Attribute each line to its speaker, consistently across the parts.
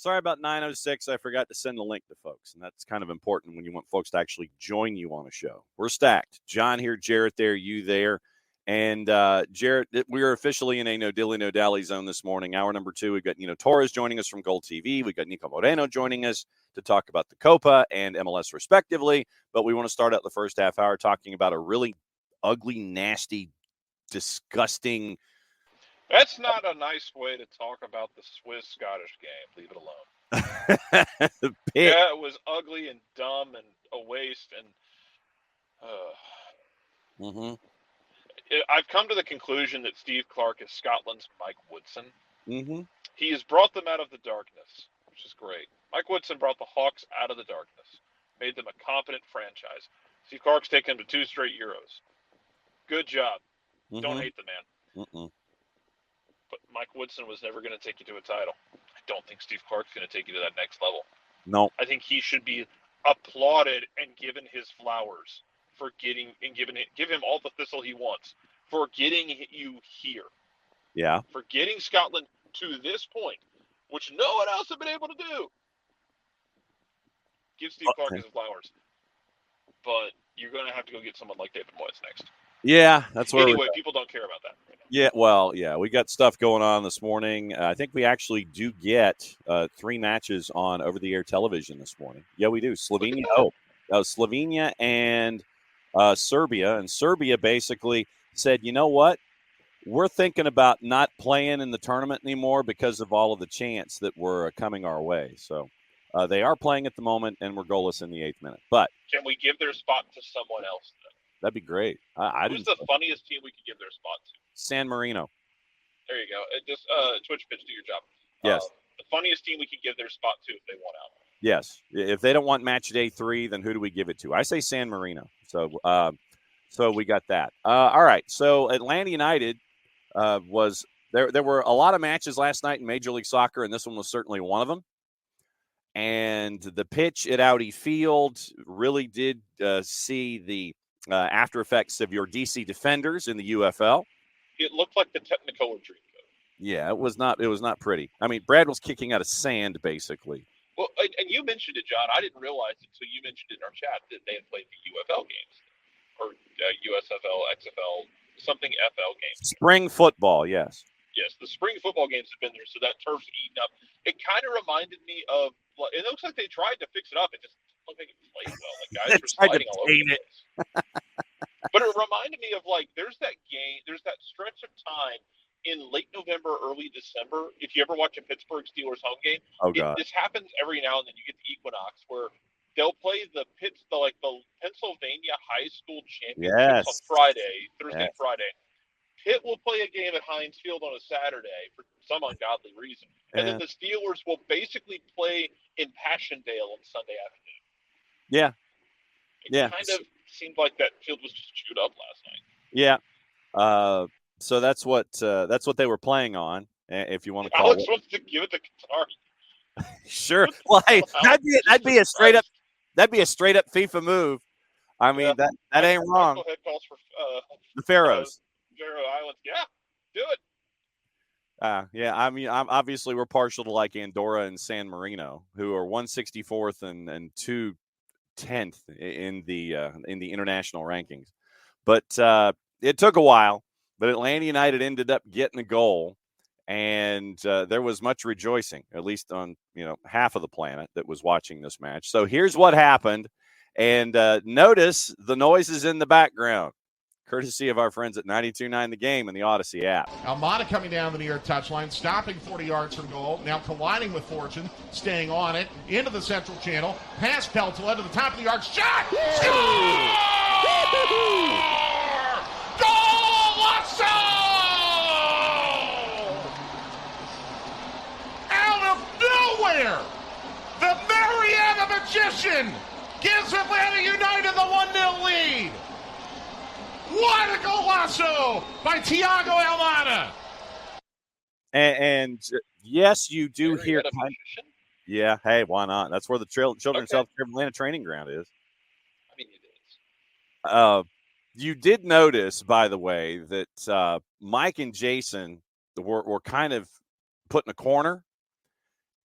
Speaker 1: Sorry about 9:06. I forgot to send the link to folks, and that's kind of important when you want folks to actually join you on a show. We're stacked. John here, Jarrett there, you there. And Jarrett, we are officially in a no dilly, no dally zone this morning. Hour number 2, we've got Nino Torres joining us from Gold TV. We've got Niko Moreno joining us to talk about the Copa and MLS respectively. But we want to start out the first half hour talking about a really ugly, nasty, disgusting.
Speaker 2: That's not a nice way to talk about the Swiss-Scottish game. Leave it alone. Yeah, it was ugly and dumb and a waste. And I've come to the conclusion that Steve Clark is Scotland's Mike Woodson. He has brought them out of the darkness, which is great. Mike Woodson brought the Hawks out of the darkness, made them a competent franchise. Steve Clark's taken them to 2 straight Euros. Good job. Don't hate the man. But Mike Woodson was never going to take you to a title. I don't think Steve Clark's going to take you to that next level.
Speaker 1: No.
Speaker 2: I think he should be applauded and given his flowers for give him all the thistle he wants for getting you here.
Speaker 1: Yeah.
Speaker 2: For getting Scotland to this point, which no one else has been able to do. Give Steve Clark his flowers. But you're going to have to go get someone like David Moyes next.
Speaker 1: Yeah, that's where.
Speaker 2: Anyway, people don't care about that right now.
Speaker 1: Yeah, well, yeah, we got stuff going on this morning. I think we actually do get 3 matches on over-the-air television this morning. Yeah, we do. Slovenia. Slovenia and Serbia. And Serbia basically said, you know what? We're thinking about not playing in the tournament anymore because of all of the chants that were coming our way. So they are playing at the moment, and we're goalless in the 8th minute. But
Speaker 2: can we give their spot to someone else, then?
Speaker 1: That'd be great.
Speaker 2: Who's the funniest team we could give their spot to?
Speaker 1: San Marino.
Speaker 2: There you go. Just Twitch pitch, do your job.
Speaker 1: Yes.
Speaker 2: The funniest team we could give their spot to if they want out.
Speaker 1: Yes. If they don't want match day 3, then who do we give it to? I say San Marino. So we got that. All right. So Atlanta United was there. There were a lot of matches last night in Major League Soccer, and this one was certainly one of them. And the pitch at Audi Field really did see the after effects of your DC Defenders in the UFL.
Speaker 2: It looked like the Technicolor Dreamcoat.
Speaker 1: Yeah, it was not pretty. I mean, Brad was kicking out of sand, basically.
Speaker 2: Well, and you mentioned it, John. I didn't realize it until you mentioned it in our chat that they had played the UFL games. Or USFL, XFL, something FL games.
Speaker 1: Spring football, yes.
Speaker 2: Yes, the spring football games have been there, so that turf's eaten up. It kind of reminded me of, it looks like they tried to fix it up. It just looked like it played well. Like guys were sliding all over the place. But it reminded me of, like, there's that stretch of time in late November, early December. If you ever watch a Pittsburgh Steelers home game, this happens every now and then. You get the equinox where they'll play the Pennsylvania high school championships on Thursday, Friday. Pitt will play a game at Heinz Field on a Saturday for some ungodly reason. And then the Steelers will basically play in Passchendaele on Sunday afternoon.
Speaker 1: Yeah.
Speaker 2: It kind of seemed like that field was just chewed up last night.
Speaker 1: Yeah. So that's what they were playing on, if you want to call
Speaker 2: Alex wants to give it to Qatar.
Speaker 1: Sure. Well, hey, that'd be a straight up FIFA move. I mean, that ain't wrong.
Speaker 2: Head calls for
Speaker 1: the Faroes.
Speaker 2: Faroe Islands. Yeah, do it.
Speaker 1: Yeah, I mean, obviously we're partial to like Andorra and San Marino, who are 164th and 210th in the international rankings. But it took a while. But Atlanta United ended up getting a goal, and there was much rejoicing, at least on half of the planet that was watching this match. So here's what happened, and notice the noises in the background, courtesy of our friends at 92.9 The Game and the Odyssey app.
Speaker 3: Almada coming down the near touchline, stopping 40 yards from goal, now colliding with Fortune, staying on it, into the central channel, past Peltola to the top of the arc, shot! Score! Golazo! Out of nowhere, the Mariana Magician gives Atlanta United the 1-0 lead. What a golazo by Thiago Almada!
Speaker 1: And yes, you do hear. Yeah, hey, why not? That's where the Children's Health Care of Atlanta training ground is.
Speaker 2: I mean, it is.
Speaker 1: You did notice, by the way, that Mike and Jason were kind of put in a corner,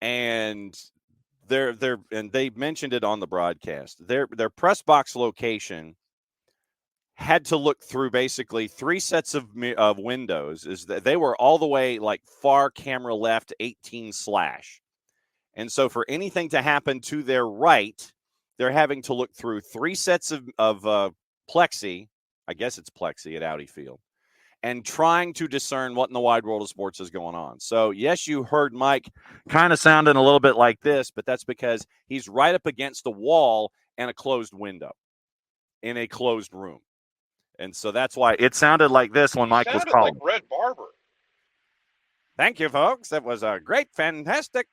Speaker 1: and and they mentioned it on the broadcast. Their press box location had to look through basically 3 sets of windows. Is that they were all the way like far camera left 18 slash. And so for anything to happen to their right, they're having to look through 3 sets of plexi. I guess it's plexi at Audi Field, and trying to discern what in the wide world of sports is going on. So, yes, you heard Mike kind of sounding a little bit like this, but that's because he's right up against the wall and a closed window in a closed room. And so that's why it sounded like this when Mike was calling.
Speaker 2: Like Red Barber.
Speaker 1: Thank you, folks. It was a fantastic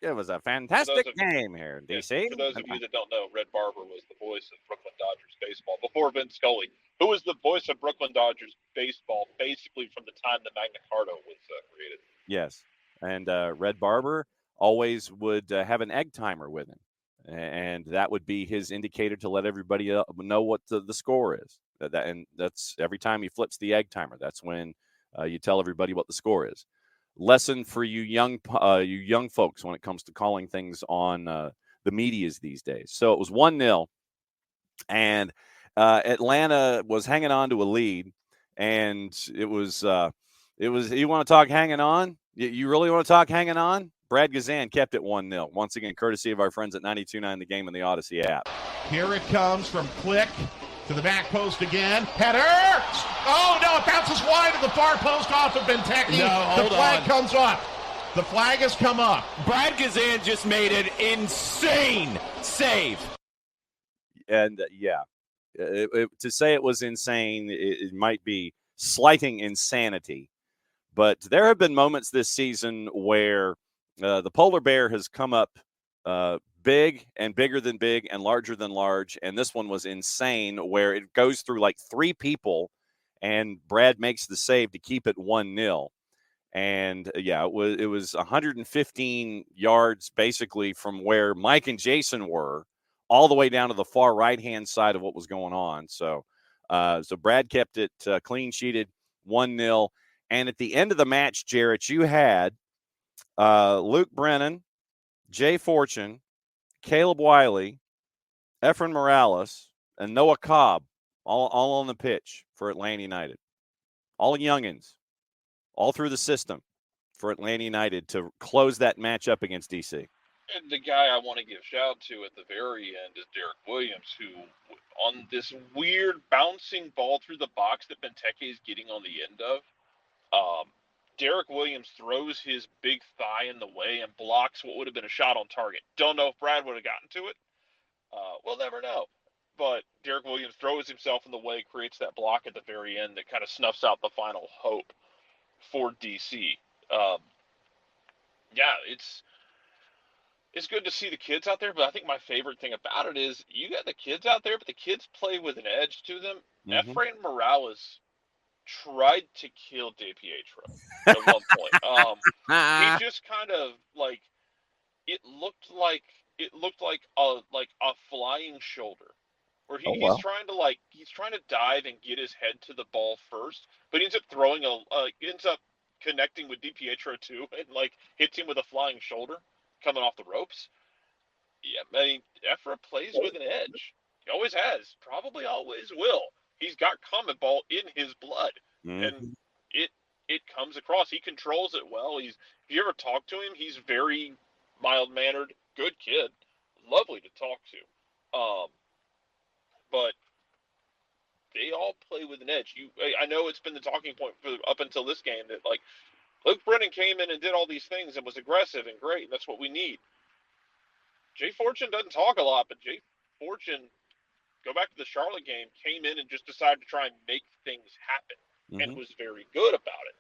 Speaker 1: game here in D.C.
Speaker 2: For those of you that don't know, Red Barber was the voice of Brooklyn Dodgers baseball before Vin Scully, who was the voice of Brooklyn Dodgers baseball basically from the time that Magna Carta was created.
Speaker 1: Yes, and Red Barber always would have an egg timer with him, and that would be his indicator to let everybody know what the score is. And that's every time he flips the egg timer. That's when you tell everybody what the score is. Lesson for you young folks when it comes to calling things on the medias these days. So it was 1-0, and Atlanta was hanging on to a lead, and it was. You want to talk hanging on? You really want to talk hanging on? Brad Gazan kept it 1-0. Once again, courtesy of our friends at 92.9 The Game and the Odyssey app.
Speaker 3: Here it comes from Click to the back post again. Header! Oh, no, it bounces wide to the far post off of Benteke.
Speaker 4: No,
Speaker 3: the flag comes up. The flag has come up.
Speaker 4: Brad Gazan just made an insane save.
Speaker 1: And, to say it was insane, it might be slighting insanity. But there have been moments this season where the polar bear has come up big and bigger than big and larger than large. And this one was insane, where it goes through like 3 people and Brad makes the save to keep it 1-0. And it was 115 yards basically from where Mike and Jason were all the way down to the far right-hand side of what was going on. So Brad kept it clean sheeted 1-0. And at the end of the match, Jarrett, you had Luke Brennan, Jay Fortune, Caleb Wiley, Efren Morales, and Noah Cobb all on the pitch for Atlanta United. All youngins, all through the system for Atlanta United to close that match up against DC.
Speaker 2: And the guy I want to give shout out to at the very end is Derek Williams, who on this weird bouncing ball through the box that Benteke is getting on the end of, Derek Williams throws his big thigh in the way and blocks what would have been a shot on target. Don't know if Brad would have gotten to it. We'll never know. But Derek Williams throws himself in the way, creates that block at the very end that kind of snuffs out the final hope for DC. It's good to see the kids out there, but I think my favorite thing about it is you got the kids out there, but the kids play with an edge to them. Mm-hmm. Efrain Morales tried to kill DiPietro at one point. He just kind of like it looked like a flying shoulder, where he's trying to dive and get his head to the ball first, but he ends up connecting with DiPietro too, and like hits him with a flying shoulder coming off the ropes. Yeah, I mean, Efra plays with an edge. He always has, probably always will. He's got Comet Ball in his blood, and it comes across. He controls it well. If you ever talk to him, he's very mild-mannered, good kid, lovely to talk to. But they all play with an edge. I know it's been the talking point up until this game that like Luke Brennan came in and did all these things and was aggressive and great, and that's what we need. Jay Fortune doesn't talk a lot, but Jay Fortune, go back to the Charlotte game, came in and just decided to try and make things happen, and was very good about it.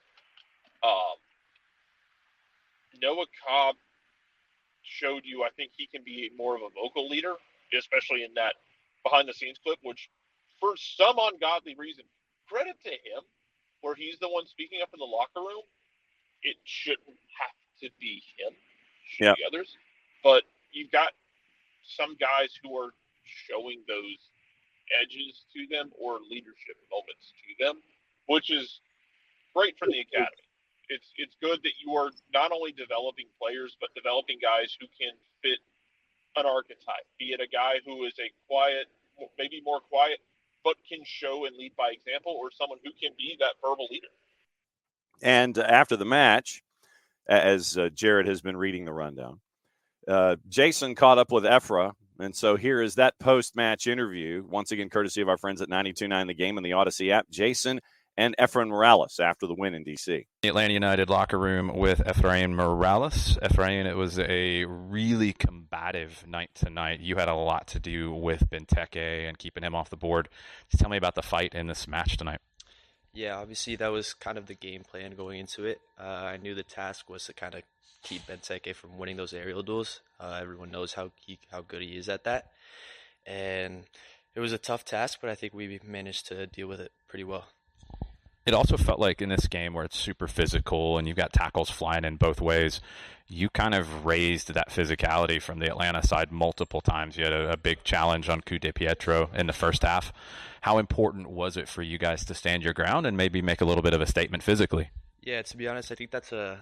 Speaker 2: Noah Cobb showed you, I think he can be more of a vocal leader, especially in that behind-the-scenes clip, which for some ungodly reason, credit to him, where he's the one speaking up in the locker room. It shouldn't have to be him. It should be others. But you've got some guys who are showing those edges to them or leadership moments to them, which is great for the academy. it's good that you are not only developing players, but developing guys who can fit an archetype, be it a guy who is a quiet, maybe more quiet, but can show and lead by example, or someone who can be that verbal leader.
Speaker 1: And after the match, as Jarrett has been reading the rundown, Jason caught up with Efra, and so here is that post-match interview, once again courtesy of our friends at 92.9 The Game and the Odyssey app, Jason and Efrain Morales after the win in D.C.
Speaker 5: The Atlanta United locker room with Efrain Morales. Efrain, it was a really combative night tonight. You had a lot to do with Benteke and keeping him off the board. Just tell me about the fight in this match tonight.
Speaker 6: Yeah, obviously that was kind of the game plan going into it. I knew the task was to kind of keep Benteke from winning those aerial duels. Everyone knows how good he is at that. And it was a tough task, but I think we managed to deal with it pretty well.
Speaker 5: It also felt like in this game where it's super physical and you've got tackles flying in both ways, you kind of raised that physicality from the Atlanta side multiple times. You had a big challenge on Coup de Pietro in the first half. How important was it for you guys to stand your ground and maybe make a little bit of a statement physically?
Speaker 6: Yeah, to be honest, I think that's a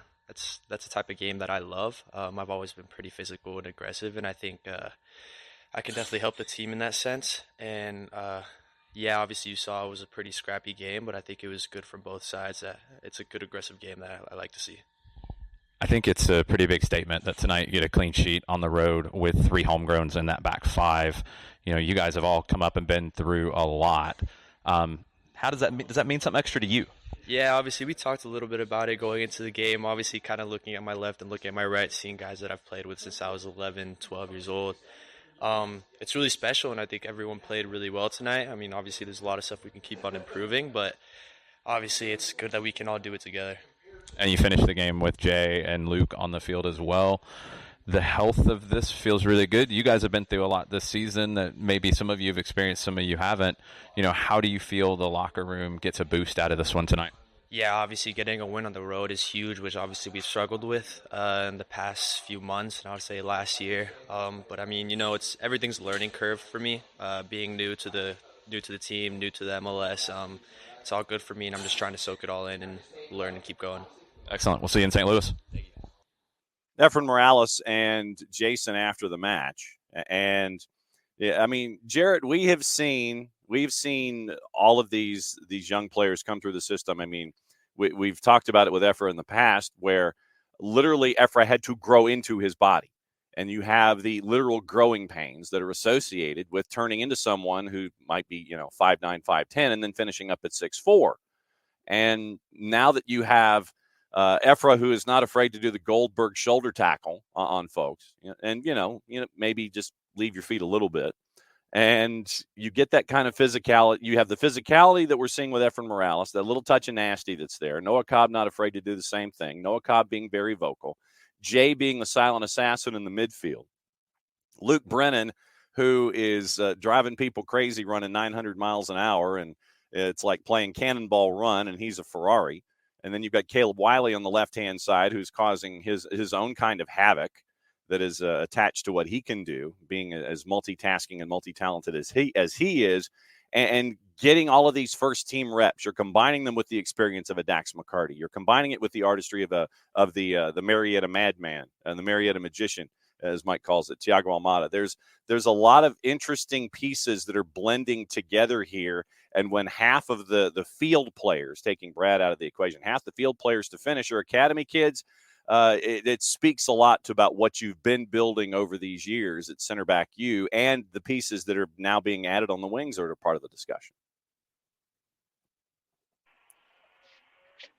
Speaker 6: type of game that I love. I've always been pretty physical and aggressive, and I think I can definitely help the team in that sense. And yeah, obviously you saw it was a pretty scrappy game, but I think it was good from both sides. It's a good aggressive game that I like to see.
Speaker 5: I think it's a pretty big statement that tonight you get a clean sheet on the road with 3 homegrowns in that back 5. You know, you guys have all come up and been through a lot. How does that mean something extra to you?
Speaker 6: Yeah, obviously we talked a little bit about it going into the game. Obviously kind of looking at my left and looking at my right, seeing guys that I've played with since I was 11, 12 years old. It's really special, and I think everyone played really well tonight. I mean, obviously there's a lot of stuff we can keep on improving, but obviously it's good that we can all do it together.
Speaker 5: And you finished the game with Jay and Luke on the field as well. The health of this feels really good. You guys have been through a lot this season that maybe some of you have experienced, some of you haven't. You know, how do you feel the locker room gets a boost out of this one tonight?
Speaker 6: Yeah, obviously getting a win on the road is huge, which obviously we've struggled with in the past few months, and I would say last year. But I mean, you know, everything's a learning curve for me. Being new to the team, new to the MLS, it's all good for me, and I'm just trying to soak it all in and learn and keep going.
Speaker 5: Excellent. We'll see you in St. Louis.
Speaker 1: Efrain Morales and Jason after the match. And yeah, I mean, Jarrett, we've seen all of these young players come through the system. I mean, we've talked about it with Efra in the past, where literally Efra had to grow into his body. And you have the literal growing pains that are associated with turning into someone who might be, 5'9", 5'10", and then finishing up at 6'4". And now that you have Efra, who is not afraid to do the Goldberg shoulder tackle on folks, and maybe just leave your feet a little bit, and you get that kind of physicality. You have the physicality that we're seeing with Efrain Morales, that little touch of nasty that's there. Noah Cobb not afraid to do the same thing. Noah Cobb being very vocal. Jay being the silent assassin in the midfield. Luke Brennan, who is driving people crazy, running 900 miles an hour, and it's like playing Cannonball Run, and he's a Ferrari. And then you've got Caleb Wiley on the left-hand side, who's causing his own kind of havoc that is attached to what he can do, being as multitasking and multi-talented as he is, and getting all of these first-team reps. You're combining them with the experience of a Dax McCarty. You're combining it with the artistry of the Marietta Madman and the Marietta Magician, as Mike calls it, Thiago Almada. There's a lot of interesting pieces that are blending together here. And when half of the field players, taking Brad out of the equation, half the field players to finish are academy kids, it speaks a lot about what you've been building over these years at center back U, and the pieces that are now being added on the wings that are part of the discussion.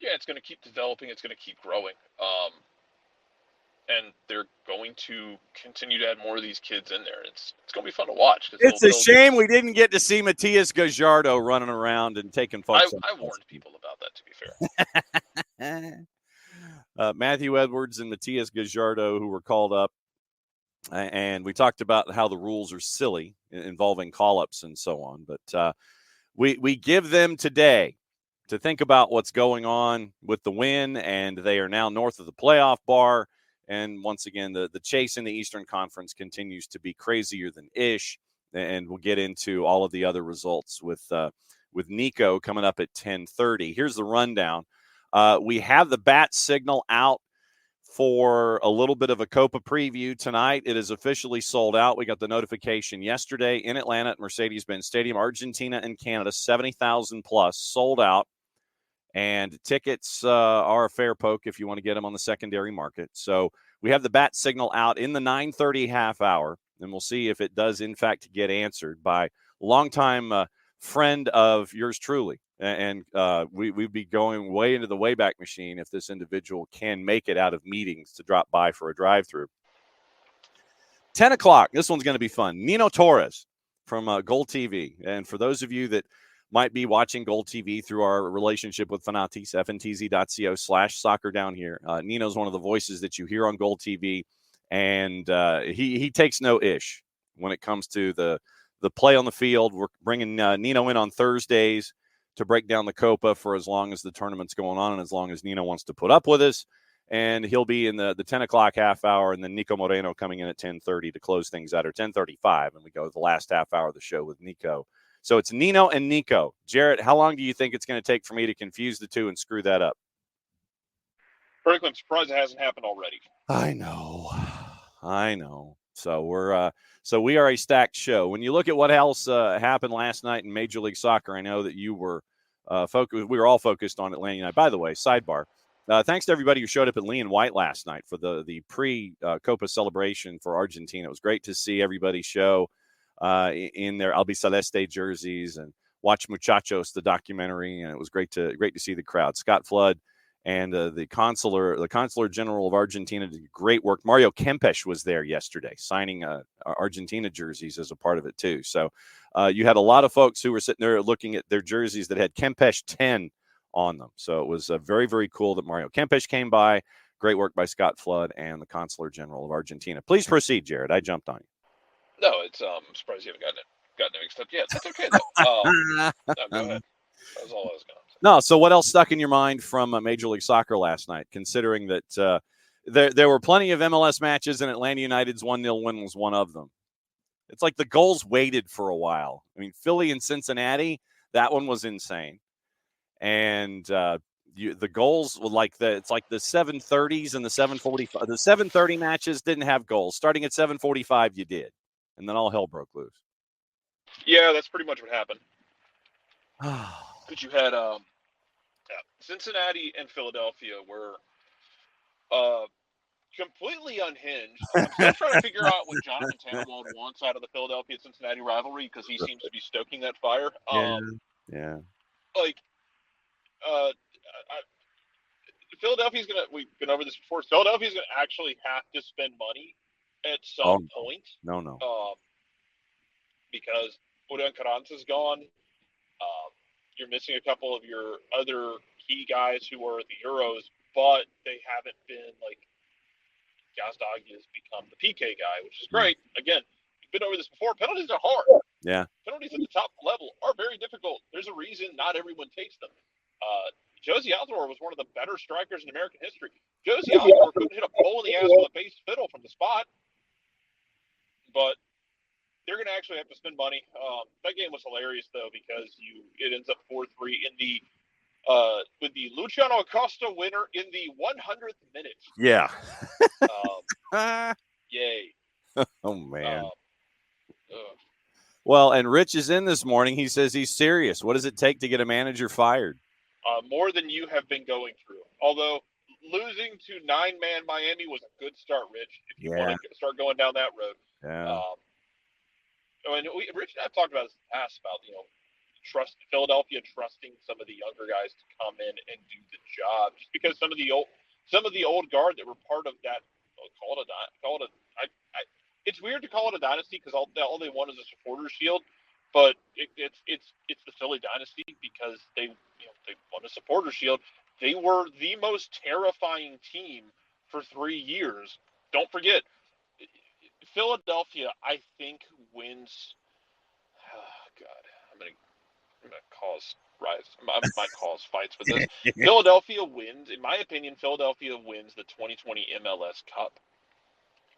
Speaker 2: Yeah, it's going to keep developing. It's going to keep growing. And they're going to continue to add more of these kids in there. It's going to be fun to watch.
Speaker 1: It's a shame we didn't get to see Matias Gajardo running around and taking folks.
Speaker 2: I warned people about that, to be
Speaker 1: fair. Matthew Edwards and Matias Gajardo, who were called up, and we talked about how the rules are silly involving call-ups and so on. But we give them today to think about what's going on with the win, and they are now north of the playoff bar. And once again, the chase in the Eastern Conference continues to be crazier than ish. And we'll get into all of the other results with Niko coming up at 10:30. Here's the rundown We have the bat signal out for a little bit of a Copa preview tonight. It is officially sold out. We got the notification yesterday in Atlanta at Mercedes-Benz Stadium. Argentina and Canada, 70,000 plus, sold out. And tickets are a fair poke if you want to get them on the secondary market. So we have the bat signal out in the 9:30 half hour, and we'll see if it does, in fact, get answered by a longtime friend of yours truly. And we'd be going way into the Wayback Machine if this individual can make it out of meetings to drop by for a drive-through. 10 o'clock, this one's going to be fun. Nino Torres from Gold TV. And for those of you that might be watching Gold TV through our relationship with Fanatis, fntz.co/soccer down here. Nino's one of the voices that you hear on Gold TV, and he takes no ish when it comes to the play on the field. We're bringing Nino in on Thursdays to break down the Copa for as long as the tournament's going on and as long as Nino wants to put up with us. And he'll be in the 10 o'clock half hour, and then Niko Moreno coming in at 10:30 to close things out, or 10:35, and we go to the last half hour of the show with Niko. So it's Nino and Niko. Jarrett, how long do you think it's going to take for me to confuse the two and screw that up?
Speaker 2: Frankly, I'm surprised it hasn't happened already.
Speaker 1: I know. So we are a stacked show. When you look at what else happened last night in Major League Soccer, I know that you were focused. We were all focused on Atlanta United. By the way, sidebar. Thanks to everybody who showed up at Lee and White last night for the pre-Copa celebration for Argentina. It was great to see everybody show in their Albiceleste jerseys and watch Muchachos, the documentary, and it was great to see the crowd. Scott Flood and the consular general of Argentina did great work. Mario Kempes was there yesterday signing Argentina jerseys as a part of it too. So you had a lot of folks who were sitting there looking at their jerseys that had Kempes 10 on them. So it was very, very cool that Mario Kempes came by. Great work by Scott Flood and the consular general of Argentina. Please proceed, Jared. I jumped on you.
Speaker 2: No, it's I'm surprised you haven't gotten it mixed up yet. That's okay though. No, go ahead. That was all I was going to say.
Speaker 1: No, so what else stuck in your mind from Major League Soccer last night, considering that there were plenty of MLS matches and Atlanta United's 1-0 win was one of them? It's like the goals waited for a while. I mean, Philly and Cincinnati, that one was insane. And the goals were it's like the 7:30s and the 7:45. The 7:30 matches didn't have goals. Starting at 7:45, you did. And then all hell broke loose.
Speaker 2: Yeah, that's pretty much what happened. But you had Cincinnati and Philadelphia were completely unhinged. I'm still trying to figure out what Jonathan Tannenwald wants out of the Philadelphia-Cincinnati rivalry because he seems to be stoking that fire.
Speaker 1: Yeah.
Speaker 2: Philadelphia's going to – we've been over this before. Philadelphia's going to actually have to spend money at some point.
Speaker 1: No.
Speaker 2: Because Urian Carranza's gone. You're missing a couple of your other key guys who were at the Euros, but they haven't been like Gazdag has become the PK guy, which is great. Again, we've been over this before. Penalties are hard.
Speaker 1: Yeah.
Speaker 2: Penalties at the top level are very difficult. There's a reason not everyone takes them. Josie Altidore was one of the better strikers in American history. Josie Altidore couldn't hit a pole in the ass with a bass fiddle from the spot, but they're going to actually have to spend money. That game was hilarious though because it ends up 4-3 in the with the Luciano Acosta winner in the 100th minute.
Speaker 1: Yeah.
Speaker 2: Yay.
Speaker 1: Oh man. Well, and Rich is in this morning. He says he's serious. What does it take to get a manager fired?
Speaker 2: More than you have been going through. Although losing to 9-man Miami was a good start, Rich. If you want to start going down that road.
Speaker 1: Yeah.
Speaker 2: And Rich and I have talked about this in the past about, Philadelphia trusting some of the younger guys to come in and do the job, just because some of the old guard that were part of that it's weird to call it a dynasty because all they want is a supporter shield, but it's the Philly dynasty because they won a supporter shield. They were the most terrifying team for 3 years. Don't forget, Philadelphia, I think, wins. Oh God, I'm gonna cause riots. I might cause fights with this. Philadelphia wins, in my opinion. Philadelphia wins the 2020 MLS Cup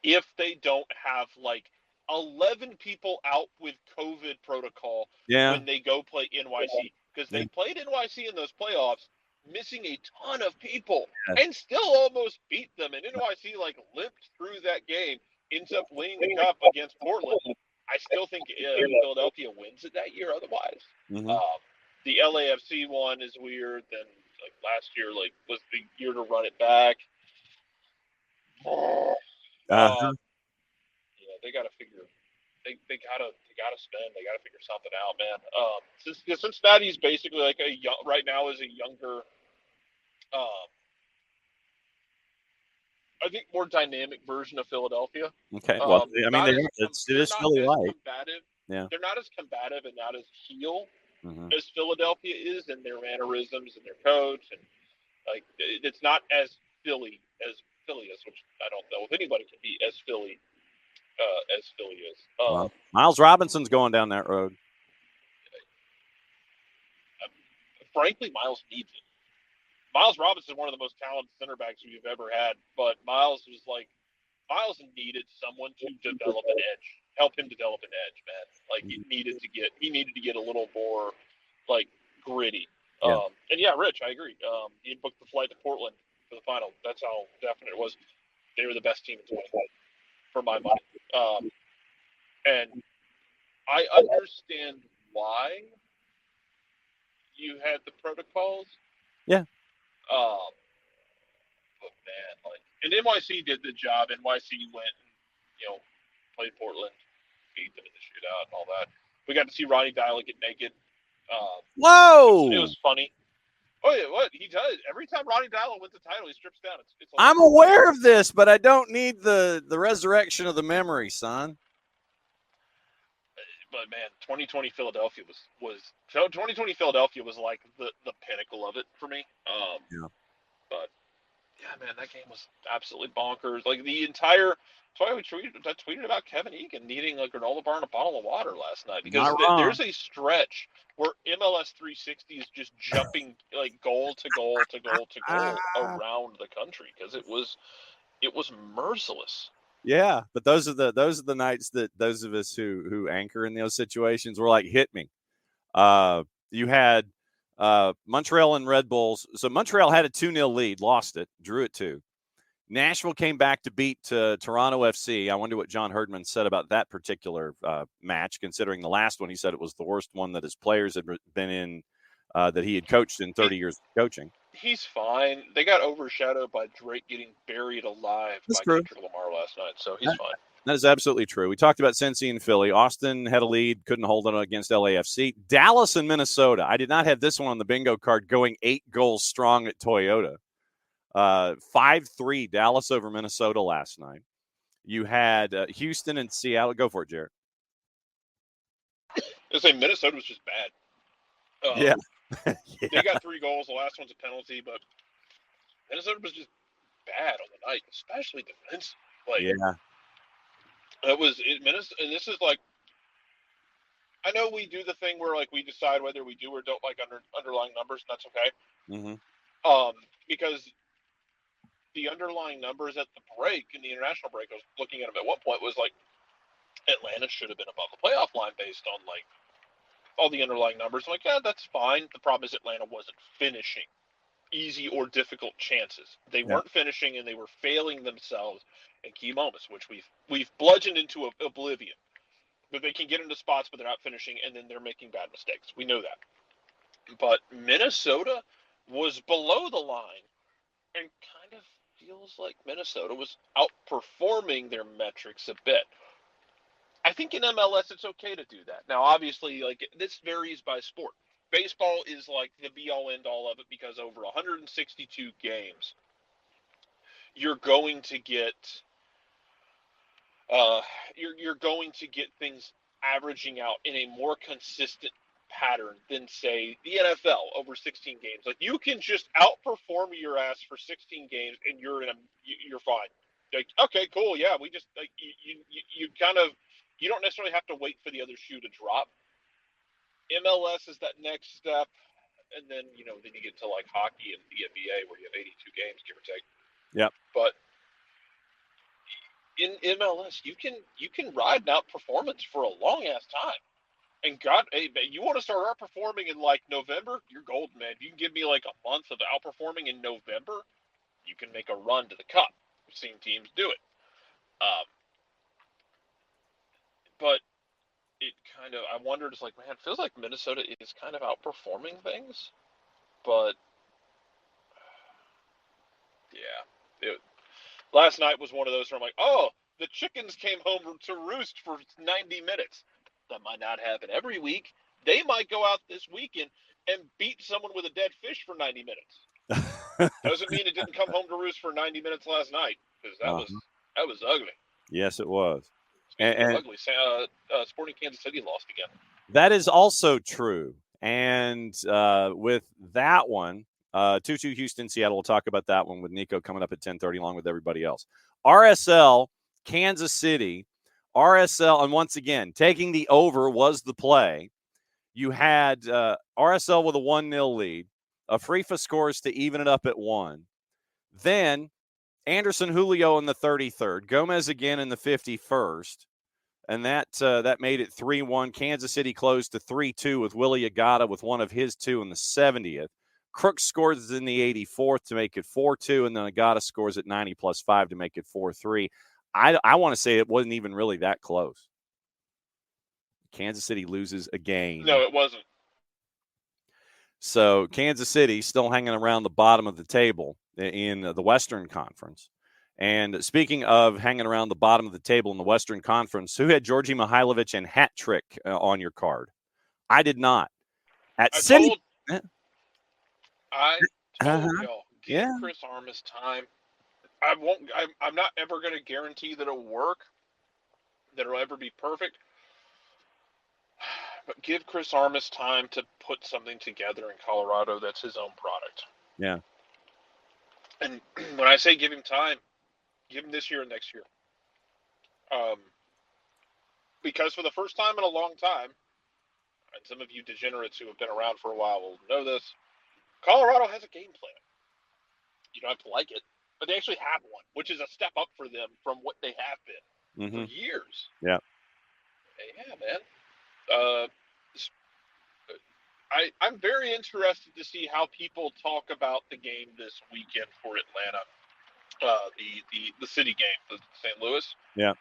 Speaker 2: if they don't have like 11 people out with COVID protocol when they go play NYC, because they played NYC in those playoffs. missing a ton of people,
Speaker 1: Yeah.
Speaker 2: and still almost beat them. And NYC like limped through that game, ends up winning the cup against Portland. I still think Philadelphia wins it that year. Otherwise, the LAFC one is weird. Then like last year, like was the year to run it back. Yeah, they got to figure. They gotta spend. They gotta figure something out, man. Cincinnati's basically like right now is a younger, I think more dynamic version of Philadelphia.
Speaker 1: Okay. Well, I mean, it is Philly light.
Speaker 2: Yeah. They're not as combative and not as heel
Speaker 1: Mm-hmm.
Speaker 2: as Philadelphia is in their mannerisms and their coach, and like it's not as Philly is, which I don't know if anybody can be as Philly is.
Speaker 1: Well, Miles Robinson's going down that road.
Speaker 2: Frankly, Miles needs it. Miles Robinson is one of the most talented center backs we've ever had, but Miles needed someone to develop an edge, help him develop an edge, man. Like he needed to get a little more like gritty.
Speaker 1: Yeah.
Speaker 2: And yeah, Rich, I agree. He booked the flight to Portland for the final. That's how definite it was. They were the best team in 2020 for my money. And I understand why you had the protocols.
Speaker 1: Yeah.
Speaker 2: But man, like, and NYC did the job. NYC went and, played Portland, beat them in the shootout and all that. We got to see Ronnie Dyla get naked.
Speaker 1: Whoa!
Speaker 2: It was funny. Oh yeah, what he does every time Ronnie Dyla wins the title, he strips down. It's
Speaker 1: I'm aware of this, but I don't need the resurrection of the memory, son.
Speaker 2: But man, 2020 Philadelphia was 2020 Philadelphia was like the pinnacle of it for me.
Speaker 1: Yeah.
Speaker 2: But yeah, man, that game was absolutely bonkers. Like the entire. That's why I tweeted about Kevin Egan needing a granola bar and a bottle of water last night, because there's a stretch where MLS 360 is just jumping like goal to goal to goal to goal around the country, because it was merciless.
Speaker 1: Yeah, but those are the nights that those of us who anchor in those situations were like, hit me. You had Montreal and Red Bulls. So Montreal had a 2-0 lead, lost it, drew it 2. Nashville came back to beat Toronto FC. I wonder what John Herdman said about that particular match, considering the last one he said it was the worst one that his players had been in, that he had coached in 30 years of coaching.
Speaker 2: He's fine. They got overshadowed by Drake getting buried alive by Kendrick Lamar last night, so he's fine.
Speaker 1: That is absolutely true. We talked about Cincy and Philly. Austin had a lead, couldn't hold it against LAFC. Dallas and Minnesota. I did not have this one on the bingo card, going 8 goals strong at Toyota. 5-3 Dallas over Minnesota last night. You had Houston and Seattle. Go for it, Jarrett.
Speaker 2: I say Minnesota was just bad.
Speaker 1: Yeah.
Speaker 2: They got 3 goals. The last one's a penalty, but Minnesota was just bad on the night, especially defensively. Like,
Speaker 1: yeah.
Speaker 2: Minnesota, and this is like, I know we do the thing where like we decide whether we do or don't like underlying numbers, and that's okay.
Speaker 1: Mm-hmm.
Speaker 2: Because the underlying numbers at the break, in the international break, I was looking at them at one point, was like Atlanta should have been above the playoff line based on like all the underlying numbers. I'm like, yeah, that's fine. The problem is Atlanta wasn't finishing easy or difficult chances. They weren't finishing, and they were failing themselves in key moments, which we've bludgeoned into oblivion. But they can get into spots, but they're not finishing, and then they're making bad mistakes. We know that. But Minnesota was below the line, and kind of feels like Minnesota was outperforming their metrics a bit. I think in MLS it's okay to do that. Now, obviously, like this varies by sport. Baseball is like the be-all, end-all of it, because over 162 games, you're going to get things averaging out in a more consistent pattern than, say, the NFL over 16 games. Like, you can just outperform your ass for 16 games, and you're fine. Like, okay, cool, yeah, we just like you kind of, you don't necessarily have to wait for the other shoe to drop. MLS is that next step, and then then you get to like hockey and the NBA, where you have 82 games, give or take.
Speaker 1: Yep.
Speaker 2: But in MLS, you can ride an outperformance for a long ass time. And God, hey, man, you want to start outperforming in like November? You're golden, man. If you can give me like a month of outperforming in November, you can make a run to the cup. We've seen teams do it. But it kind of, I wondered, it's like, man, it feels like Minnesota is kind of outperforming things. But, yeah. Last night was one of those where I'm like, oh, the chickens came home to roost for 90 minutes. That might not happen every week. They might go out this weekend and beat someone with a dead fish for 90 minutes. Doesn't mean it didn't come home to roost for 90 minutes last night, because that was ugly.
Speaker 1: Yes, it was.
Speaker 2: And ugly. Sporting Kansas City lost again.
Speaker 1: That is also true. And with that one, 2-2 Houston, Seattle. We'll talk about that one with Niko coming up at 10:30 along with everybody else. RSL, Kansas City. RSL, and once again, taking the over was the play. You had RSL with a 1-0 lead. Afrifa scores to even it up at 1. Then Anderson Julio in the 33rd. Gomez again in the 51st. And that made it 3-1. Kansas City closed to 3-2 with Willie Agata with one of his two in the 70th. Crooks scores in the 84th to make it 4-2, and then Agata scores at 90 plus 5 to make it 4-3. I want to say it wasn't even really that close. Kansas City loses again.
Speaker 2: No, it wasn't.
Speaker 1: So Kansas City still hanging around the bottom of the table in the Western Conference. And speaking of hanging around the bottom of the table in the Western Conference, who had Georgi Mihailovic and hat trick on your card? I did not. I told
Speaker 2: y'all, give Chris Armas time. I'm not ever going to guarantee that it'll work, that it'll ever be perfect. But give Chris Armas time to put something together in Colorado that's his own product.
Speaker 1: Yeah.
Speaker 2: And when I say give him time, give him this year and next year. Because for the first time in a long time, and some of you degenerates who have been around for a while will know this, Colorado has a game plan. You don't have to like it, but they actually have one, which is a step up for them from what they have been for years.
Speaker 1: Yeah.
Speaker 2: Yeah, man. I'm very interested to see how people talk about the game this weekend for Atlanta. The city game, the St. Louis.
Speaker 1: Yeah.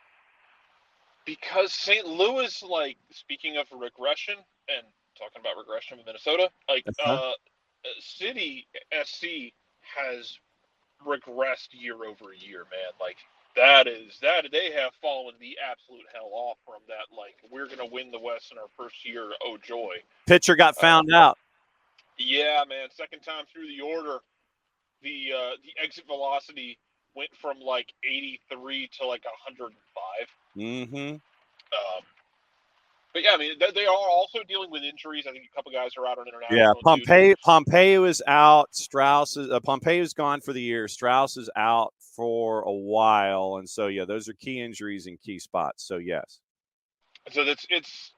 Speaker 2: Because St. Louis, like, speaking of regression and talking about regression with Minnesota, like, City SC has regressed year over year, man. Like, they have fallen the absolute hell off from that. Like, we're going to win the West in our first year. Oh, joy.
Speaker 1: Pitcher got found out.
Speaker 2: Yeah, man. Second time through the order, the exit velocity went from like 83 to like 105.
Speaker 1: Mm-hmm.
Speaker 2: But yeah, I mean, they are also dealing with injuries. I think a couple guys are out on international.
Speaker 1: Yeah, Pompeo is out. Pompeo's gone for the year. Strauss is out for a while, and so yeah, those are key injuries in key spots. So yes.
Speaker 2: So it's.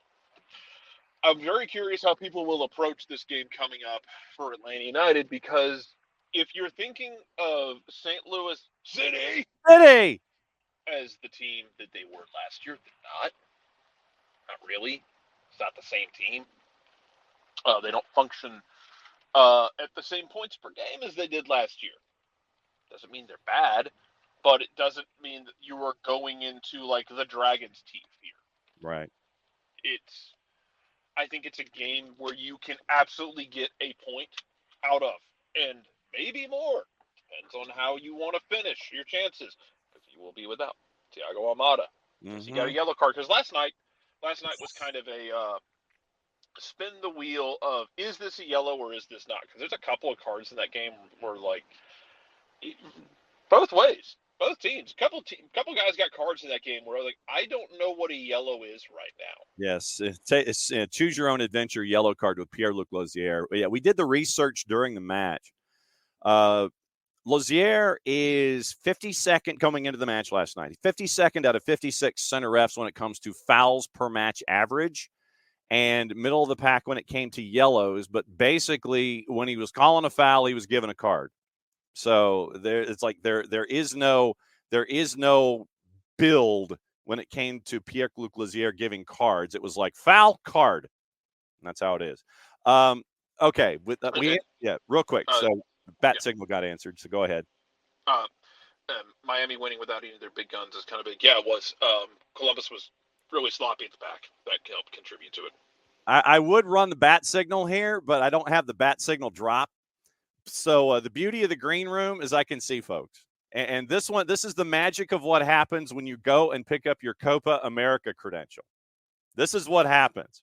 Speaker 2: I'm very curious how people will approach this game coming up for Atlanta United, because if you're thinking of St. Louis City as the team that they were last year, they're not. Not really. It's not the same team. They don't function at the same points per game as they did last year. Doesn't mean they're bad, but it doesn't mean that you are going into like the Dragons team here.
Speaker 1: Right.
Speaker 2: I think it's a game where you can absolutely get a point out of, and maybe more. Depends on how you want to finish your chances, because you will be without Thiago Almada. He got a yellow card, because last night was kind of a spin the wheel of, is this a yellow or is this not? Because there's a couple of cards in that game where, like, both ways, both teams. Couple guys got cards in that game where I was like, I don't know what a yellow is right now.
Speaker 1: Yes, it's choose your own adventure yellow card with Pierre-Luc Lauzière. Yeah, we did the research during the match. Lauzière is 52nd coming into the match last night. 52nd out of 56 center refs when it comes to fouls per match average, and middle of the pack when it came to yellows. But basically, when he was calling a foul, he was given a card. So there is no build when it came to Pierre-Luc Lazier giving cards. It was like foul card. And that's how it is. Okay. Real quick. So bat signal got answered. So go ahead.
Speaker 2: Miami winning without any of their big guns is kind of big. Yeah, it was. Columbus was really sloppy at the back. That helped contribute to it. I
Speaker 1: would run the bat signal here, but I don't have the bat signal drop. So the beauty of the green room is I can see folks. And this is the magic of what happens when you go and pick up your Copa America credential. This is what happens.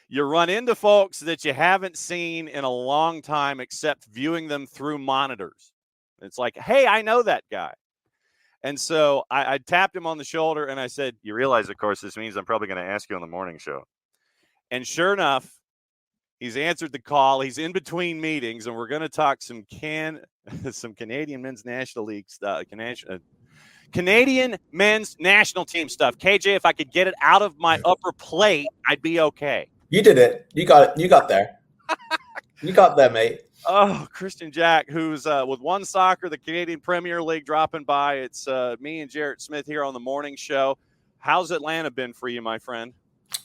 Speaker 1: You run into folks that you haven't seen in a long time except viewing them through monitors. It's like, hey, I know that guy. And so I tapped him on the shoulder and I said, you realize, of course, this means I'm probably going to ask you on the morning show. And sure enough, he's answered the call. He's in between meetings, and we're going to talk some Canadian men's national league stuff, Canadian men's national team stuff. KJ, if I could get it out of my upper plate, I'd be okay.
Speaker 7: You did it. You got it. You got there. You got there, mate.
Speaker 1: Oh, Kristian Jack, who's with OneSoccer, the Canadian Premier League, dropping by. It's me and Jarrett Smith here on the morning show. How's Atlanta been for you, my friend?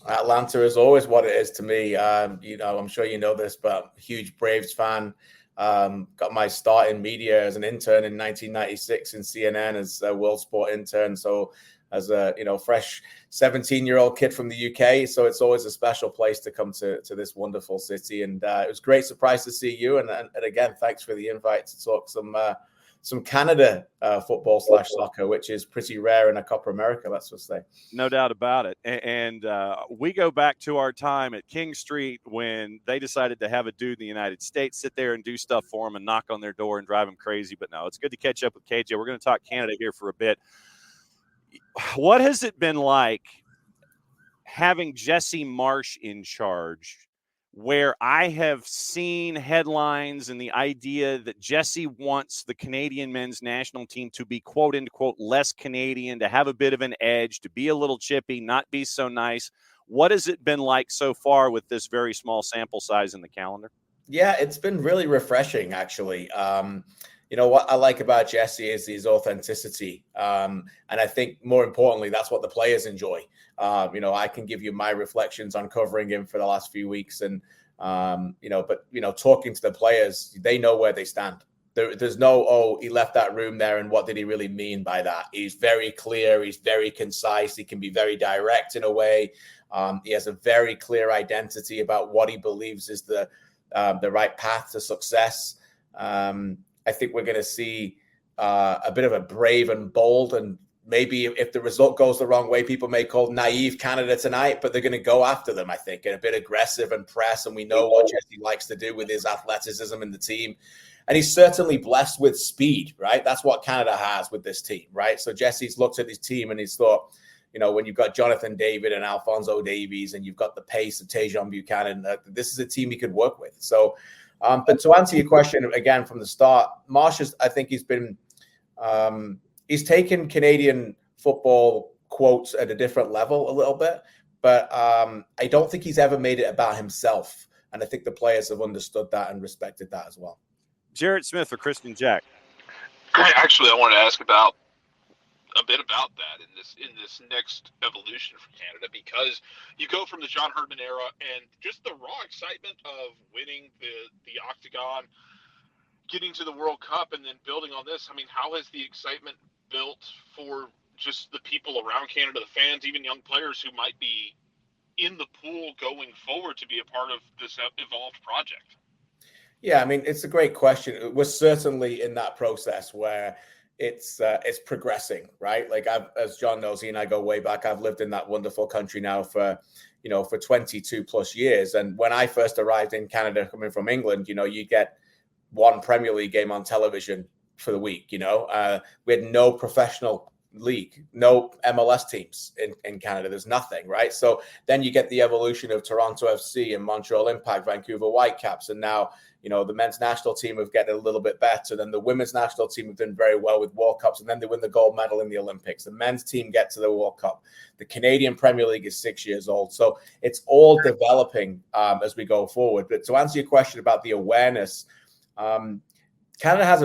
Speaker 7: Atlanta is always what it is to me. I'm sure you know this, but huge Braves fan. Got my start in media as an intern in 1996 in CNN as a World Sport intern. So as a fresh 17-year-old kid from the UK, so it's always a special place to come to this wonderful city. And it was a great surprise to see you. And again, thanks for the invite to talk some Canada football / soccer, which is pretty rare in a Copa America, let's just say.
Speaker 1: No doubt about it. And we go back to our time at King Street when they decided to have a dude in the United States sit there and do stuff for them and knock on their door and drive them crazy. But no, it's good to catch up with KJ. We're going to talk Canada here for a bit. What has it been like having Jesse Marsch in charge, where I have seen headlines and the idea that Jesse wants the Canadian men's national team to be, quote unquote, less Canadian, to have a bit of an edge, to be a little chippy, not be so nice? What has it been like so far with this very small sample size in the calendar?
Speaker 7: Yeah, it's been really refreshing, actually. What I like about Jesse is his authenticity. And I think more importantly, that's what the players enjoy. I can give you my reflections on covering him for the last few weeks. And, talking to the players, they know where they stand. There's no, he left that room there. And what did he really mean by that? He's very clear. He's very concise. He can be very direct in a way. He has a very clear identity about what he believes is the right path to success. I think we're going to see a bit of a brave and bold, and maybe if the result goes the wrong way, people may call naive Canada tonight, but they're going to go after them, I think, and a bit aggressive and press. And we know what Jesse likes to do with his athleticism in the team. And he's certainly blessed with speed, right? That's what Canada has with this team, right? So Jesse's looked at his team and he's thought, when you've got Jonathan David and Alphonso Davies and you've got the pace of Tejan Buchanan, this is a team he could work with. So, but to answer your question again from the start, Marsch, I think he's been, he's taken Canadian football quotes at a different level a little bit, but I don't think he's ever made it about himself. And I think the players have understood that and respected that as well.
Speaker 1: Jarrett Smith for Kristian Jack.
Speaker 2: Actually, I wanted to ask about a bit about that in this next evolution for Canada, because you go from the John Herdman era and just the raw excitement of winning the Octagon, getting to the World Cup, and then building on this. I mean, how has the excitement built for just the people around Canada, the fans, even young players who might be in the pool going forward to be a part of this evolved project?
Speaker 7: Yeah, I mean, it's a great question. We're certainly in that process where it's progressing, right? Like as John knows, he and I go way back. I've lived in that wonderful country now for 22 plus years. And when I first arrived in Canada, coming from England, you get one Premier League game on television for the week. We had no professional league, no MLS teams in Canada. There's nothing, right? So then you get the evolution of Toronto FC and Montreal Impact, Vancouver Whitecaps, and now the men's national team have gotten a little bit better. Then the women's national team have done very well with World Cups, and then they win the gold medal in the Olympics. The men's team get to the World Cup. The Canadian Premier League is 6 years old. So it's all developing as we go forward. But to answer your question about the awareness, Canada has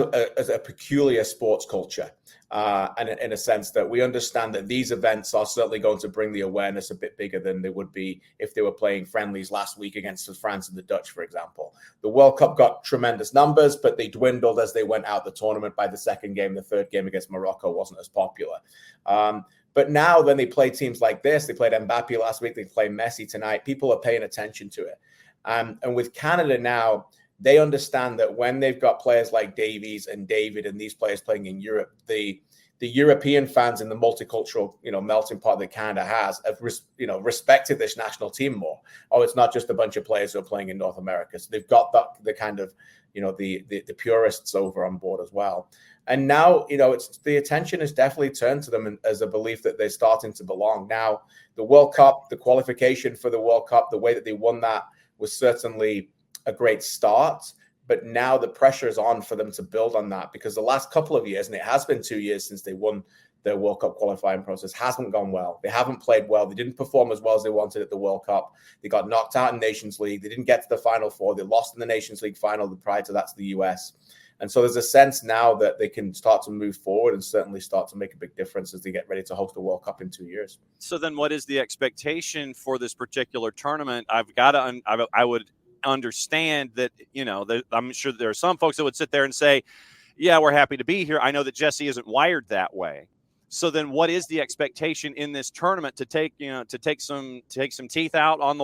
Speaker 7: a peculiar sports culture, and in a sense that we understand that these events are certainly going to bring the awareness a bit bigger than they would be if they were playing friendlies last week against France and the Dutch, for example. The World Cup got tremendous numbers, but they dwindled as they went out the tournament. By the second game, the third game against Morocco wasn't as popular. But now when they play teams like this, they played Mbappe last week, they play Messi tonight, people are paying attention to it. And with Canada now, they understand that when they've got players like Davies and David and these players playing in Europe, the European fans in the multicultural, melting pot that Canada has have, respected this national team more. Oh, it's not just a bunch of players who are playing in North America. So they've got the kind of, the purists over on board as well. And now, it's the attention has definitely turned to them as a belief that they're starting to belong. Now, the World Cup, the qualification for the World Cup, the way that they won that was certainly a great start, but now the pressure is on for them to build on that, because the last couple of years, and it has been 2 years since they won their World Cup qualifying process, hasn't gone well. They haven't played well. They didn't perform as well as they wanted at the World Cup. They got knocked out in Nations League. They didn't get to the Final Four. They lost in the Nations League final prior to that to the US. And so there's a sense now that they can start to move forward and certainly start to make a big difference as they get ready to host the World Cup in 2 years.
Speaker 1: So then what is the expectation for this particular tournament? I would understand that, I'm sure there are some folks that would sit there and say, yeah, we're happy to be here. I know that Jesse isn't wired that way. So then what is the expectation in this tournament to take some teeth out on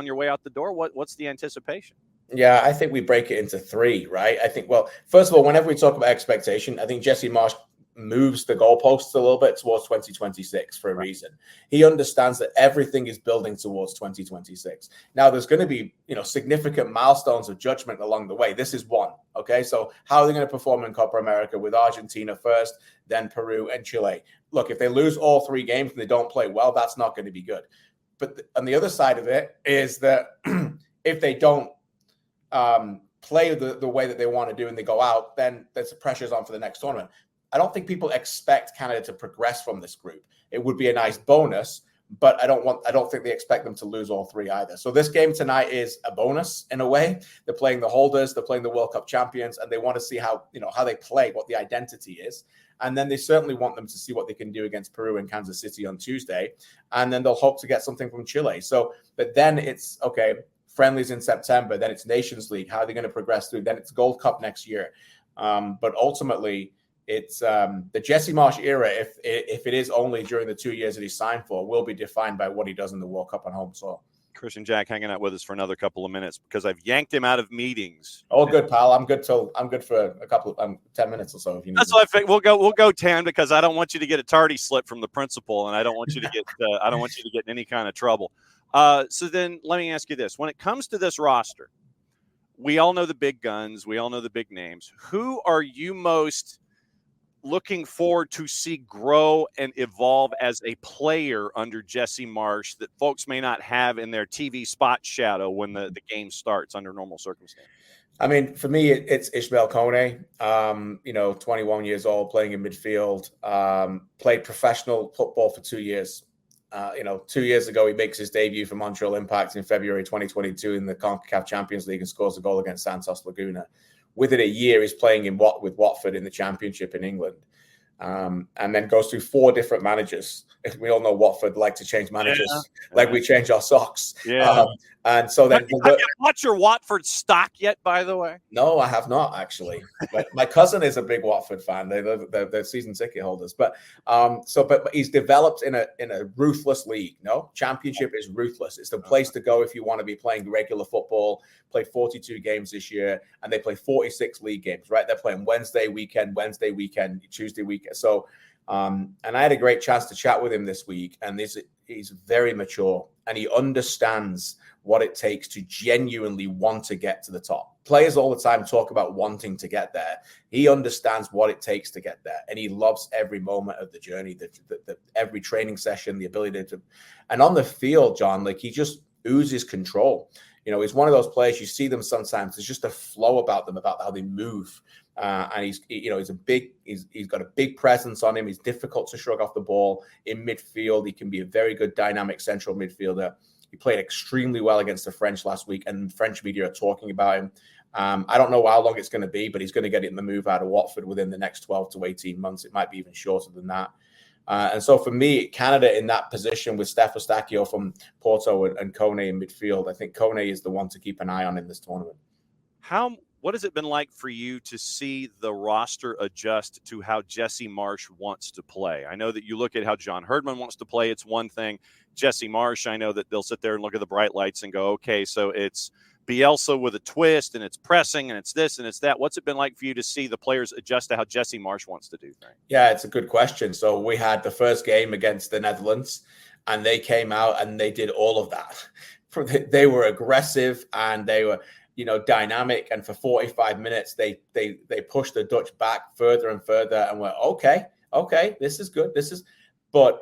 Speaker 1: your way out the door? What's the anticipation?
Speaker 7: Yeah, I think we break it into three, right? I think, well, first of all, whenever we talk about expectation, I think Jesse Marsch moves the goalposts a little bit towards 2026 for a reason. He understands that everything is building towards 2026. Now, there's going to be, significant milestones of judgment along the way. This is one, okay? So how are they going to perform in Copa America with Argentina first, then Peru and Chile? Look, if they lose all three games and they don't play well, that's not going to be good. But on the other side of it is that if they don't play the way that they want to do and they go out, then there's pressures on for the next tournament. I don't think people expect Canada to progress from this group. It would be a nice bonus, but I don't think they expect them to lose all three either. So this game tonight is a bonus in a way. They're playing the holders, they're playing the World Cup champions, and they want to see how they play, what the identity is. And then they certainly want them to see what they can do against Peru and Kansas City on Tuesday. And then they'll hope to get something from Chile. So, but then it's okay. Friendlies in September, then it's Nations League. How are they going to progress through? Then it's Gold Cup next year. But ultimately, it's the Jesse Marsch era, if it is only during the 2 years that he signed for, will be defined by what he does in the World Cup on home soil.
Speaker 1: Kristian Jack hanging out with us for another couple of minutes because I've yanked him out of meetings.
Speaker 7: Oh, good, pal. I'm good for a couple of 10 minutes or so. If you need.
Speaker 1: That's what I think. We'll go 10 because I don't want you to get a tardy slip from the principal, and I don't want you to get in any kind of trouble. So then let me ask you this: when it comes to this roster, we all know the big guns, we all know the big names. Who are you most looking forward to see grow and evolve as a player under Jesse Marsch that folks may not have in their TV spot shadow when the game starts under normal circumstances?
Speaker 7: I mean, for me, it's Ishmael Kone, 21 years old, playing in midfield, played professional football for 2 years. 2 years ago, he makes his debut for Montreal Impact in February 2022 in the CONCACAF Champions League and scores a goal against Santos Laguna. Within a year, he's playing with Watford in the Championship in England, and then goes through 4 different managers. We all know Watford like to change managers, like we change our socks. Yeah. And so then,
Speaker 1: have you watched your Watford stock yet? By the way,
Speaker 7: no, I have not actually. But my cousin is a big Watford fan. They're season ticket holders. But he's developed in a ruthless league. No, Championship is ruthless. It's the place to go if you want to be playing regular football. Played 42 games this year, and they play 46 league games. Right, they're playing Wednesday weekend, Tuesday weekend. So. And I had a great chance to chat with him this week, and he's very mature, and he understands what it takes to genuinely want to get to the top. Players all the time talk about wanting to get there. He understands what it takes to get there, and he loves every moment of the journey, every training session, the ability to. And on the field, John, like he just oozes control. He's one of those players, you see them sometimes, there's just a flow about them, about how they move. And he's got a big presence on him. He's difficult to shrug off the ball in midfield. He can be a very good dynamic central midfielder. He played extremely well against the French last week, and French media are talking about him. I don't know how long it's going to be, but he's going to get it in the move out of Watford within the next 12 to 18 months. It might be even shorter than that. And so for me, Canada in that position with Steph Eustáquio from Porto and Kone in midfield, I think Kone is the one to keep an eye on in this tournament.
Speaker 1: What has it been like for you to see the roster adjust to how Jesse Marsch wants to play? I know that you look at how John Herdman wants to play. It's one thing. Jesse Marsch, I know that they'll sit there and look at the bright lights and go, okay, so it's Bielsa with a twist, and it's pressing, and it's this, and it's that. What's it been like for you to see the players adjust to how Jesse Marsch wants to do things?
Speaker 7: Yeah, it's a good question. So we had the first game against the Netherlands, and they came out and they did all of that. They were aggressive and they were, dynamic. And for 45 minutes, they pushed the Dutch back further and further, and went, okay, this is good. But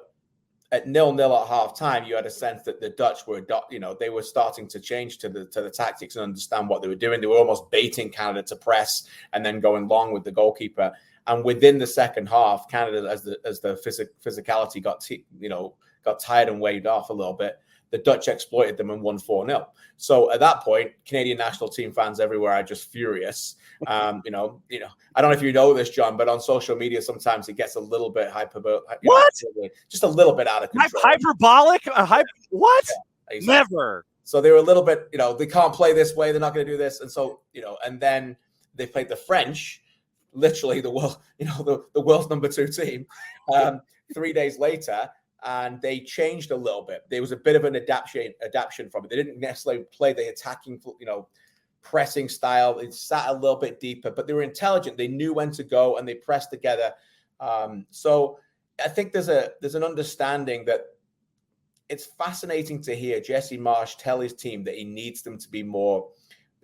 Speaker 7: at 0-0 at halftime, you had a sense that the Dutch were, they were starting to change to the tactics and understand what they were doing. They were almost baiting Canada to press and then going long with the goalkeeper. And within the second half, Canada, as the physicality got tired and waved off a little bit, the Dutch exploited them and won 4-0. So at that point, Canadian national team fans everywhere are just furious. I don't know if you know this, John, but on social media sometimes it gets a little bit hyperbolic.
Speaker 1: What?
Speaker 7: Just a little bit out of control.
Speaker 1: Hyperbolic? What?
Speaker 7: Yeah, exactly.
Speaker 1: Never.
Speaker 7: So they were a little bit, they can't play this way. They're not going to do this. And so, and then they played the French, literally the world, the world's number 2 team, 3 days later. And they changed a little bit. There was a bit of an adaptation from it. They didn't necessarily play the attacking, pressing style. It sat a little bit deeper, but they were intelligent. They knew when to go and they pressed together. So I think there's an understanding that it's fascinating to hear Jesse Marsch tell his team that he needs them to be more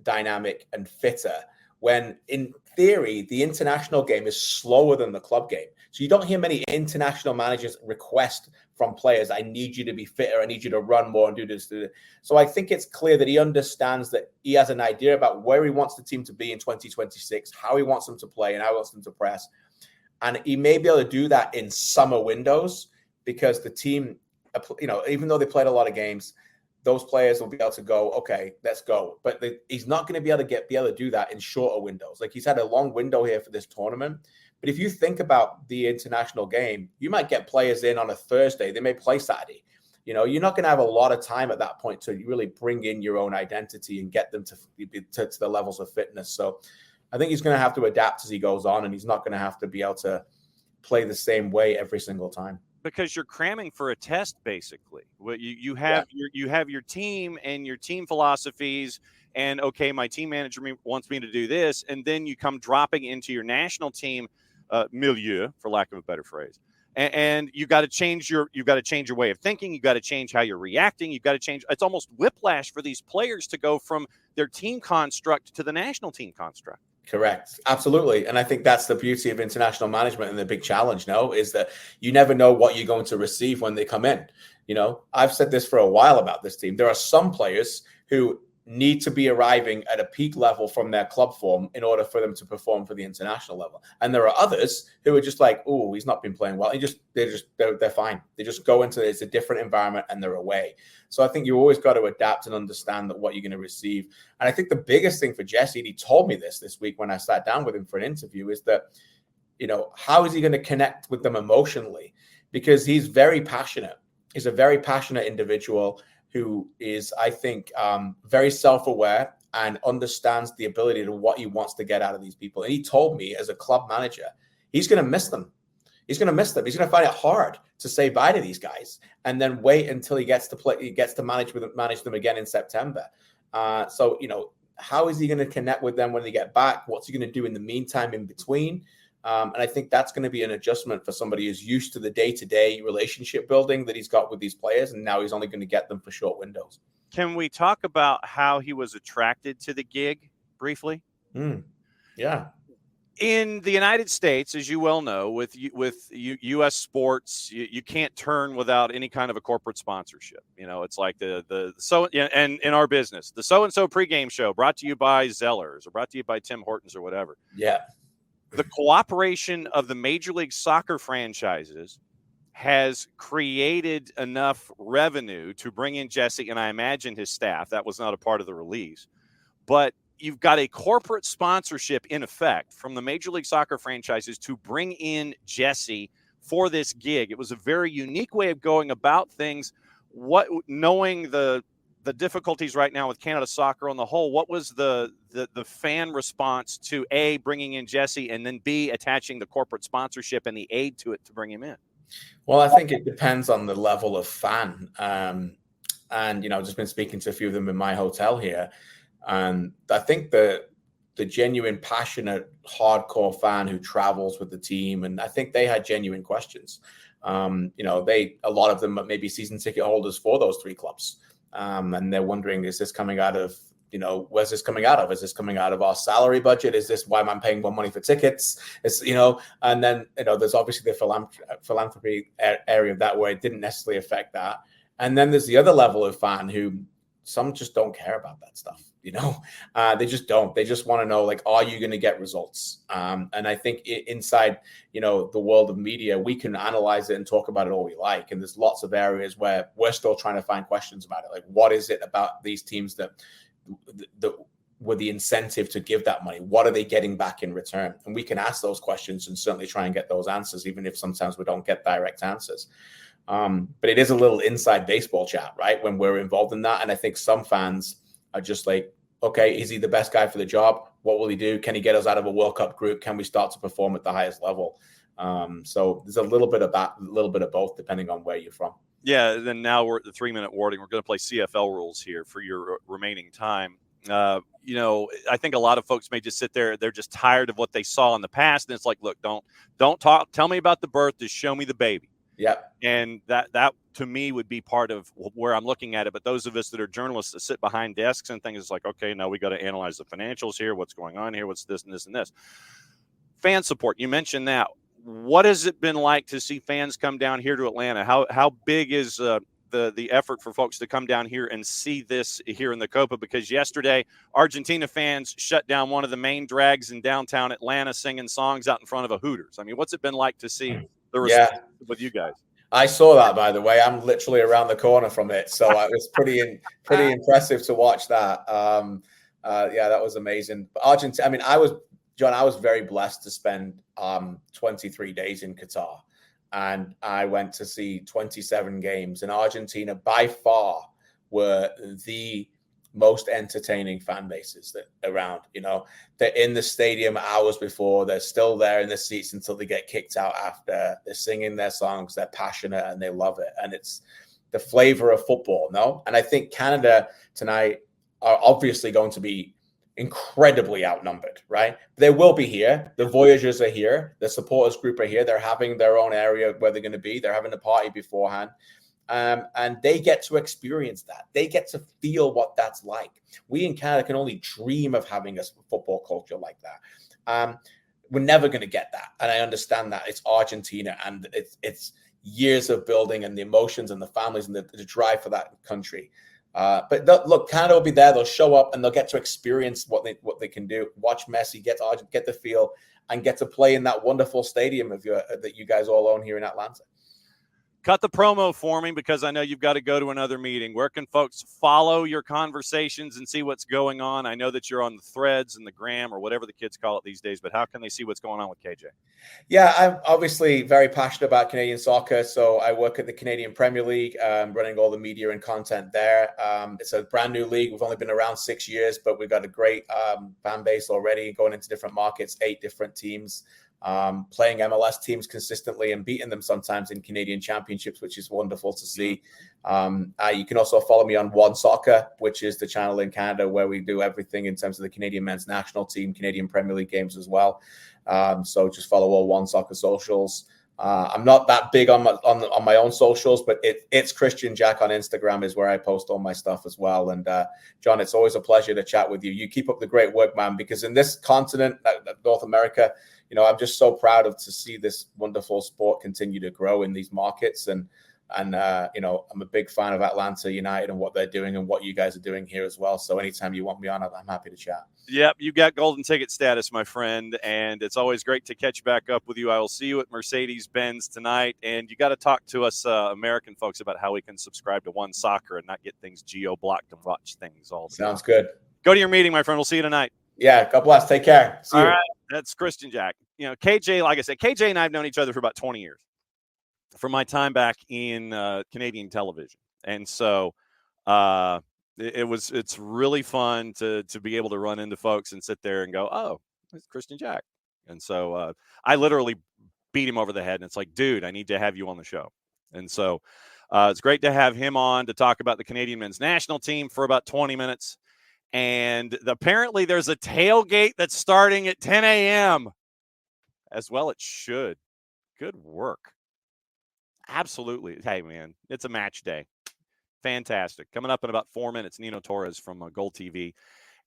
Speaker 7: dynamic and fitter, when in theory, the international game is slower than the club game. So you don't hear many international managers request from players, I need you to be fitter, I need you to run more and do this. So I think it's clear that he understands that he has an idea about where he wants the team to be in 2026, how he wants them to play and how he wants them to press. And he may be able to do that in summer windows because the team, even though they played a lot of games, those players will be able to go, okay, let's go. But he's not going to be able to do that in shorter windows. Like, he's had a long window here for this tournament. But if you think about the international game, you might get players in on a Thursday. They may play Saturday. You're not going to have a lot of time at that point to really bring in your own identity and get them to the levels of fitness. So I think he's going to have to adapt as he goes on, and he's not going to have to be able to play the same way every single time.
Speaker 1: Because you're cramming for a test, basically. You have your team and your team philosophies, and okay, my team manager wants me to do this, and then you come dropping into your national team milieu, for lack of a better phrase, and you got to change your way of thinking. You got to change how you're reacting. You got to change. It's almost whiplash for these players to go from their team construct to the national team construct.
Speaker 7: Correct. Absolutely. And I think that's the beauty of international management, and the big challenge now is that you never know what you're going to receive when they come in. I've said this for a while about this team. There are some players who need to be arriving at a peak level from their club form in order for them to perform for the international level. And there are others who are just like, oh, he's not been playing well. They're fine. They just go into it's a different environment and they're away. So I think you always got to adapt and understand that what you're going to receive. And I think the biggest thing for Jesse, and he told me this week when I sat down with him for an interview, is that, how is he going to connect with them emotionally? Because he's very passionate. He's a very passionate individual who is, I think, very self-aware and understands the ability to what he wants to get out of these people. And he told me, as a club manager, he's going to miss them. He's going to miss them. He's going to find it hard to say bye to these guys and then wait until he gets to play. He gets to manage them again in September. So, how is he going to connect with them when they get back? What's he going to do in the meantime in between? And I think that's going to be an adjustment for somebody who's used to the day-to-day relationship building that he's got with these players, and now he's only going to get them for short windows.
Speaker 1: Can we talk about how he was attracted to the gig briefly?
Speaker 7: Yeah.
Speaker 1: In the United States, as you well know, with U.S. sports, you can't turn without any kind of a corporate sponsorship. It's like and in our business, the so-and-so pregame show brought to you by Zellers or brought to you by Tim Hortons or whatever.
Speaker 7: Yeah.
Speaker 1: The cooperation of the Major League Soccer franchises has created enough revenue to bring in Jesse, and I imagine his staff. That was not a part of the release. But you've got a corporate sponsorship in effect from the Major League Soccer franchises to bring in Jesse for this gig. It was a very unique way of going about things. What, knowing the difficulties right now with Canada soccer on the whole, what was the fan response to A, bringing in Jesse, and then B, attaching the corporate sponsorship and the aid to it to bring him in?
Speaker 7: Well, I think it depends on the level of fan. And, I've just been speaking to a few of them in my hotel here. And I think the genuine, passionate, hardcore fan who travels with the team, and I think they had genuine questions. A lot of them may be season ticket holders for those three clubs. And they're wondering, is this coming out of, where's this coming out of? Is this coming out of our salary budget? Is this why am I paying more money for tickets? And then, there's obviously the philanthropy area of that where it didn't necessarily affect that. And then there's the other level of fan who some just don't care about that stuff. They just don't. They just want to know, are you going to get results? And I think inside, the world of media, we can analyze it and talk about it all we like. And there's lots of areas where we're still trying to find questions about it. Like, what is it about these teams that were the incentive to give that money? What are they getting back in return? And we can ask those questions and certainly try and get those answers, even if sometimes we don't get direct answers. But it is a little inside baseball chat, right? When we're involved in that. And I think some fans are just like, okay, is he the best guy for the job? What will he do? Can he get us out of a World Cup group? Can we start to perform at the highest level? So there's a little bit of that, a little bit of both, depending on where you're from.
Speaker 1: Yeah, then now we're at the 3-minute warning. We're going to play CFL rules here for your remaining time. I think a lot of folks may just sit there. They're just tired of what they saw in the past. And it's like, look, don't talk. Tell me about the birth. Just show me the baby.
Speaker 7: Yeah.
Speaker 1: And that to me would be part of where I'm looking at it. But those of us that are journalists that sit behind desks and things, it's like, okay, now we got to analyze the financials here. What's going on here? What's this and this and this? Fan support. You mentioned that. What has it been like to see fans come down here to Atlanta? How big is the effort for folks to come down here and see this here in the Copa? Because yesterday, Argentina fans shut down one of the main drags in downtown Atlanta, singing songs out in front of a Hooters. I mean, what's it been like to see the response with you guys?
Speaker 7: I saw that, by the way. I'm literally around the corner from it, so it was pretty impressive to watch that. That was amazing. But Argentina, I mean, I was very blessed to spend 23 days in Qatar, and I went to see 27 games. And Argentina, by far, were the most entertaining fan bases that around. They're in the stadium hours before. They're still there in the seats until they get kicked out after. They're singing their songs. They're passionate and they love it. And it's the flavor of football, no? And I think Canada tonight are obviously going to be incredibly outnumbered, right? They will be here. The Voyagers are here. The supporters group are here. They're having their own area where they're going to be. They're having a party beforehand. And they get to experience that. They get to feel what that's like. We in Canada can only dream of having a football culture like that. We're never going to get that. And I understand that. It's Argentina, and it's years of building and the emotions and the families and the drive for that country. But look, Canada will be there. They'll show up and they'll get to experience what they can do. Watch Messi, get the feel, and get to play in that wonderful stadium that you guys all own here in Atlanta.
Speaker 1: Cut the promo for me, because I know you've got to go to another meeting. Where can folks follow your conversations and see what's going on? I know that you're on the threads and the gram, or whatever the kids call it these days, but how can they see what's going on with KJ?
Speaker 7: Yeah, I'm obviously very passionate about Canadian soccer. So I work at the Canadian Premier League, running all the media and content there. It's a brand new league. We've only been around 6 years, but we've got a great fan base already, going into different markets, 8 different teams. Playing MLS teams consistently and beating them sometimes in Canadian championships, which is wonderful to see. You can also follow me on OneSoccer, which is the channel in Canada where we do everything in terms of the Canadian men's national team, Canadian Premier League games as well. So just follow all OneSoccer socials. I'm not that big on my own socials, but it's Kristian Jack on Instagram is where I post all my stuff as well. And John, it's always a pleasure to chat with you. You keep up the great work, man, because in this continent, North America, I'm just so proud to see this wonderful sport continue to grow in these markets. And I'm a big fan of Atlanta United and what they're doing and what you guys are doing here as well. So anytime you want me on, I'm happy to chat.
Speaker 1: Yep, you got golden ticket status, my friend, and it's always great to catch back up with you. I will see you at Mercedes-Benz tonight, and you got to talk to us American folks about how we can subscribe to OneSoccer and not get things geo-blocked and watch things all the time.
Speaker 7: Sounds good.
Speaker 1: Go to your meeting, my friend. We'll see you tonight.
Speaker 7: Yeah, God bless. Take care. See you.
Speaker 1: All right. That's Kristian Jack. KJ, like I said, KJ and I have known each other for about 20 years from my time back in Canadian television. And so it's really fun to be able to run into folks and sit there and go, oh, it's Kristian Jack. And so I literally beat him over the head. And it's like, dude, I need to have you on the show. And so it's great to have him on to talk about the Canadian men's national team for about 20 minutes. And apparently there's a tailgate that's starting at 10 a.m. As well it should. Good work. Absolutely. Hey, man, it's a match day. Fantastic. Coming up in about 4 minutes, Nino Torres from Gold TV.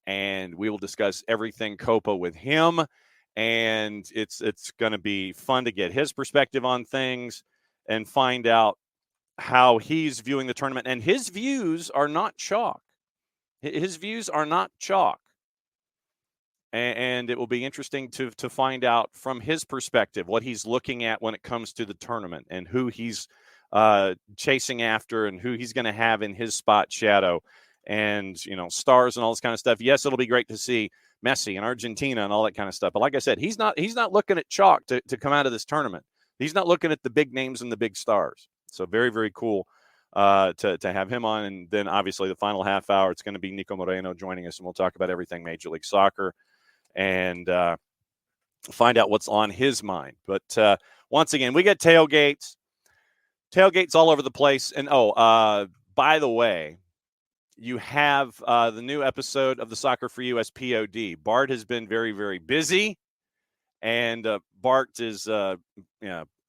Speaker 1: And we will discuss everything Copa with him. And it's going to be fun to get his perspective on things and find out how he's viewing the tournament. And his views are not chalk. His views are not chalk. And it will be interesting to find out from his perspective what he's looking at when it comes to the tournament and who he's chasing after and who he's going to have in his spot shadow and, stars and all this kind of stuff. Yes, it'll be great to see Messi and Argentina and all that kind of stuff. But like I said, he's not looking at chalk to come out of this tournament. He's not looking at the big names and the big stars. So very, very cool to have him on. And then obviously the final half hour, it's going to be Niko Moreno joining us, and we'll talk about everything Major League Soccer and find out what's on his mind. But once again, we got tailgates all over the place. And by the way, you have the new episode of the Soccer for You as POD. Bart has been very, very busy, and Bart is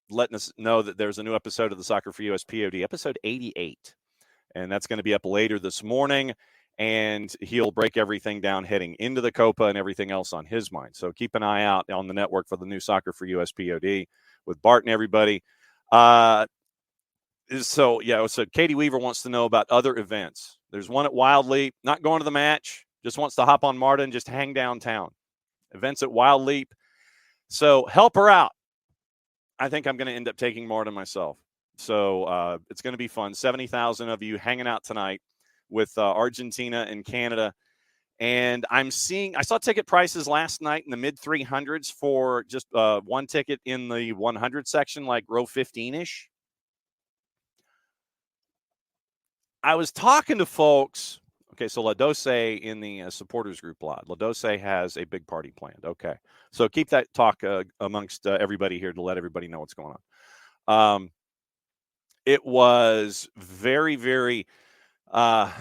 Speaker 1: letting us know that there's a new episode of the Soccer for You as POD, episode 88, and that's going to be up later this morning. And he'll break everything down heading into the Copa and everything else on his mind. So keep an eye out on the network for the new Soccer for US POD with Bart and everybody. So Katie Weaver wants to know about other events. There's one at Wild Leap, not going to the match, just wants to hop on MARTA and just hang downtown. Events at Wild Leap. So help her out. I think I'm going to end up taking MARTA myself. So it's going to be fun. 70,000 of you hanging out tonight with Argentina and Canada. And I saw ticket prices last night in the mid 300s for just one ticket in the 100 section, like row 15-ish. I was talking to folks. Okay, so La Doce in the supporters group lot. La Doce has a big party planned. Okay, so keep that talk amongst everybody here to let everybody know what's going on. It was very, very like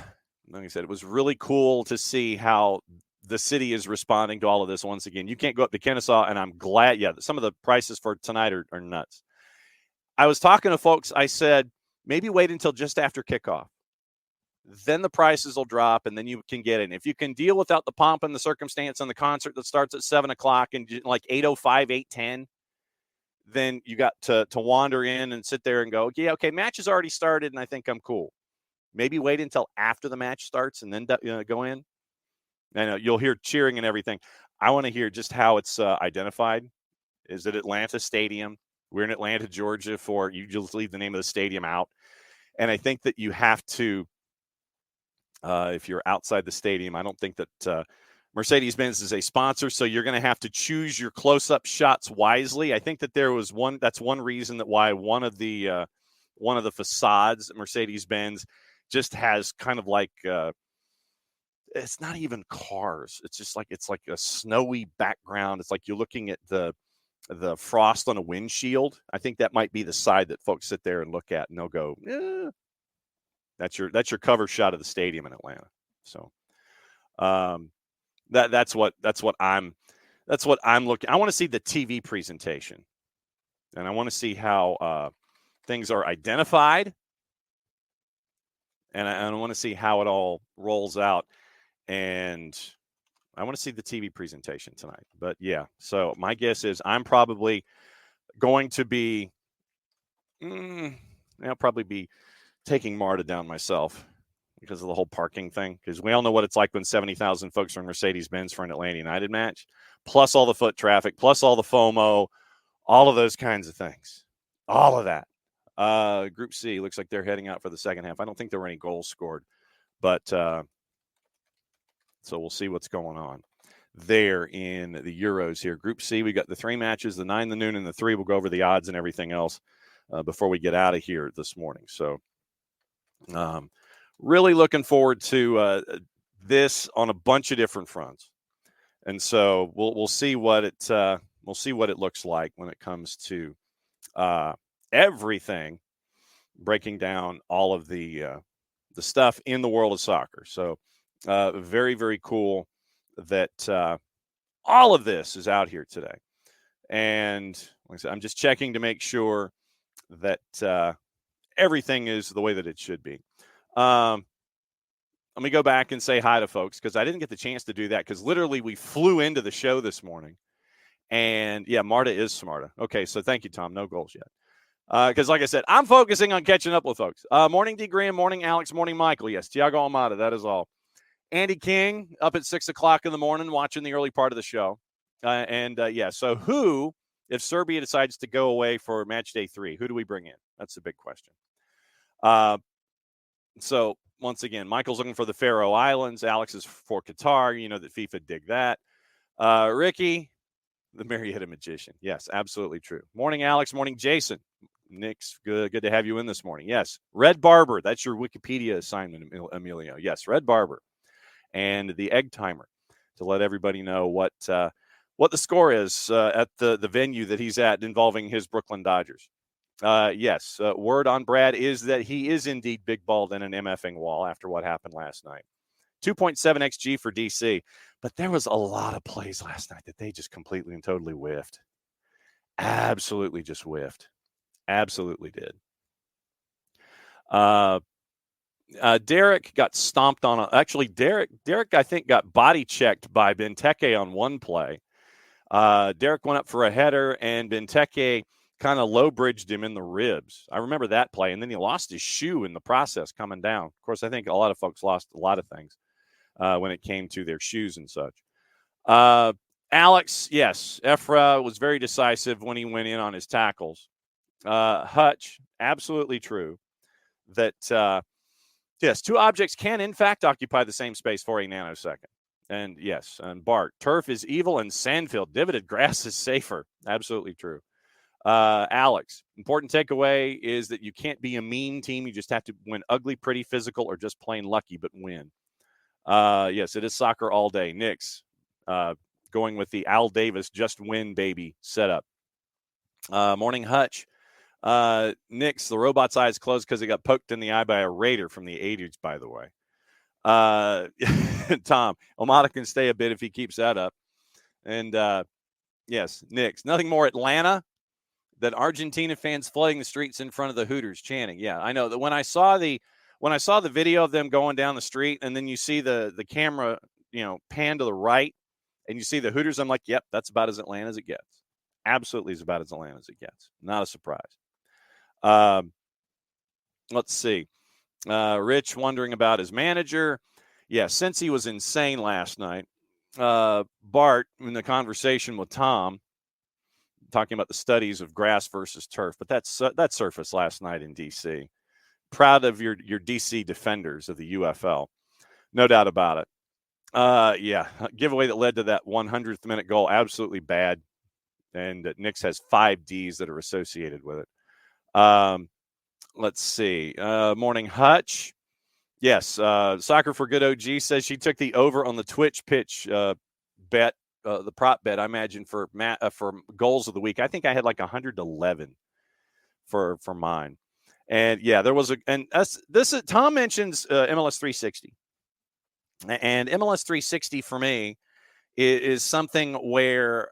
Speaker 1: I said, it was really cool to see how the city is responding to all of this once again. You can't go up to Kennesaw, and I'm glad. Yeah, some of the prices for tonight are nuts. I was talking to folks. I said, maybe wait until just after kickoff. Then the prices will drop, and then you can get in. If you can deal without the pomp and the circumstance and the concert that starts at 7 o'clock and like 8:05, 8:10, then you got to wander in and sit there and go, yeah, okay, match has already started, and I think I'm cool. Maybe wait until after the match starts and then go in. And you'll hear cheering and everything. I want to hear just how it's identified. Is it Atlanta Stadium? We're in Atlanta, Georgia. You just leave the name of the stadium out. And I think that you have to, if you're outside the stadium, I don't think that Mercedes-Benz is a sponsor, so you're going to have to choose your close-up shots wisely. I think that that's one reason that why one of the facades at Mercedes-Benz just has kind of like it's not even cars. It's just like it's like a snowy background. It's like you're looking at the frost on a windshield. I think that might be the side that folks sit there and look at, and they'll go, "Yeah, that's your cover shot of the stadium in Atlanta." So that's what I'm looking. I want to see the TV presentation, and I want to see how things are identified. And I want to see how it all rolls out. And I want to see the TV presentation tonight. But, yeah, so my guess is I'm probably going to be I'll probably be taking MARTA down myself because of the whole parking thing. Because we all know what it's like when 70,000 folks are in Mercedes-Benz for an Atlanta United match, plus all the foot traffic, plus all the FOMO, all of those kinds of things. All of that. Group C looks like they're heading out for the second half. I don't think there were any goals scored, but So we'll see what's going on there in the Euros here. Group C, we got the 3 matches, the 9, the noon, and the 3. We'll go over the odds and everything else before we get out of here this morning. So really looking forward to this on a bunch of different fronts. And so we'll see what it looks like when it comes to everything, breaking down all of the stuff in the world of soccer. So very, very cool that all of this is out here today. And like I said, I'm just checking to make sure that everything is the way that it should be. Let me go back and say hi to folks because I didn't get the chance to do that because literally we flew into the show this morning. And, yeah, Marta is smarta. Okay, so thank you, Tom. No goals yet. Because, like I said, I'm focusing on catching up with folks. Morning, D. Graham. Morning, Alex. Morning, Michael. Yes, Tiago Almada. That is all. Andy King up at 6 o'clock in the morning watching the early part of the show. So who, if Serbia decides to go away for match day 3, who do we bring in? That's a big question. So, once again, Michael's looking for the Faroe Islands. Alex is for Qatar. You know that FIFA dig that. Ricky, the Marietta Magician. Yes, absolutely true. Morning, Alex. Morning, Jason. Nick's good to have you in this morning. Yes, Red Barber. That's your Wikipedia assignment, Emilio. Yes, Red Barber. And the egg timer to let everybody know what the score is at the venue that he's at involving his Brooklyn Dodgers. Yes, word on Brad is that he is indeed big balled in an MFing wall after what happened last night. 2.7 XG for DC, but there was a lot of plays last night that they just completely and totally whiffed. Absolutely just whiffed. Absolutely did. Derek got stomped on. Actually, Derek, I think, got body checked by Benteke on one play. Derek went up for a header, and Benteke kind of low-bridged him in the ribs. I remember that play, and then he lost his shoe in the process coming down. Of course, I think a lot of folks lost a lot of things when it came to their shoes and such. Alex, yes, Efra was very decisive when he went in on his tackles. Hutch, absolutely true. That, yes, 2 objects can, in fact, occupy the same space for a nanosecond. And, yes, and Bart, turf is evil and sandfield. Divoted grass is safer. Absolutely true. Alex, important takeaway is that you can't be a mean team. You just have to win ugly, pretty, physical, or just plain lucky, but win. Yes, it is soccer all day. Nick's going with the Al Davis just win, baby setup. Morning, Hutch. Nick's, the robot's eyes closed because he got poked in the eye by a Raider from the 80s, by the way. Tom, Omada can stay a bit if he keeps that up. And, yes, Nick's, nothing more Atlanta than Argentina fans flooding the streets in front of the Hooters chanting. Yeah, I know that when I saw the video of them going down the street and then you see the camera, pan to the right and you see the Hooters, I'm like, yep, that's about as Atlanta as it gets. Absolutely is about as Atlanta as it gets. Not a surprise. Let's see. Rich wondering about his manager. Yeah, since he was insane last night. Bart, in the conversation with Tom, talking about the studies of grass versus turf, but that surfaced last night in D.C. Proud of your D.C. defenders of the UFL. No doubt about it. Yeah, giveaway that led to that 100th minute goal, absolutely bad. And Knicks has 5 Ds that are associated with it. Let's see. Morning, Hutch. Yes, Soccer for Good OG says she took the over on the Twitch pitch bet, the prop bet, I imagine, for goals of the week. I think I had like 111 for mine. And, yeah, there was Tom mentions MLS 360. And MLS 360 for me is something where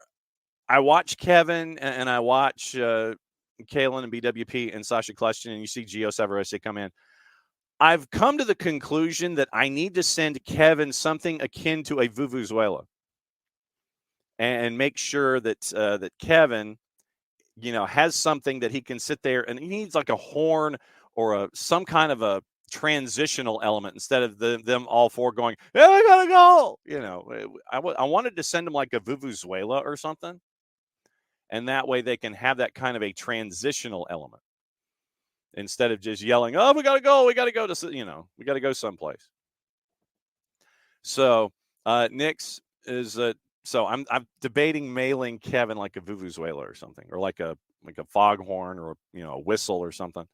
Speaker 1: I watch Kevin and I watch Kalen and BWP and Sasha Kleshtin, and you see Gio Savarese come in. I've come to the conclusion that I need to send Kevin something akin to a Vuvuzela and make sure that Kevin, has something that he can sit there, and he needs like a horn or some kind of a transitional element instead of them all 4 going, "Yeah, I gotta go." I wanted to send him like a Vuvuzela or something, and that way they can have that kind of a transitional element instead of just yelling, "Oh, we gotta go to we gotta go someplace." So Nick's is so I'm debating mailing Kevin like a vuvuzela or something, or like a foghorn, or a whistle or something.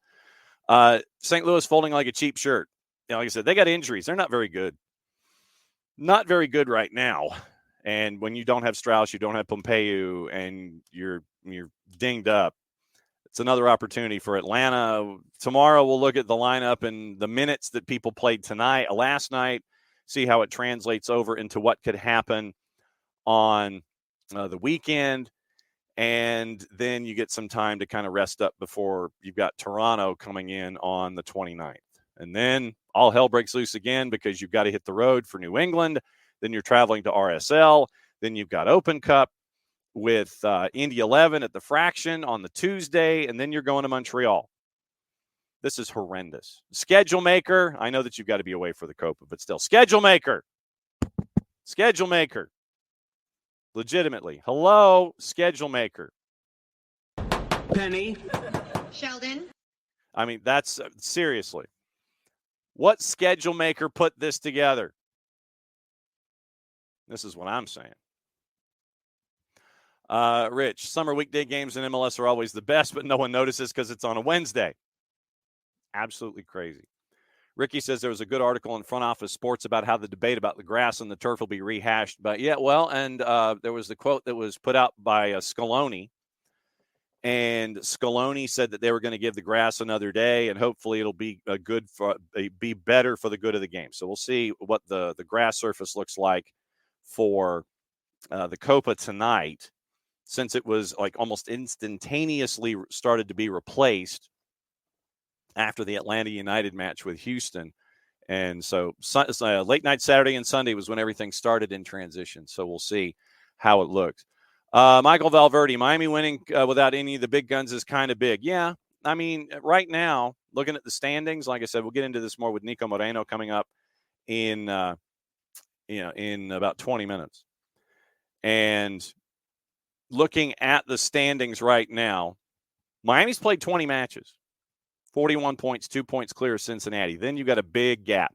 Speaker 1: St. Louis folding like a cheap shirt. Like I said, they got injuries. They're not very good. Not very good right now. And when you don't have Strauss, you don't have Pompeu, and you're dinged up, it's another opportunity for Atlanta. Tomorrow we'll look at the lineup and the minutes that people played last night, see how it translates over into what could happen on the weekend. And then you get some time to kind of rest up before you've got Toronto coming in on the 29th. And then all hell breaks loose again, because you've got to hit the road for New England. Then you're traveling to RSL. Then you've got Open Cup with Indy 11 at the Fraction on the Tuesday. And then you're going to Montreal. This is horrendous. Schedule maker. I know that you've got to be away for the Copa, but still. Schedule maker. Schedule maker. Legitimately. Hello, schedule maker.
Speaker 8: Penny.
Speaker 9: Sheldon.
Speaker 1: I mean, that's seriously. What schedule maker put this together? This is what I'm saying. Rich, summer weekday games in MLS are always the best, but no one notices because it's on a Wednesday. Absolutely crazy. Ricky says there was a good article in Front Office Sports about how the debate about the grass and the turf will be rehashed. But yeah, well, and there was the quote that was put out by Scaloni. And Scaloni said that they were going to give the grass another day, and hopefully it'll be be better for the good of the game. So we'll see what the grass surface looks like for the Copa tonight, since it was like almost instantaneously started to be replaced after the Atlanta United match with Houston. And so late night Saturday and Sunday was when everything started in transition. So we'll see how it looks. Michael Valverde, Miami winning without any of the big guns is kind of big. Yeah, I mean, right now, looking at the standings, like I said, we'll get into this more with Niko Moreno coming up in about 20 minutes. And looking at the standings right now, Miami's played 20 matches, 41 points, 2 points clear of Cincinnati. Then you've got a big gap.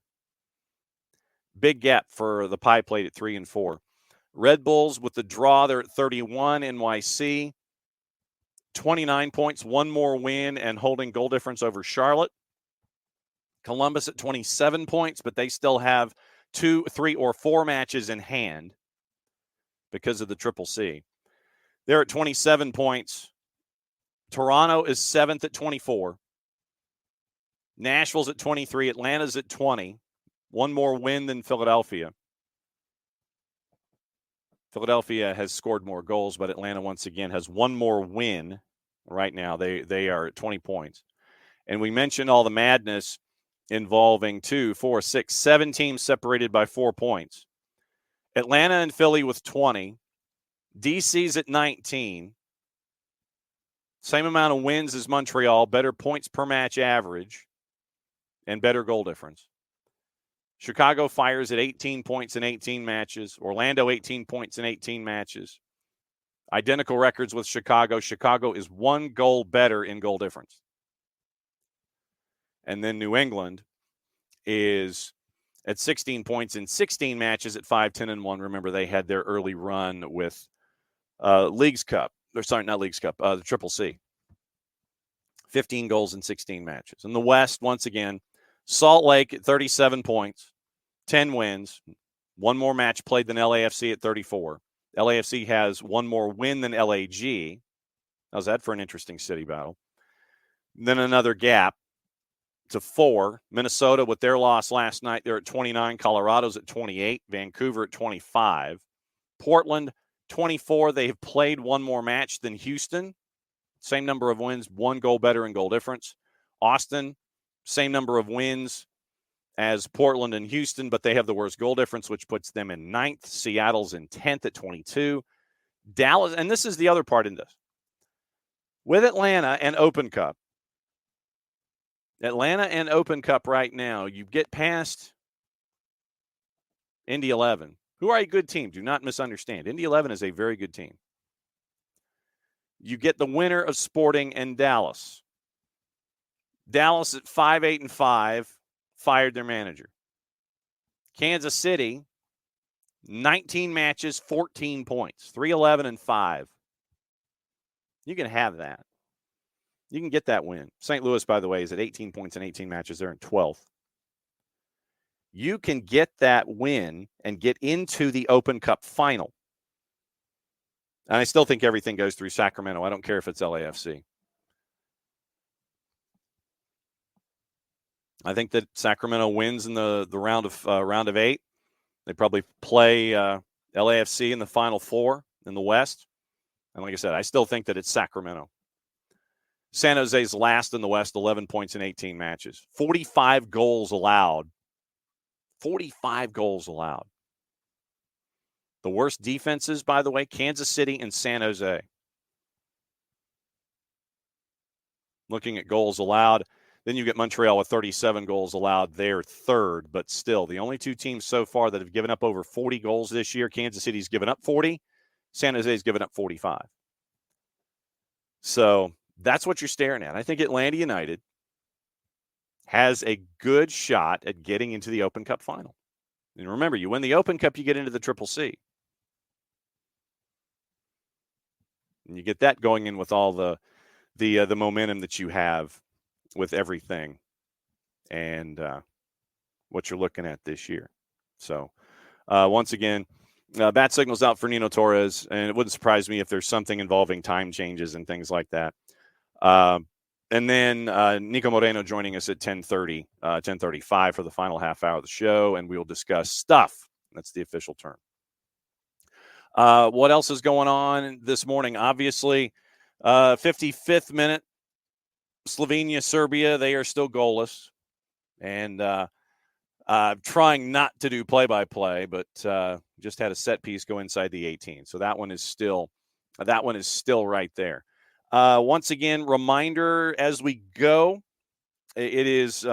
Speaker 1: Big gap for the Pie Plate at 3 and 4. Red Bulls with the draw, they're at 31. NYC, 29 points, one more win and holding goal difference over Charlotte. Columbus at 27 points, but they still have 2, 3, or 4 matches in hand because of the Triple C. They're at 27 points. Toronto is 7th at 24. Nashville's at 23. Atlanta's at 20. One more win than Philadelphia. Philadelphia has scored more goals, but Atlanta once again has one more win right now. They are at 20 points. And we mentioned all the madness involving 2, 4, 6, 7 teams separated by 4 points. Atlanta and Philly with 20. DC's at 19. Same amount of wins as Montreal, better points per match average, and better goal difference. Chicago Fire's at 18 points in 18 matches. Orlando, 18 points in 18 matches. Identical records with Chicago. Chicago is 1 goal better in goal difference. And then New England is at 16 points in 16 matches at 5-10-1. Remember, they had their early run with Leagues Cup. Not Leagues Cup, the Triple C. 15 goals in 16 matches. In the West, once again, Salt Lake at 37 points, 10 wins, one more match played than LAFC at 34. LAFC has one more win than LAG. How's that for an interesting city battle? Then another gap to 4. Minnesota, with their loss last night, they're at 29. Colorado's at 28. Vancouver at 25. Portland, 24. They have played one more match than Houston. Same number of wins, 1 goal better in goal difference. Austin, same number of wins as Portland and Houston, but they have the worst goal difference, which puts them in 9th. Seattle's in 10th at 22. Dallas, and this is the other part in this. With Atlanta and Open Cup right now, you get past Indy 11, who are a good team. Do not misunderstand. Indy 11 is a very good team. You get the winner of Sporting and Dallas. Dallas at 5-8-5 fired their manager. Kansas City, 19 matches, 14 points, 3-11-5. You can have that. You can get that win. St. Louis, by the way, is at 18 points in 18 matches. They're in 12th. You can get that win and get into the Open Cup final. And I still think everything goes through Sacramento. I don't care if it's LAFC. I think that Sacramento wins in the round of 8. They probably play LAFC in the Final Four in the West. And like I said, I still think that it's Sacramento. San Jose's last in the West, 11 points in 18 matches. 45 goals allowed. 45 goals allowed. The worst defenses, by the way, Kansas City and San Jose. Looking at goals allowed, then you get Montreal with 37 goals allowed. They're third, but still, the only two teams so far that have given up over 40 goals this year, Kansas City's given up 40, San Jose's given up 45. So that's what you're staring at. I think Atlanta United has a good shot at getting into the Open Cup final. And remember, you win the Open Cup, you get into the Triple C. And you get that going in with all the momentum that you have with everything and what you're looking at this year. So, once again, bat signals out for Nino Torres, and it wouldn't surprise me if there's something involving time changes and things like that. And then Niko Moreno joining us at 10:30, 10:35 for the final half hour of the show, and we will discuss stuff. That's the official term. What else is going on this morning? Obviously, 55th minute, Slovenia, Serbia, they are still goalless. And trying not to do play-by-play, but just had a set piece go inside the 18. So that one is still right there. Once again, reminder as we go, it is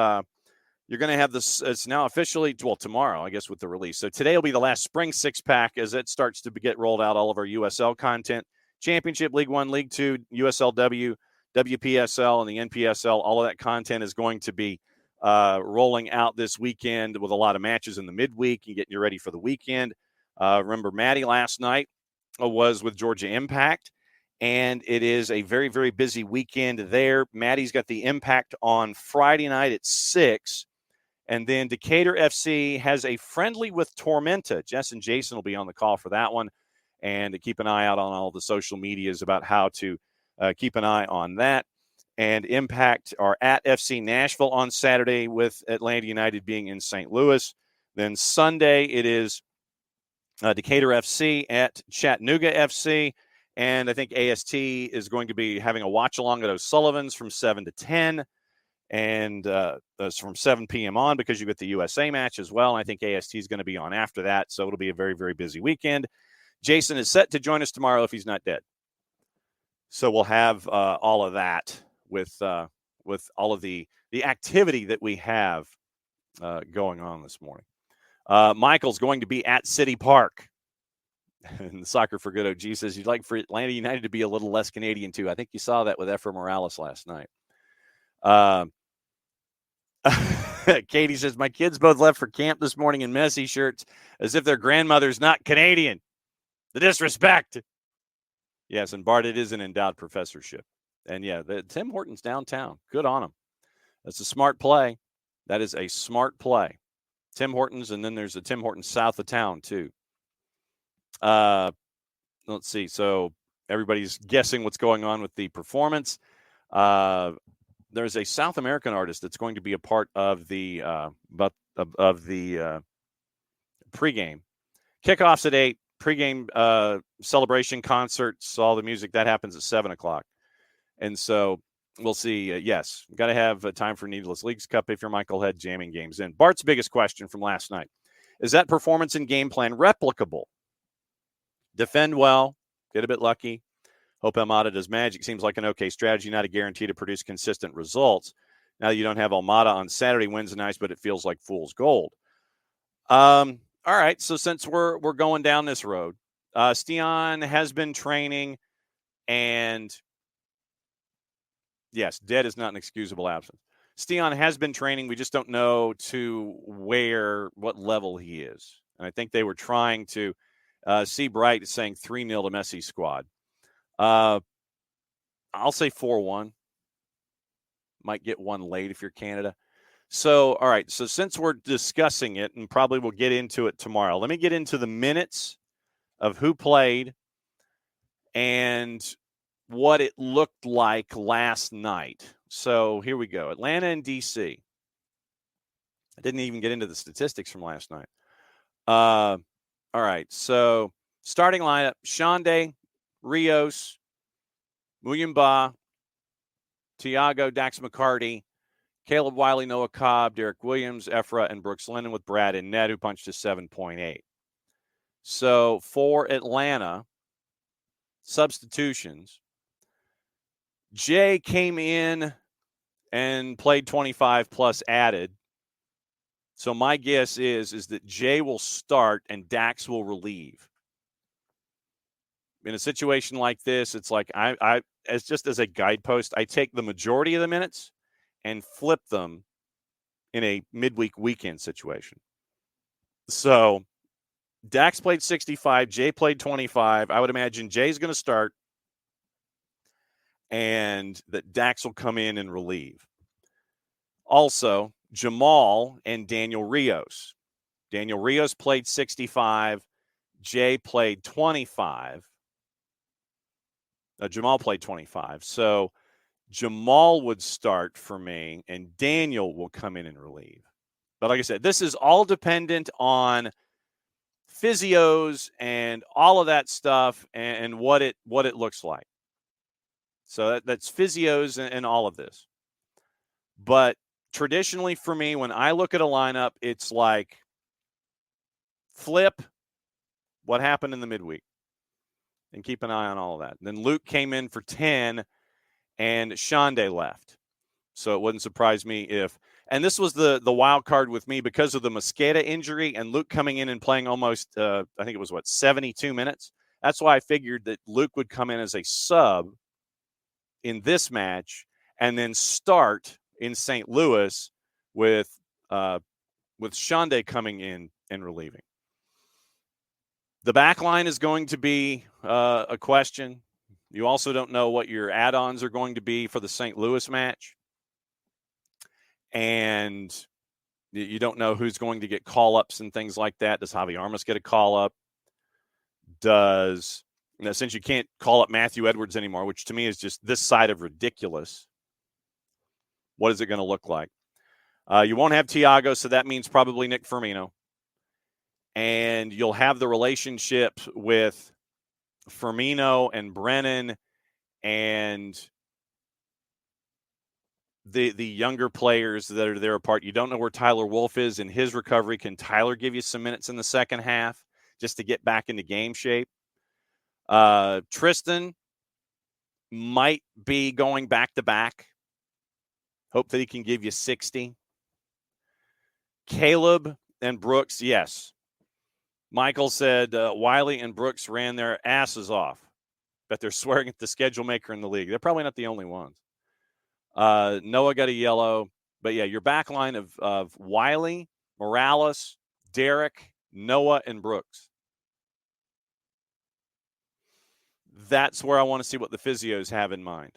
Speaker 1: you're going to have this. It's now officially, well, tomorrow, I guess, with the release. So today will be the last spring six-pack as it starts to get rolled out, all of our USL content. Championship, League One, League Two, USLW, WPSL, and the NPSL. All of that content is going to be rolling out this weekend with a lot of matches in the midweek and getting you ready for the weekend. Remember, Maddie last night was with Georgia Impact, and it is a very, very busy weekend there. Maddie's got the Impact on Friday night at 6, and then Decatur FC has a friendly with Tormenta. Jess and Jason will be on the call for that one, and to keep an eye out on all the social medias about how to keep an eye on that. And Impact are at FC Nashville on Saturday with Atlanta United being in St. Louis. Then Sunday it is Decatur FC at Chattanooga FC. And I think AST is going to be having a watch-along at O'Sullivan's from 7 to 10. And from 7 p.m. on because you get the USA match as well. And I think AST is going to be on after that. So it'll be a very, very busy weekend. Jason is set to join us tomorrow if he's not dead. So we'll have all of that with all of the activity that we have going on this morning. Michael's going to be at City Park. And the Soccer for Good OG says you'd like for Atlanta United to be a little less Canadian too. I think you saw that with Efra Morales last night. Katie says, my kids both left for camp this morning in Messi shirts as if their grandmother's not Canadian. The disrespect. Yes, and Bart, it is an endowed professorship. And yeah, Tim Hortons downtown. Good on him. That's a smart play. That is a smart play. Tim Hortons, and then there's a Tim Hortons south of town too. Let's see. So everybody's guessing what's going on with the performance. There's a South American artist that's going to be a part of the pregame. Kickoffs at 8. Pregame celebration concerts, all the music that happens at 7:00. And so we'll see. Yes, got to have time for Needless Leagues Cup if you're Michael Head jamming games in. Bart's biggest question from last night: is that performance and game plan replicable? Defend well, get a bit lucky. Hope Almada does magic. Seems like an okay strategy, not a guarantee to produce consistent results. Now you don't have Almada on Saturday, wins nice, but it feels like fool's gold. All right, so since we're going down this road, Stian has been training, and yes, dead is not an excusable absence. Stian has been training. We just don't know to what level he is. And I think they were trying to see Bright saying 3-0 to Messi's squad. I'll say 4-1. Might get one late if you're Canada. So, all right. So since we're discussing it, and probably we'll get into it tomorrow, let me get into the minutes of who played and what it looked like last night. So here we go. Atlanta and DC. I didn't even get into the statistics from last night. All right. So starting lineup, Shande, Rios, Muyumba, Tiago, Dax McCarty, Caleb Wiley, Noah Cobb, Derek Williams, Ephra, and Brooks Lennon with Brad and Ned, who punched a 7.8. So for Atlanta, substitutions, Jay came in and played 25 plus added. So my guess is that Jay will start and Dax will relieve. In a situation like this, it's like I as just as a guidepost, I take the majority of the minutes and flip them in a midweek weekend situation. So Dax played 65, Jay played 25. I would imagine Jay's going to start and that Dax will come in and relieve. Also, Jamal and Daniel Rios. Daniel Rios played 65. Jay played 25. Jamal played 25. So Jamal would start for me, and Daniel will come in and relieve. But like I said, this is all dependent on physios and all of that stuff and what it looks like. So that's physios and all of this. But traditionally for me, when I look at a lineup, it's like flip what happened in the midweek and keep an eye on all of that. And then Luke came in for 10 and Shande left. So it wouldn't surprise me if, and this was the wild card with me because of the Mosqueda injury and Luke coming in and playing almost, I think it was 72 minutes. That's why I figured that Luke would come in as a sub in this match and then start in St. Louis with Shande coming in and relieving. The back line is going to be a question. You also don't know what your add-ons are going to be for the St. Louis match. And you don't know who's going to get call-ups and things like that. Does Javi Armas get a call-up? Since you can't call up Matthew Edwards anymore, which to me is just this side of ridiculous, what is it going to look like? You won't have Tiago, so that means probably Nick Firmino. And you'll have the relationship with Firmino and Brennan and the younger players that are there apart. You don't know where Tyler Wolf is in his recovery. Can Tyler give you some minutes in the second half just to get back into game shape? Tristan might be going back-to-back. Hope that he can give you 60. Caleb and Brooks, yes. Michael said Wiley and Brooks ran their asses off. Bet they're swearing at the schedule maker in the league. They're probably not the only ones. Noah got a yellow. But, yeah, your back line of Wiley, Morales, Derek, Noah, and Brooks. That's where I want to see what the physios have in mind.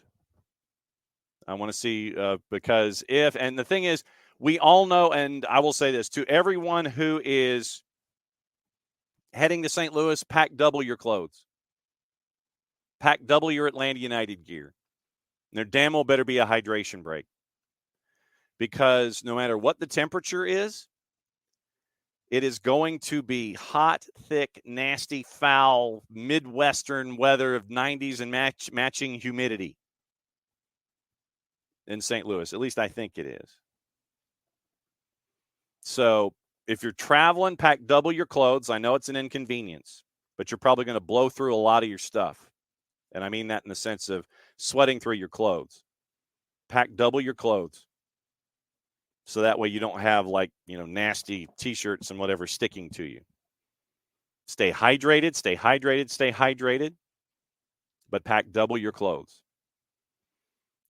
Speaker 1: I want to see because and the thing is, we all know, and I will say this, to everyone who is heading to St. Louis, pack double your clothes. Pack double your Atlanta United gear. And there damn well better be a hydration break. Because no matter what the temperature is, it is going to be hot, thick, nasty, foul, Midwestern weather of 90s and matching humidity in St. Louis. At least I think it is. So if you're traveling, pack double your clothes. I know it's an inconvenience, but you're probably going to blow through a lot of your stuff. And I mean that in the sense of sweating through your clothes. Pack double your clothes. So that way you don't have nasty T-shirts and whatever sticking to you. Stay hydrated, but pack double your clothes.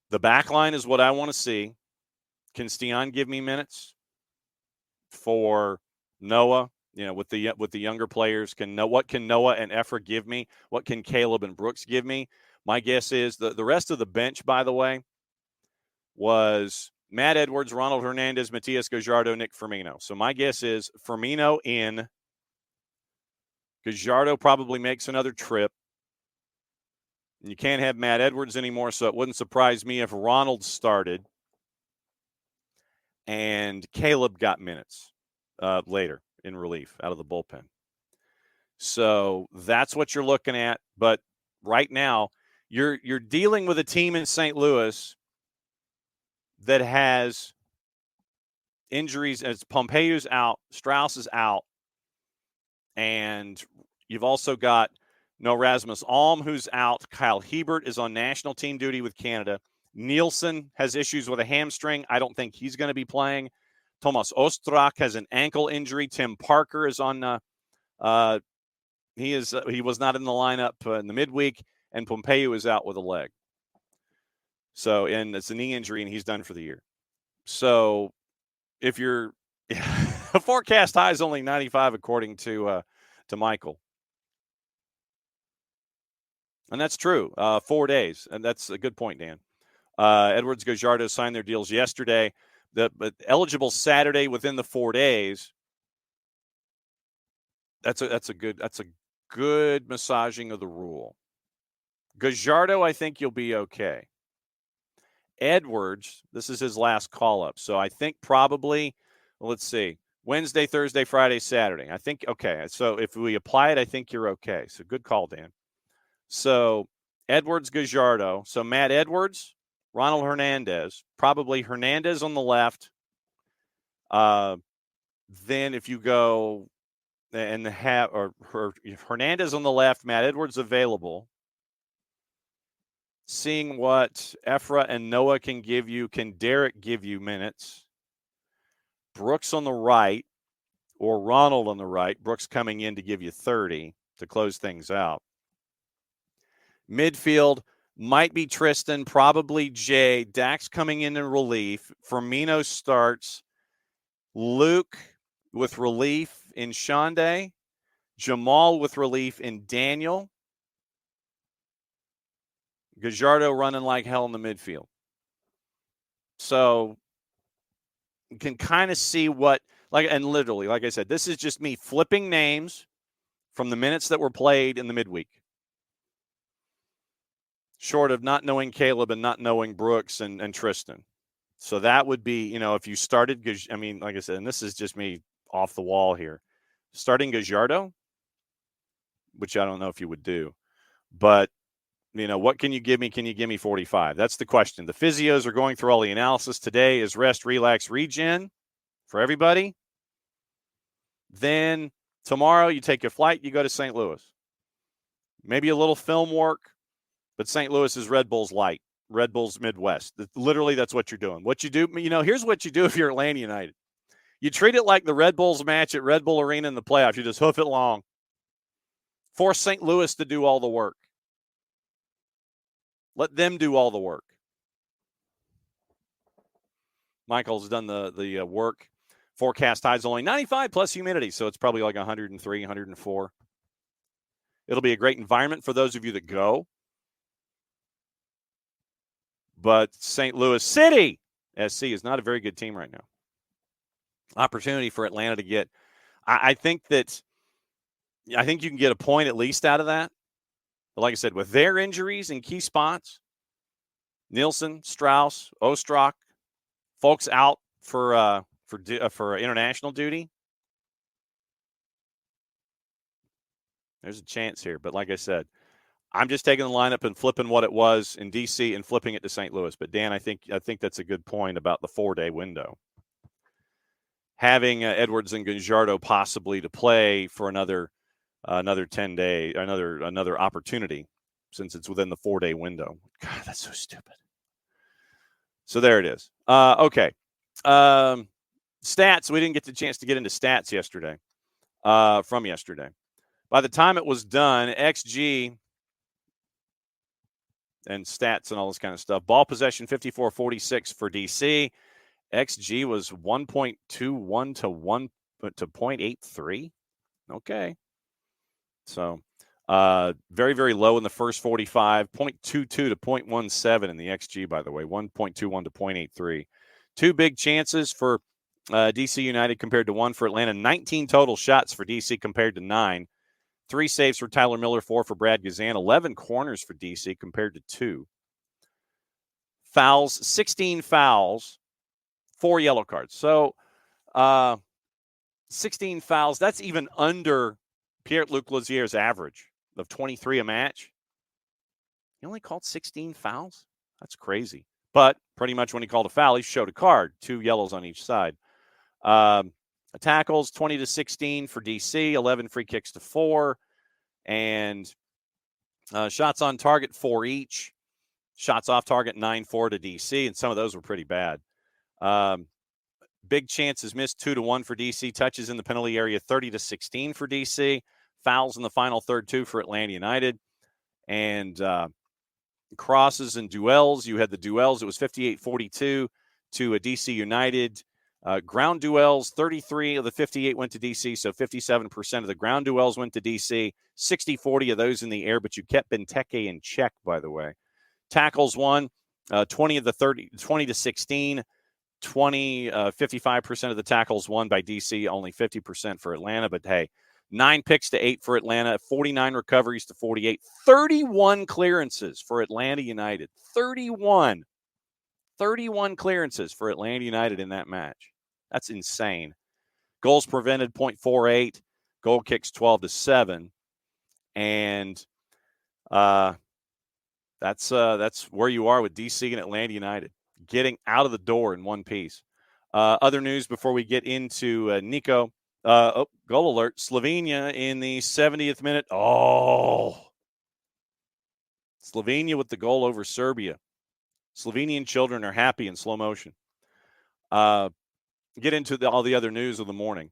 Speaker 1: The back line is what I want to see. Can Stian give me minutes for Noah with the younger players. What can Noah and Efra give me? What can Caleb and Brooks give me? My guess is the rest of the bench, by the way, was Matt Edwards, Ronald Hernandez, Matias Gallardo, Nick Firmino. So my guess is Firmino in. Gallardo probably makes another trip. You can't have Matt Edwards anymore, so it wouldn't surprise me if Ronald started and Caleb got minutes later in relief out of the bullpen. So that's what you're looking at. But right now, you're dealing with a team in St. Louis that has injuries as Pompeyu's out, Strauss is out, and you've also got Rasmus Alm, who's out. Kyle Hebert is on national team duty with Canada. Nielsen has issues with a hamstring. I don't think he's going to be playing. Tomas Ostrak has an ankle injury. Tim Parker is on. He was not in the lineup in the midweek, and Pompeyu is out with a leg. So, and it's a knee injury, and he's done for the year. So, if you're a forecast high is only 95, according to Michael. And that's true. 4 days. And that's a good point, Dan. Edwards, Gallardo signed their deals yesterday. But eligible Saturday within the 4 days. That's a good massaging of the rule. Gallardo, I think you'll be okay. Edwards, this is his last call-up. So I think probably, let's see, Wednesday, Thursday, Friday, Saturday. I think, okay. So if we apply it, I think you're okay. So good call, Dan. So Edwards, Gallardo. So Matt Edwards, Ronald Hernandez, probably Hernandez on the left. Then if you go and have Hernandez on the left, Matt Edwards available. Seeing what Efra and Noah can give you. Can Derek give you minutes? Brooks on the right or Ronald on the right. Brooks coming in to give you 30 to close things out. Midfield might be Tristan, probably Jay. Dax coming in relief. Firmino starts. Luke with relief in Shande. Jamal with relief in Daniel. Gallardo running like hell in the midfield. So you can kind of see and literally, like I said, this is just me flipping names from the minutes that were played in the midweek. Short of not knowing Caleb and not knowing Brooks and Tristan. So that would be, if you started, like I said, and this is just me off the wall here, starting Gallardo, which I don't know if you would do, but what can you give me? Can you give me 45? That's the question. The physios are going through all the analysis. Today is rest, relax, regen for everybody. Then tomorrow you take a flight, you go to St. Louis. Maybe a little film work, but St. Louis is Red Bulls light, Red Bulls Midwest. Literally, that's what you're doing. What you do, here's what you do if you're Atlanta United. You treat it like the Red Bulls match at Red Bull Arena in the playoffs. You just hoof it long. Force St. Louis to do all the work. Let them do all the work. Michael's done the work. Forecast highs only 95 plus humidity, so it's probably like 103, 104. It'll be a great environment for those of you that go. But St. Louis City SC is not a very good team right now. Opportunity for Atlanta to get. I think you can get a point at least out of that. But like I said, with their injuries in key spots, Nielsen, Strauss, Ostrak, folks out for international duty, there's a chance here. But like I said, I'm just taking the lineup and flipping what it was in D.C. and flipping it to St. Louis. But Dan, I think that's a good point about the 4-day window. Having Edwards and Gallardo possibly to play for another 10 day, another opportunity, since it's within the 4-day window. God, that's so stupid. So there it is. Okay. Stats. We didn't get the chance to get into stats yesterday. From yesterday. By the time it was done, XG and stats and all this kind of stuff. Ball possession 54-46 for DC. XG was 1.21 to 0.83. Okay. So very, very low in the first 45, 0.22 to 0.17 in the XG, by the way, 1.21 to 0.83. 2 big chances for DC United compared to 1 for Atlanta. 19 total shots for DC compared to 9. 3 saves for Tyler Miller, 4 for Brad Guzan. 11 corners for DC compared to 2. Fouls, 16 fouls, 4 yellow cards. So 16 fouls, that's even under Pierre-Luc Lazier's average of 23 a match. He only called 16 fouls? That's crazy. But pretty much when he called a foul, he showed a card, 2 yellows on each side. Tackles, 20 to 16 for DC, 11 free kicks to 4. And shots on target, 4 each. Shots off target, 9-4 to DC, and some of those were pretty bad. Big chances missed, 2-1 for DC. Touches in the penalty area, 30 to 16 for DC. Fouls in the final third, 2 for Atlanta United. And crosses and duels. You had the duels. It was 58-42 to a DC United. Ground duels, 33 of the 58 went to DC, so 57% of the ground duels went to DC. 60-40 of those in the air, but you kept Benteke in check, by the way. Tackles won, 20 of the 30, 20 to 16. 55% of the tackles won by DC, only 50% for Atlanta. But hey, 9 picks to 8 for Atlanta, 49 recoveries to 48, 31 clearances for Atlanta United. 31 clearances for Atlanta United in that match. That's insane. Goals prevented, 0.48. Goal kicks, 12 to 7. And that's where you are with DC and Atlanta United, getting out of the door in one piece. Other news before we get into Niko. Goal alert. Slovenia in the 70th minute. Oh. Slovenia with the goal over Serbia. Slovenian children are happy in slow motion. Get into all the other news of the morning.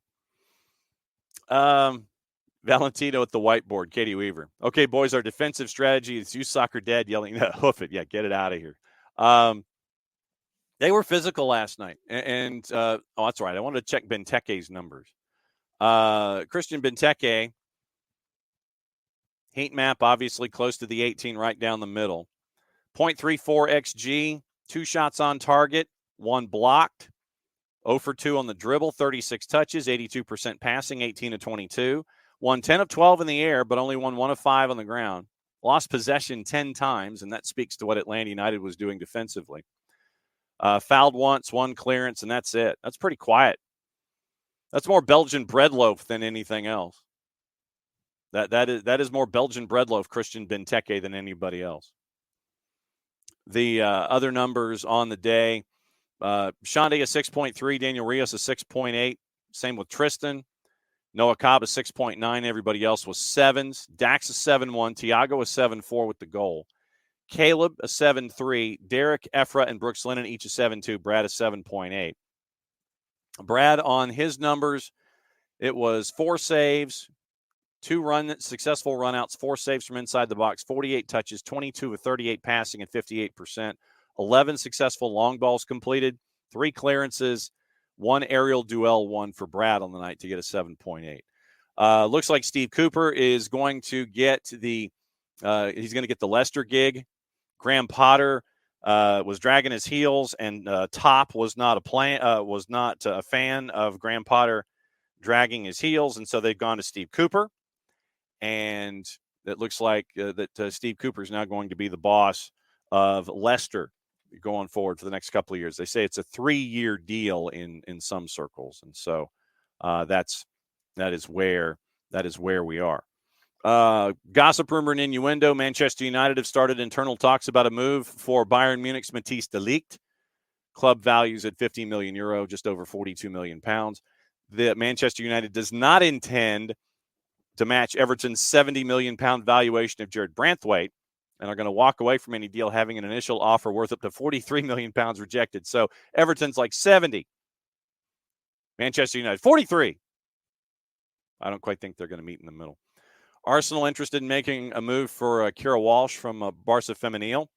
Speaker 1: Valentino at the whiteboard, Katie Weaver. Okay, boys, our defensive strategy is use soccer dad yelling, hoof it. Yeah, get it out of here. They were physical last night. And that's right. I wanted to check Benteke's numbers. Kristian Benteke, heat map, obviously close to the 18, right down the middle. 0.34 XG, 2 shots on target, 1 blocked. 0 for 2 on the dribble, 36 touches, 82% passing, 18 to 22. Won 10 of 12 in the air, but only won 1 of 5 on the ground. Lost possession 10 times, and that speaks to what Atlanta United was doing defensively. Fouled once, 1 clearance, and that's it. That's pretty quiet. That's more Belgian bread loaf than anything else. That is more Belgian bread loaf, Kristian Benteke, than anybody else. The other numbers on the day, Shande a 6.3, Daniel Rios a 6.8. Same with Tristan. Noah Cobb a 6.9. Everybody else was 7s. Dax a 7.1. Thiago a 7.4 with the goal. Caleb a 7.3. Derek, Ephra, and Brooks Lennon each a 7.2. Brad a 7.8. Brad, on his numbers, it was 4 saves, 2 successful runouts, 4 saves from inside the box, 48 touches, 22 of 38 passing at 58%, 11 successful long balls completed, 3 clearances, 1 aerial duel, 1 for Brad on the night to get a 7.8. Looks like Steve Cooper is going to get the Leicester gig. Graham Potter was dragging his heels, and Top was not a fan of Graham Potter dragging his heels, and so they've gone to Steve Cooper. And it looks like that Steve Cooper is now going to be the boss of Leicester going forward for the next couple of years. They say it's a 3-year deal in some circles, and so that is where we are. Gossip, rumor, and innuendo. Manchester United have started internal talks about a move for Bayern Munich's Matthijs de Ligt. Club values at €50 million, just over £42 million. The Manchester United does not intend to match Everton's £70 million valuation of Jared Branthwaite, and are going to walk away from any deal having an initial offer worth up to £43 million rejected. So Everton's like 70. Manchester United, 43. I don't quite think they're going to meet in the middle. Arsenal interested in making a move for Kira Walsh from Barca Femenil.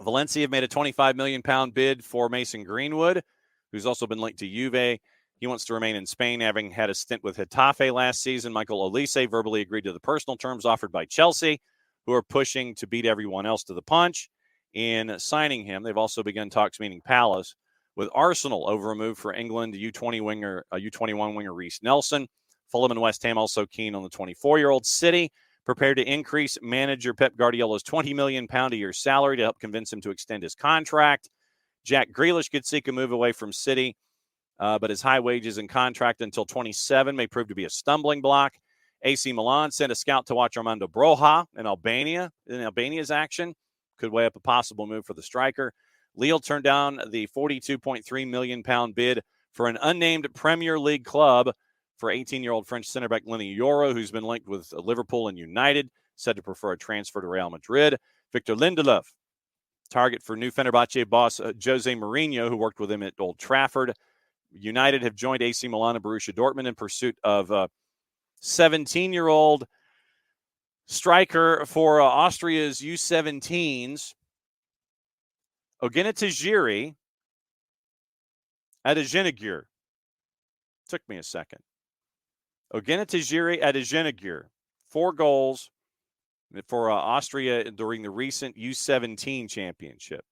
Speaker 1: Valencia have made a £25 million bid for Mason Greenwood, who's also been linked to Juve He wants to remain in Spain, having had a stint with Getafe last season. Michael Olise verbally agreed to the personal terms offered by Chelsea, who are pushing to beat everyone else to the punch in signing him. They've also begun talks, meaning Palace, with Arsenal over a move for England U21 winger Reece Nelson. Fulham and West Ham also keen on the 24-year-old. City prepared to increase manager Pep Guardiola's £20 million a year salary to help convince him to extend his contract. Jack Grealish could seek a move away from City, but his high wages and contract until 27 may prove to be a stumbling block. AC Milan sent a scout to watch Armando Broja in Albania's action. Could weigh up a possible move for the striker. Lille turned down the £42.3 million bid for an unnamed Premier League club for 18-year-old French center back Lenny Yoro, who's been linked with Liverpool and United, said to prefer a transfer to Real Madrid. Victor Lindelof, target for new Fenerbahce boss Jose Mourinho, who worked with him at Old Trafford. United have joined AC Milan and Borussia Dortmund in pursuit of 17-year-old striker for Austria's U17s, Ogenetejiri Adeginagur. Took me a second. Ogenetejiri Adeginagur. 4 goals for Austria during the recent U17 championship.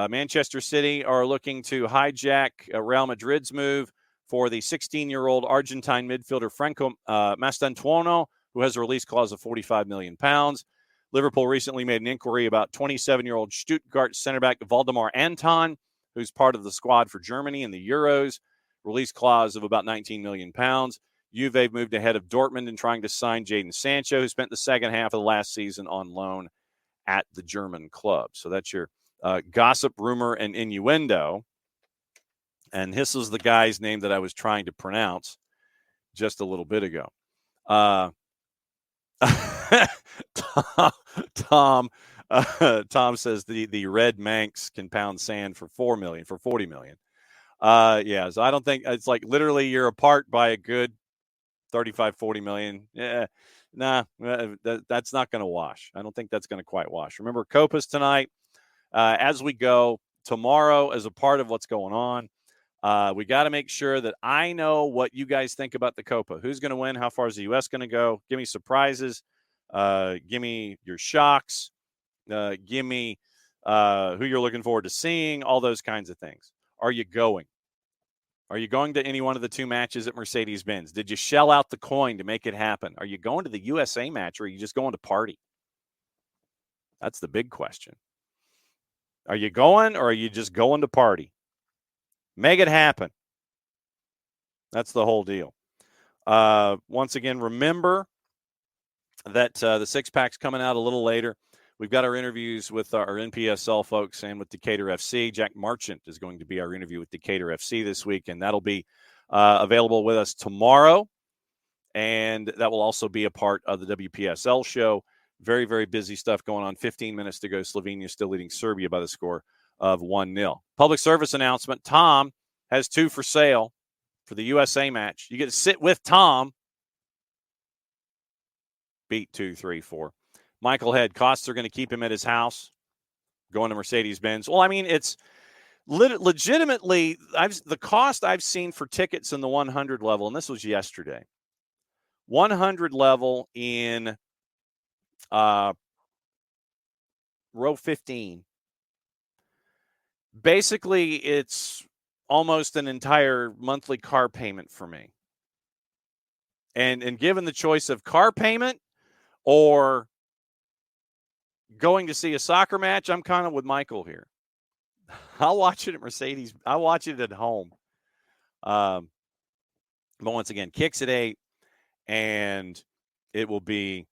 Speaker 1: Manchester City are looking to hijack Real Madrid's move for the 16-year-old Argentine midfielder Franco Mastantuono, who has a release clause of £45 million. Liverpool recently made an inquiry about 27-year-old Stuttgart center back Valdemar Anton, who's part of the squad for Germany in the Euros. Release clause of about £19 million. Juve moved ahead of Dortmund in trying to sign Jadon Sancho, who spent the second half of the last season on loan at the German club. So that's your gossip, rumor, and innuendo. And this is the guy's name that I was trying to pronounce just a little bit ago. Tom says the Red Manx can pound sand for $40 million. Yeah, so I don't think it's like literally you're apart by a good 35-40 million. Yeah, that's not going to wash. I don't think that's going to quite wash. Remember, Copa's tonight. As we go tomorrow, as a part of what's going on, we got to make sure that I know what you guys think about the Copa. Who's going to win? How far is the U.S. going to go? Give me surprises. Give me your shocks. Give me who you're looking forward to seeing, all those kinds of things. Are you going? Are you going to any one of the 2 matches at Mercedes-Benz? Did you shell out the coin to make it happen? Are you going to the USA match, or are you just going to party? That's the big question. Are you going, or are you just going to party? Make it happen. That's the whole deal. Once again, remember that the six-pack's coming out a little later. We've got our interviews with our NPSL folks and with Decatur FC. Jack Marchant is going to be our interview with Decatur FC this week, and that'll be available with us tomorrow. And that will also be a part of the WPSL show. Very, very busy stuff going on. 15 minutes to go. Slovenia still leading Serbia by the score of 1-0. Public service announcement. Tom has 2 for sale for the USA match. You get to sit with Tom. Beat 2, 3, 4. Michael Head, costs are going to keep him at his house, going to Mercedes-Benz. Well, I mean, it's legitimately, the cost I've seen for tickets in the 100 level, and this was yesterday, 100 level in row 15. Basically, it's almost an entire monthly car payment for me. And given the choice of car payment or going to see a soccer match, I'm kind of with Michael here. I'll watch it at Mercedes. I'll watch it at home. But once again, kicks at 8, and it will be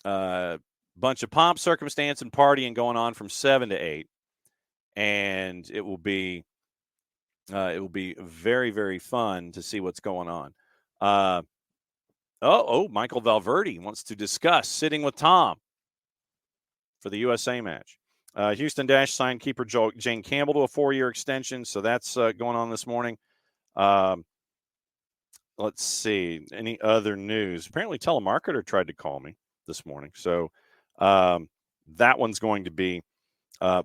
Speaker 1: a bunch of pomp, circumstance, and partying going on from 7 to 8. And it will be very, very fun to see what's going on. Michael Valverde wants to discuss sitting with Tom for the USA match. Houston Dash signed keeper Jane Campbell to a 4-year extension, so that's going on this morning. Let's see. Any other news? Apparently Telemarketer tried to call me this morning, so that one's going to be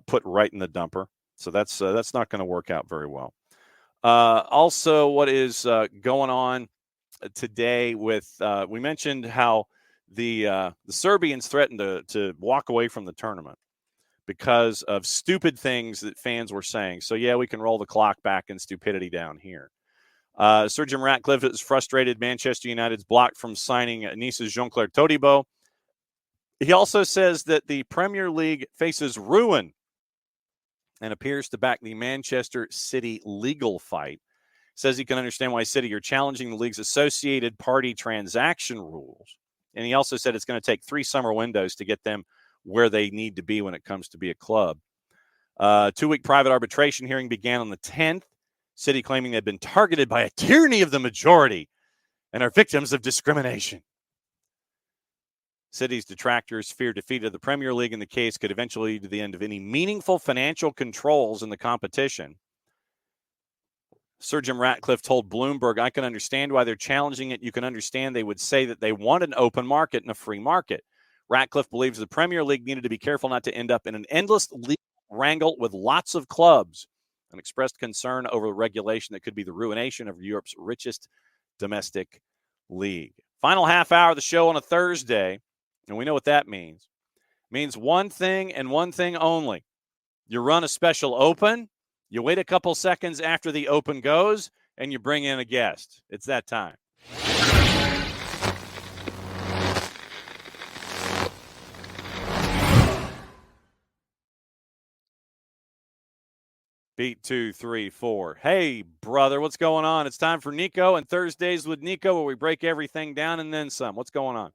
Speaker 1: put right in the dumper. So that's not going to work out very well. Also, what is going on today with we mentioned how the Serbians threatened to walk away from the tournament because of stupid things that fans were saying. So, yeah, we can roll the clock back in stupidity down here. Sir Jim Ratcliffe is frustrated Manchester United's blocked from signing Nice's Jean-Claire Todibo. He also says that the Premier League faces ruin and appears to back the Manchester City legal fight. Says he can understand why City are challenging the league's associated party transaction rules. And he also said it's going to take 3 summer windows to get them where they need to be when it comes to be a club. 2-week private arbitration hearing began on the 10th. City claiming they've been targeted by a tyranny of the majority and are victims of discrimination. City's detractors fear defeat of the Premier League in the case could eventually lead to the end of any meaningful financial controls in the competition. Sir Jim Ratcliffe told Bloomberg, I can understand why they're challenging it. You can understand they would say that they want an open market and a free market. Ratcliffe believes the Premier League needed to be careful not to end up in an endless legal wrangle with lots of clubs and expressed concern over the regulation that could be the ruination of Europe's richest domestic league. Final half hour of the show on a Thursday, and we know what that means. It means one thing and one thing only. You run a special open, you wait a couple seconds after the open goes, and you bring in a guest. It's that time. Beat 2, 3, 4. Hey, brother, what's going on? It's time for Niko and Thursdays with Niko, where we break everything down and then some. What's going on?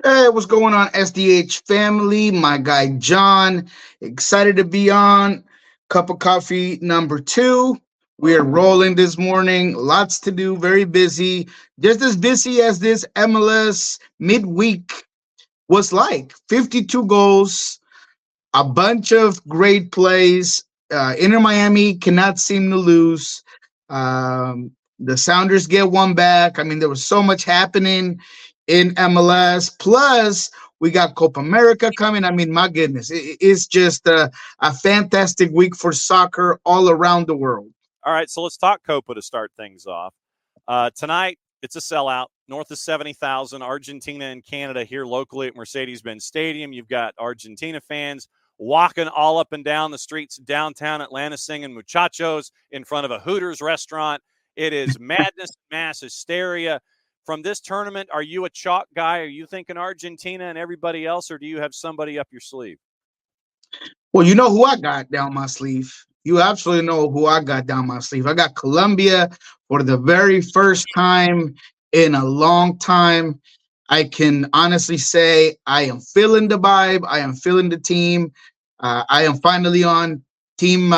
Speaker 9: Hey, what's going on, SDH family? My guy John, excited to be on. Cup of coffee number 2. We are rolling this morning. Lots to do, very busy. Just as busy as this MLS midweek was like. 52 goals, a bunch of great plays. Inter Miami cannot seem to lose. The Sounders get one back. I mean, there was so much happening in MLS. Plus, we got Copa America coming. I mean, my goodness, it's just a fantastic week for soccer all around the world.
Speaker 1: All right, so let's talk Copa to start things off. Tonight, it's a sellout. North of 70,000. Argentina and Canada here locally at Mercedes-Benz Stadium. You've got Argentina fans walking all up and down the streets of downtown Atlanta singing muchachos in front of a Hooters restaurant. It is madness, mass hysteria. From this tournament, are you a chalk guy? Are you thinking Argentina and everybody else, or do you have somebody up your sleeve?
Speaker 9: Well, you know who I got down my sleeve. You absolutely know who I got down my sleeve. I got Colombia for the very first time in a long time. I can honestly say I am feeling the vibe. I am feeling the team. I am finally on Team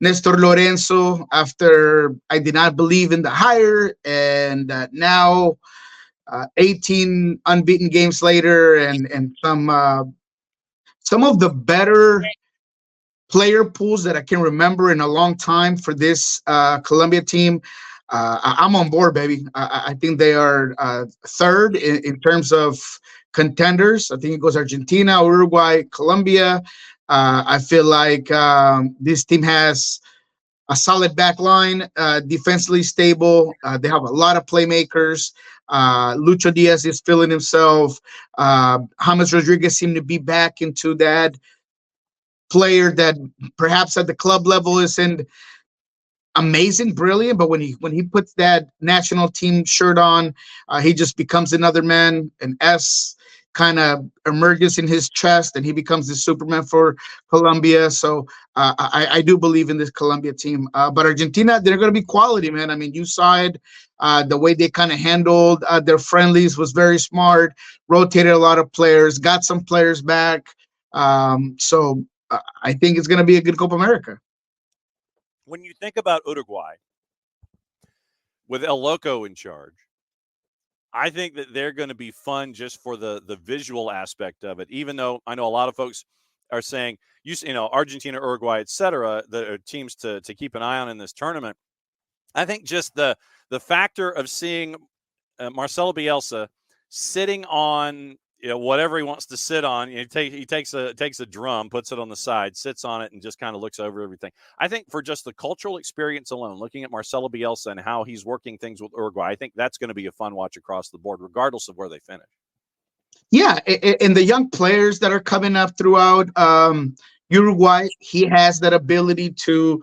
Speaker 9: Nestor Lorenzo after I did not believe in the hire. And now 18 unbeaten games later and some of the better player pools that I can remember in a long time for this Colombia team. I'm on board, baby. I think they are third in terms of contenders. I think it goes Argentina, Uruguay, Colombia. I feel like this team has a solid back line, defensively stable. They have a lot of playmakers. Lucho Diaz is feeling himself. James Rodriguez seemed to be back into that player that perhaps at the club level isn't amazing, brilliant, but when he puts that national team shirt on, he just becomes another man. An S kind of emerges in his chest, and he becomes the Superman for Colombia. So I do believe in this Colombia team. But Argentina, they're going to be quality, man. I mean, you saw it. The way they kind of handled their friendlies was very smart, rotated a lot of players, got some players back. So I think it's going to be a good Copa America.
Speaker 1: When you think about Uruguay with El Loco in charge, I think that they're going to be fun just for the visual aspect of it, even though I know a lot of folks are saying, you know, Argentina, Uruguay, et cetera, that are teams to keep an eye on in this tournament. I think just the factor of seeing Marcelo Bielsa sitting on whatever he wants to sit on. He takes a drum, puts it on the side, sits on it, and just kind of looks over everything. I think for just the cultural experience alone, looking at Marcelo Bielsa and how he's working things with Uruguay, I think that's going to be a fun watch across the board, regardless of where they finish.
Speaker 9: Yeah, and the young players that are coming up throughout Uruguay, he has that ability to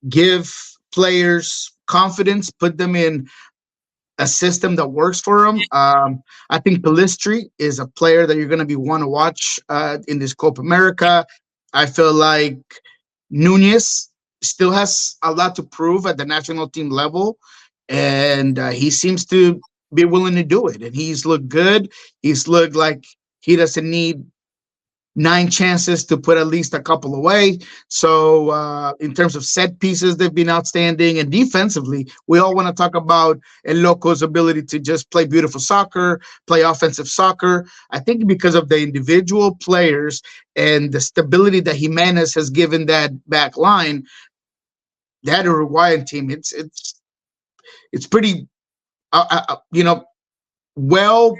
Speaker 9: give players confidence, put them in a system that works for them. I think Pelistri is a player that you're going to want to watch in this Copa America. I feel like Nunez still has a lot to prove at the national team level, and he seems to be willing to do it. And he's looked good. He's looked like he doesn't need 9 chances to put at least a couple away. So in terms of set pieces, they've been outstanding. And defensively, we all want to talk about El Loco's ability to just play beautiful soccer, play offensive soccer. I think because of the individual players and the stability that Jimenez has given that back line, that Uruguayan team, it's pretty, well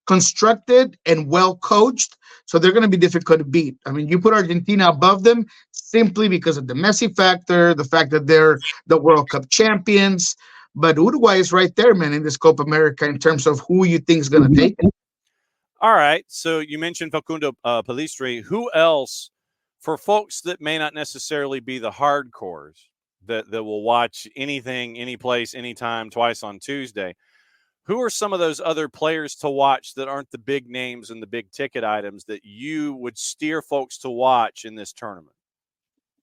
Speaker 9: constructed and well coached. So they're going to be difficult to beat. I mean, you put Argentina above them simply because of the Messi factor, the fact that they're the World Cup champions. But Uruguay is right there, man, in this Copa America in terms of who you think is going to take it.
Speaker 1: All right. So you mentioned Facundo Pelistri. Who else, for folks that may not necessarily be the hardcores that will watch anything, any place, anytime, twice on Tuesday, who are some of those other players to watch that aren't the big names and the big ticket items that you would steer folks to watch in this tournament?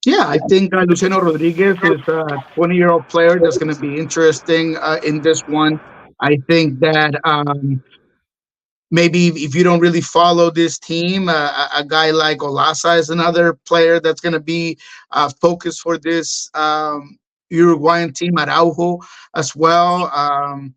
Speaker 9: Yeah, I think Luciano Rodriguez is a 20-year-old player that's going to be interesting in this one. I think that maybe if you don't really follow this team, a guy like Olaza is another player that's going to be focused for this Uruguayan team, Araujo as well.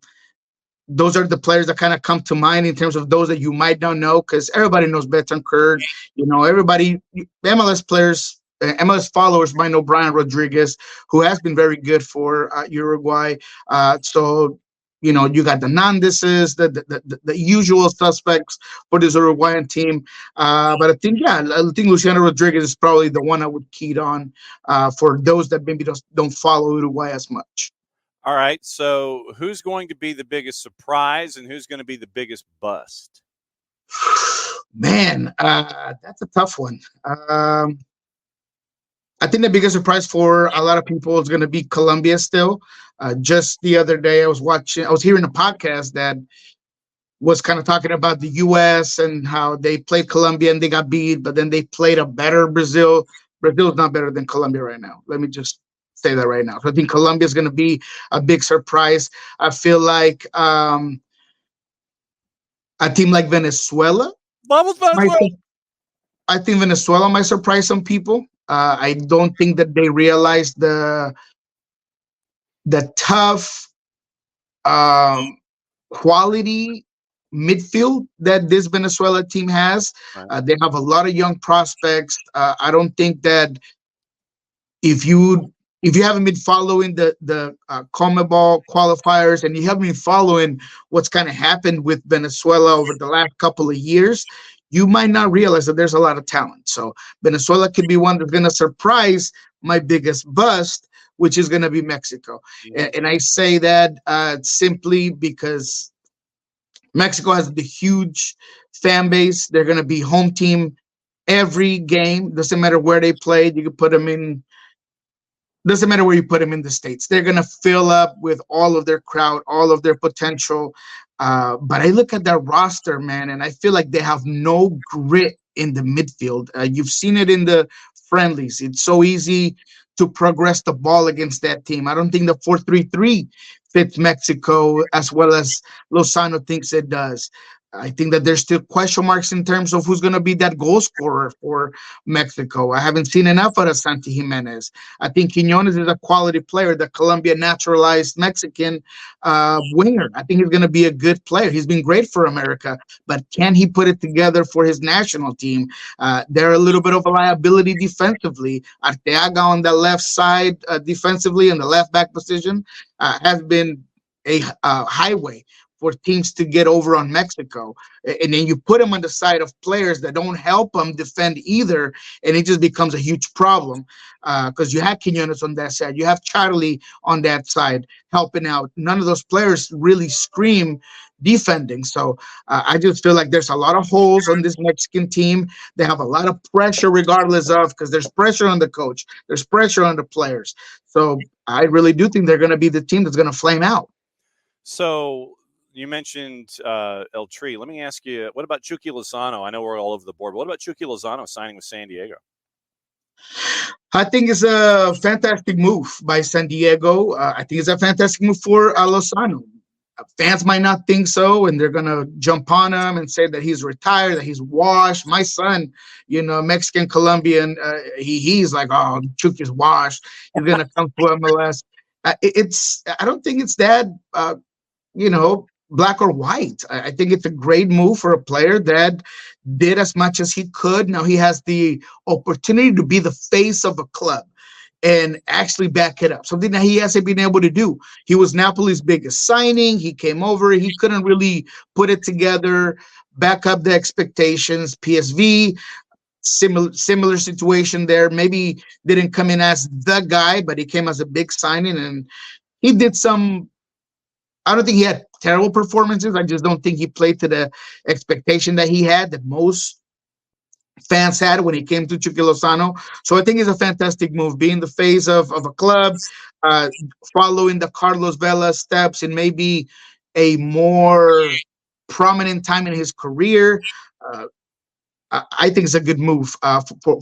Speaker 9: Those are the players that kind of come to mind in terms of those that you might not know, because everybody knows Betancourt. Everybody, MLS players, MLS followers might know Brian Rodriguez, who has been very good for Uruguay. So, you got the Nandez's, the usual suspects for this Uruguayan team. But I think Luciano Rodriguez is probably the one I would key on for those that maybe don't follow Uruguay as much.
Speaker 1: All right, so who's going to be the biggest surprise and who's going to be the biggest bust?
Speaker 9: Man, that's a tough one. I think the biggest surprise for a lot of people is going to be Colombia still. Just the other day, I was hearing a podcast that was kind of talking about the U.S. and how they played Colombia and they got beat, but then they played a better Brazil. Brazil's not better than Colombia right now. Let me just say that right now. So I think Colombia is going to be a big surprise. I feel like a team like Venezuela. I think Venezuela might surprise some people. I don't think that they realize the tough quality midfield that this Venezuela team has. Right. They have a lot of young prospects. I don't think that if you haven't been following the CONMEBOL qualifiers and you haven't been following what's kind of happened with Venezuela over the last couple of years, you might not realize that there's a lot of talent. So Venezuela could be one that's going to surprise my biggest bust, which is going to be Mexico. Yeah. And I say that simply because Mexico has the huge fan base. They're going to be home team every game. Doesn't matter where they play. You can put them in. Doesn't matter where you put them in the States. They're going to fill up with all of their crowd, all of their potential. But I look at that roster, man, and I feel like they have no grit in the midfield. You've seen it in the friendlies. It's so easy to progress the ball against that team. I don't think the 4-3-3 fits Mexico as well as Lozano thinks it does. I think that there's still question marks in terms of who's going to be that goal scorer for Mexico. I haven't seen enough out of Santi Jimenez. I think Quiñones is a quality player, the Colombia naturalized Mexican winger. I think he's going to be a good player. He's been great for America, but can he put it together for his national team? They're a little bit of a liability defensively. Arteaga on the left side defensively in the left back position has been a highway for teams to get over on Mexico. And then you put them on the side of players that don't help them defend either, and it just becomes a huge problem because you have Quinones on that side. You have Charlie on that side helping out. None of those players really scream defending. So I just feel like there's a lot of holes on this Mexican team. They have a lot of pressure regardless of, because there's pressure on the coach. There's pressure on the players. So I really do think they're going to be the team that's going to flame out.
Speaker 1: So you mentioned El Tri. Let me ask you, what about Chucky Lozano? I know we're all over the board. But what about Chucky Lozano signing with San Diego?
Speaker 9: I think it's a fantastic move by San Diego. I think it's a fantastic move for Lozano. Fans might not think so, and they're going to jump on him and say that he's retired, that he's washed. My son, Mexican Colombian, he's like, oh, Chucky's washed. He's going to come to MLS. I don't think it's that, black or white. I think it's a great move for a player that did as much as he could. Now he has the opportunity to be the face of a club and actually back it up, something that he hasn't been able to do. He was Napoli's biggest signing. He came over. He couldn't really put it together, back up the expectations. PSV, similar situation there. Maybe didn't come in as the guy, but he came as a big signing, and he did some. I don't think he had terrible performances. I just don't think he played to the expectation that he had, that most fans had when he came to Chucky Lozano. So I think it's a fantastic move, being the face of a club, following the Carlos Vela steps and maybe a more prominent time in his career. I think it's a good move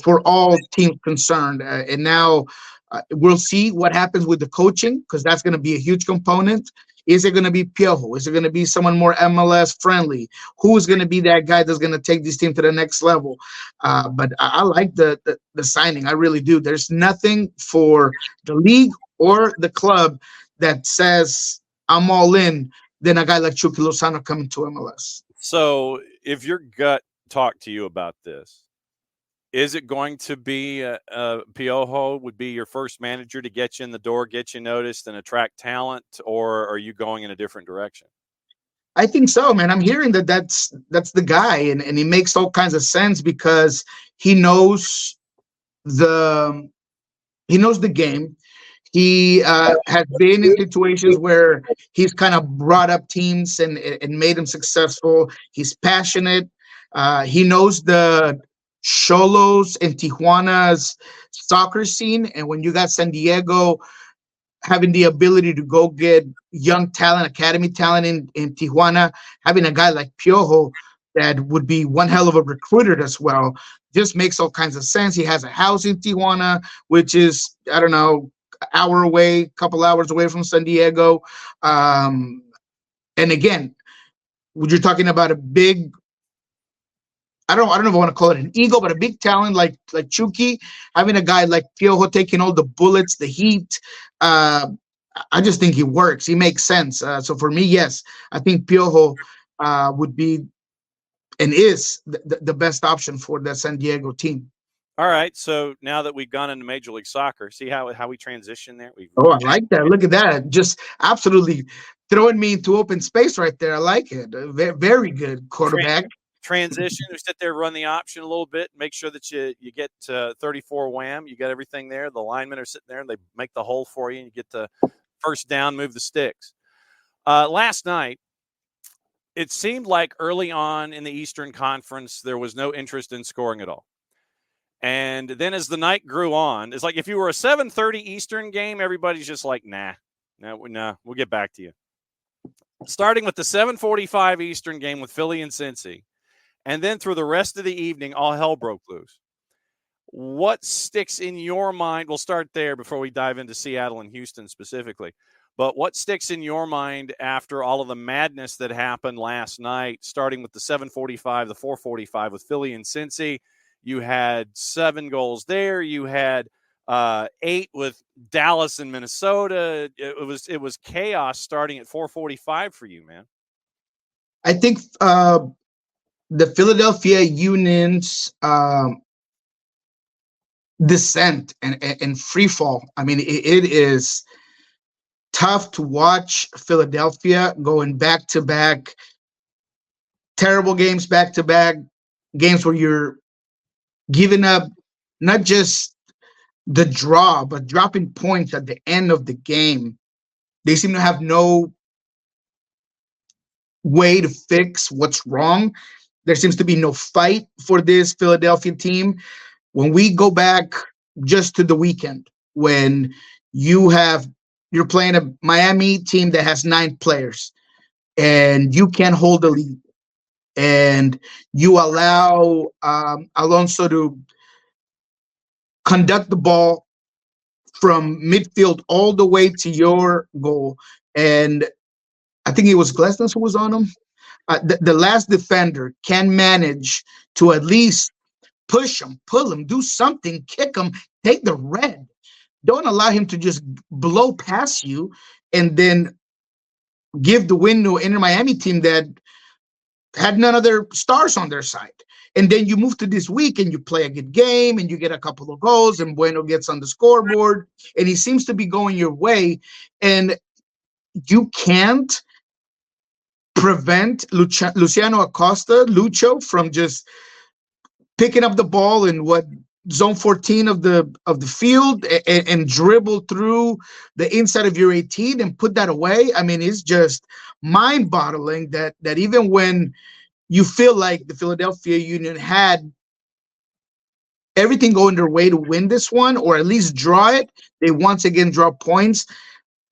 Speaker 9: for all teams concerned. And now we'll see what happens with the coaching, because that's going to be a huge component. Is it going to be Piojo? Is it going to be someone more MLS friendly? Who's going to be that guy that's going to take this team to the next level? But I like the signing. I really do. There's nothing for the league or the club that says I'm all in than a guy like Chucky Lozano coming to MLS.
Speaker 1: So if your gut talked to you about this, is it going to be Piojo would be your first manager to get you in the door, get you noticed, and attract talent, or are you going in a different direction?
Speaker 9: I think so, man. I'm hearing that's the guy, and he makes all kinds of sense because he knows the game. He has been in situations where he's kind of brought up teams and made them successful. He's passionate. He knows the Xolos and Tijuana's soccer scene, and when you got San Diego having the ability to go get young talent, academy talent in Tijuana, having a guy like Piojo that would be one hell of a recruiter as well, just makes all kinds of sense. He has a house in Tijuana, which is, I don't know, hour away, couple hours away from San Diego. And again, when you're talking about a big, I don't know if I want to call it an ego, but a big talent like Chucky, having a guy like Piojo taking all the bullets, the heat, I just think he works. He makes sense. So for me, yes, I think Piojo would be and is the best option for the San Diego team.
Speaker 1: All right, so now that we've gone into Major League Soccer, see how we transition there?
Speaker 9: I like that. Look at that. Just absolutely throwing me into open space right there. I like it. Very good quarterback.
Speaker 1: Transition, we sit there, run the option a little bit, make sure that you get 34 wham. You got everything there. The linemen are sitting there, and they make the hole for you, and you get the first down, move the sticks. Last night, it seemed like early on in the Eastern Conference, there was no interest in scoring at all. And then as the night grew on, it's like if you were a 7:30 Eastern game, everybody's just like, nah, we'll get back to you. Starting with the 7:45 Eastern game with Philly and Cincy, and then through the rest of the evening, all hell broke loose. What sticks in your mind? We'll start there before we dive into Seattle and Houston specifically. But what sticks in your mind after all of the madness that happened last night, starting with the 7:45, the 4:45 with Philly and Cincy? You had 7 goals there. You had 8 with Dallas and Minnesota. It was chaos starting at 4:45 for you, man.
Speaker 9: I think the Philadelphia Union's descent and free fall. I mean, it is tough to watch Philadelphia going back-to-back, terrible games back-to-back, games where you're giving up not just the draw, but dropping points at the end of the game. They seem to have no way to fix what's wrong. There seems to be no fight for this Philadelphia team. When we go back just to the weekend, when you're playing a Miami team that has 9 players and you can't hold the lead, and you allow Alonso to conduct the ball from midfield all the way to your goal, and I think it was Glesnes who was on him. The last defender can manage to at least push him, pull him, do something, kick him, take the red. Don't allow him to just blow past you and then give the win to an Inter Miami team that had none of their stars on their side. And then you move to this week and you play a good game and you get a couple of goals and Bueno gets on the scoreboard and he seems to be going your way. And you can't prevent Luciano Acosta, Lucho, from just picking up the ball in zone 14 of the field and dribble through the inside of your 18 and put that away. I mean, it's just mind-boggling that even when you feel like the Philadelphia Union had everything going their way to win this one, or at least draw it, they once again draw points.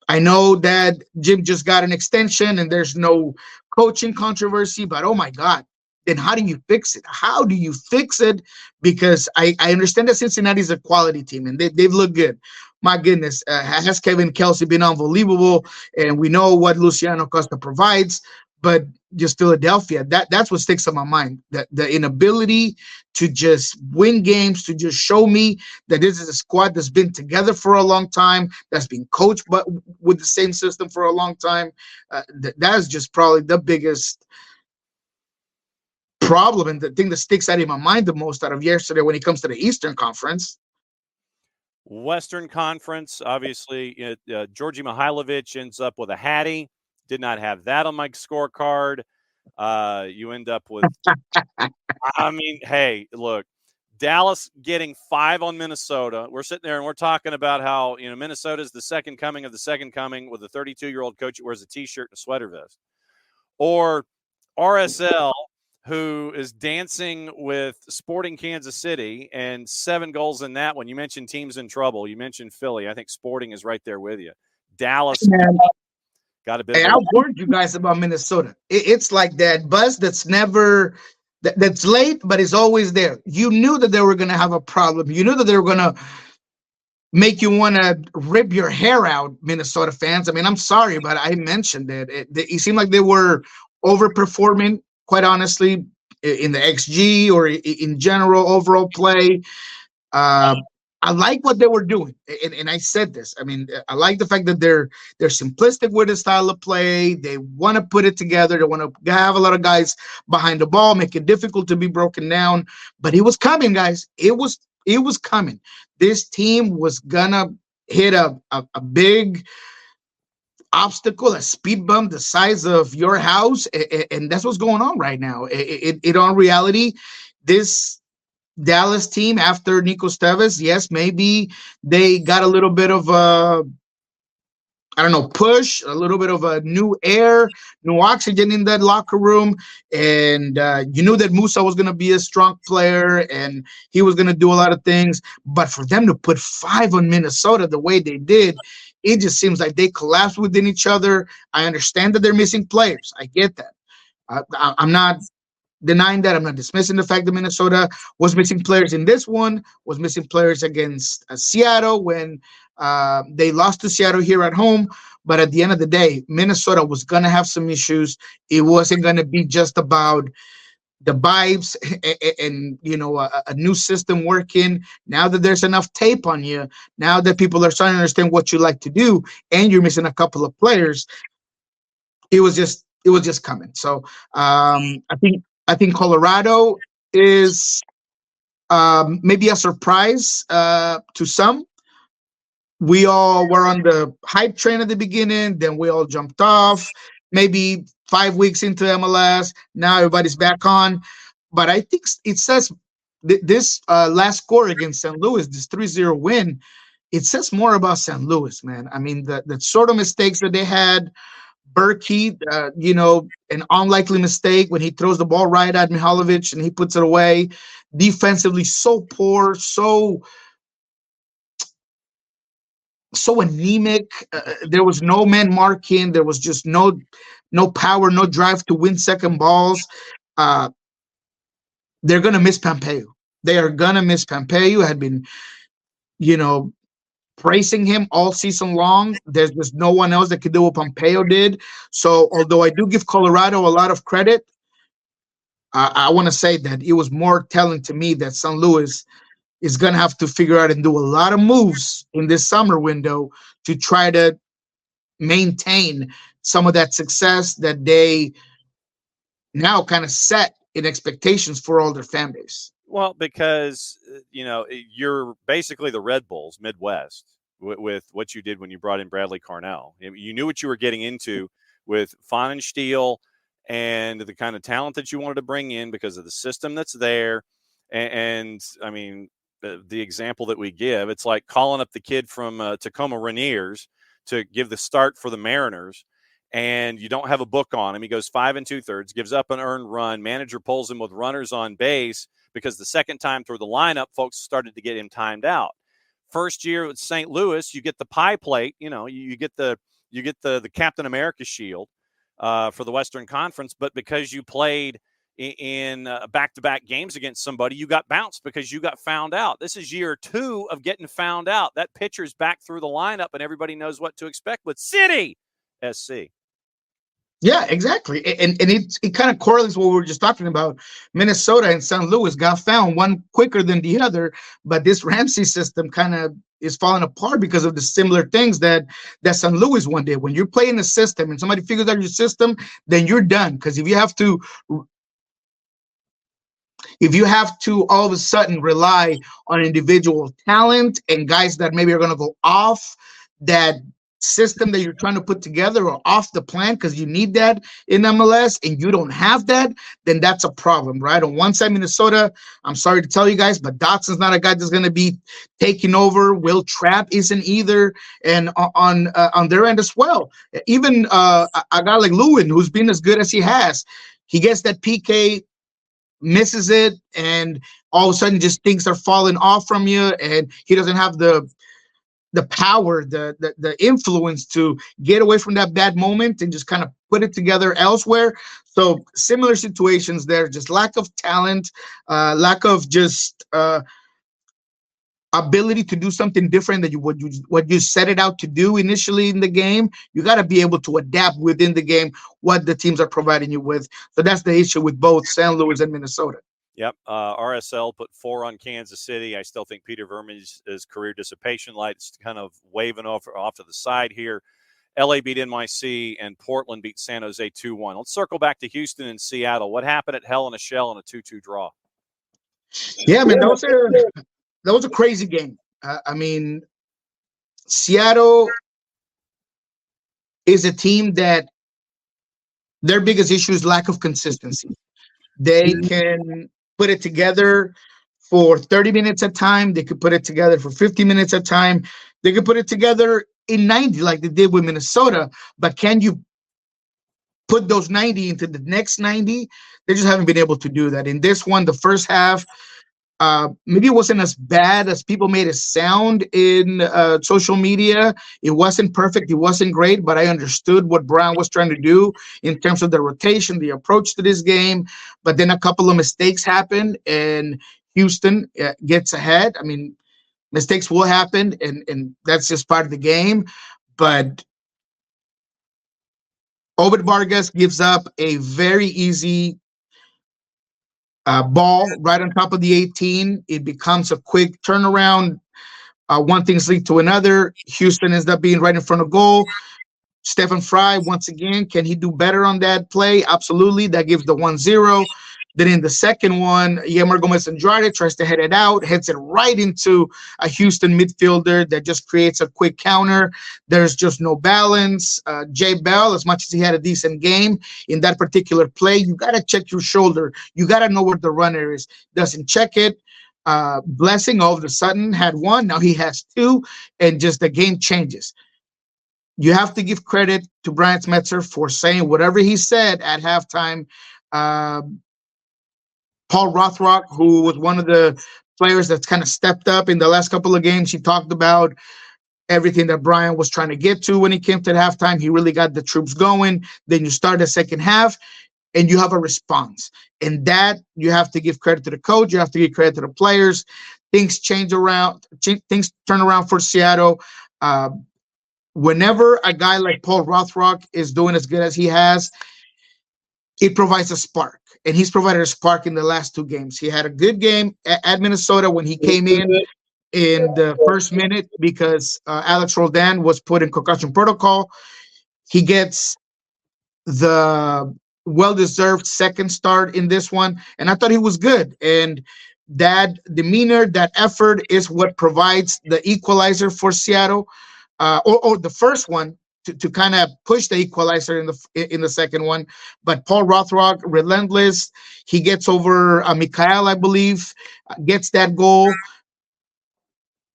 Speaker 9: I know that Jim just got an extension and there's no coaching controversy, but oh my God, then how do you fix it? How do you fix it? Because I understand that Cincinnati's a quality team and they've looked good. My goodness, has Kevin Kelsey been unbelievable? And we know what Luciano Costa provides, but just Philadelphia, that's what sticks on my mind. The inability to just win games, to just show me that this is a squad that's been together for a long time, that's been coached but with the same system for a long time. That is just probably the biggest problem and the thing that sticks out in my mind the most out of yesterday when it comes to the Eastern Conference.
Speaker 1: Western Conference, obviously, Georgi Mihailovic ends up with a hattie. Did not have that on my scorecard. You end up with, I mean, hey, look, Dallas getting 5 on Minnesota. We're sitting there and we're talking about how, Minnesota is the second coming of the second coming with a 32-year-old coach who wears a T-shirt and a sweater vest. Or RSL, who is dancing with Sporting Kansas City and 7 goals in that one. You mentioned teams in trouble. You mentioned Philly. I think Sporting is right there with you. Dallas. Got a bit.
Speaker 9: Hey, I warned you guys about Minnesota. It's like that bus that's that's late, but it's always there. You knew that they were going to have a problem. You knew that they were going to make you want to rip your hair out, Minnesota fans. I mean, I'm sorry, but I mentioned it. It seemed like they were overperforming, quite honestly, in the XG or in general overall play. I like what they were doing, and I said this. I mean, I like the fact that they're simplistic with the style of play. They want to put it together. They want to have a lot of guys behind the ball, make it difficult to be broken down. But it was coming, guys. It was coming. This team was gonna hit a big obstacle, a speed bump the size of your house, and that's what's going on right now. In reality, this Dallas team after Nico Steves, yes, maybe they got a little bit of a, push, a little bit of a new air, new oxygen in that locker room. And you knew that Musa was going to be a strong player and he was going to do a lot of things. But for them to put 5 on Minnesota the way they did, it just seems like they collapsed within each other. I understand that they're missing players. I get that. I'm not denying that. I'm not dismissing the fact that Minnesota was missing players in this one, was missing players against Seattle when they lost to Seattle here at home. But at the end of the day, Minnesota was going to have some issues. It wasn't going to be just about the vibes and a new system working. Now that there's enough tape on you, now that people are starting to understand what you like to do, and you're missing a couple of players, it was just coming. So I think Colorado is maybe a surprise to some. we all were on the hype train at the beginning, then we all jumped off. Maybe 5 weeks into MLS, now everybody's back on. But I think it says this last score against St. Louis, this 3-0 win, it says more about St. Louis, man. I mean, the sort of mistakes that they had. Berkey, an unlikely mistake when he throws the ball right at Mihalovic and he puts it away. Defensively, so poor, so anemic. There was no man marking. There was just no power, no drive to win second balls. They're going to miss Pompeu. They are going to miss Pompeu. Had been, praising him all season long. There's just no one else that could do what Pompeo did. So although I do give Colorado a lot of credit, I want to say that it was more telling to me that St. Louis is going to have to figure out and do a lot of moves in this summer window to try to maintain some of that success that they now kind of set in expectations for all their fan base.
Speaker 1: Well, because, you're basically the Red Bulls Midwest with what you did when you brought in Bradley Carnell. You knew what you were getting into with Pfannenstiel and the kind of talent that you wanted to bring in because of the system that's there. And I mean, the example that we give, it's like calling up the kid from Tacoma Rainiers to give the start for the Mariners. And you don't have a book on him. He goes 5 2/3, gives up an earned run. Manager pulls him with runners on base because the second time through the lineup, folks started to get him timed out. First year with St. Louis, you get the pie plate. You get the Captain America shield for the Western Conference. But because you played in back-to-back games against somebody, you got bounced because you got found out. This is year 2 of getting found out. That pitcher's back through the lineup, and everybody knows what to expect with City SC.
Speaker 9: Yeah, exactly. And it kind of correlates what we were just talking about. Minnesota and St. Louis got found, one quicker than the other, but this Ramsey system kind of is falling apart because of the similar things that St. Louis one did. When you're playing a system and somebody figures out your system, then you're done. Because if you have to all of a sudden rely on individual talent and guys that maybe are going to go off that system that you're trying to put together or off the plan because you need that in MLS and you don't have that, then that's a problem, right? On one side, Minnesota, I'm sorry to tell you guys, but Dotson's not a guy that's going to be taking over. Will Trapp isn't either. And on their end as well, even a guy like Lewin, who's been as good as he has, he gets that PK, misses it, and all of a sudden just things are falling off from you, and he doesn't have the power, the influence to get away from that bad moment and just kind of put it together elsewhere. So similar situations there, just lack of talent, lack of just ability to do something different than what you set it out to do initially in the game. You got to be able to adapt within the game what the teams are providing you with. So that's the issue with both St. Louis and Minnesota.
Speaker 1: Yep. RSL put 4 on Kansas City. I still think Peter Vermeer's career dissipation light's kind of waving off to the side here. LA beat NYC and Portland beat San Jose 2-1. Let's circle back to Houston and Seattle. What happened at Hell in a Shell in a 2-2 draw?
Speaker 9: Yeah, man, that was a crazy game. I mean, Seattle is a team that their biggest issue is lack of consistency. They can put it together for 30 minutes at a time. They could put it together for 50 minutes at a time. They could put it together in 90 like they did with Minnesota. But can you put those 90 into the next 90? They just haven't been able to do that. In this one, the first half, maybe it wasn't as bad as people made it sound in social media. It wasn't perfect. It wasn't great, but I understood what Brown was trying to do in terms of the rotation, the approach to this game. But then a couple of mistakes happened, and Houston gets ahead. I mean, mistakes will happen, and that's just part of the game. But Obed Vargas gives up a very easy ball right on top of the 18. It becomes a quick turnaround. One thing's lead to another. Houston ends up being right in front of goal. Stephen Fry, once again, can he do better on that play? Absolutely. That gives the 1-0. Then in the second one, Yammer Gomez-Andrade tries to head it out, heads it right into a Houston midfielder that just creates a quick counter. There's just no balance. Jay Bell, as much as he had a decent game in that particular play, you got to check your shoulder. You got to know where the runner is. Doesn't check it. Blessing all of a sudden had one. Now he has two, and just the game changes. You have to give credit to Brian Smetzer for saying whatever he said at halftime. Paul Rothrock, who was one of the players that's kind of stepped up in the last couple of games, he talked about everything that Brian was trying to get to when he came to the halftime. He really got the troops going. Then you start the second half, and you have a response. And that you have to give credit to the coach. You have to give credit to the players. Things change around. Things turn around for Seattle. Whenever a guy like Paul Rothrock is doing as good as he has, it provides a spark. And he's provided a spark in the last two games. He had a good game at Minnesota when he came in the first minute because Alex Roldan was put in concussion protocol. He gets the well-deserved second start in this one, and I thought he was good. And that demeanor, that effort is what provides the equalizer for Seattle, or the first one to kind of push the equalizer in the second one. But Paul Rothrock, relentless. He gets over Mikhail, I believe, gets that goal.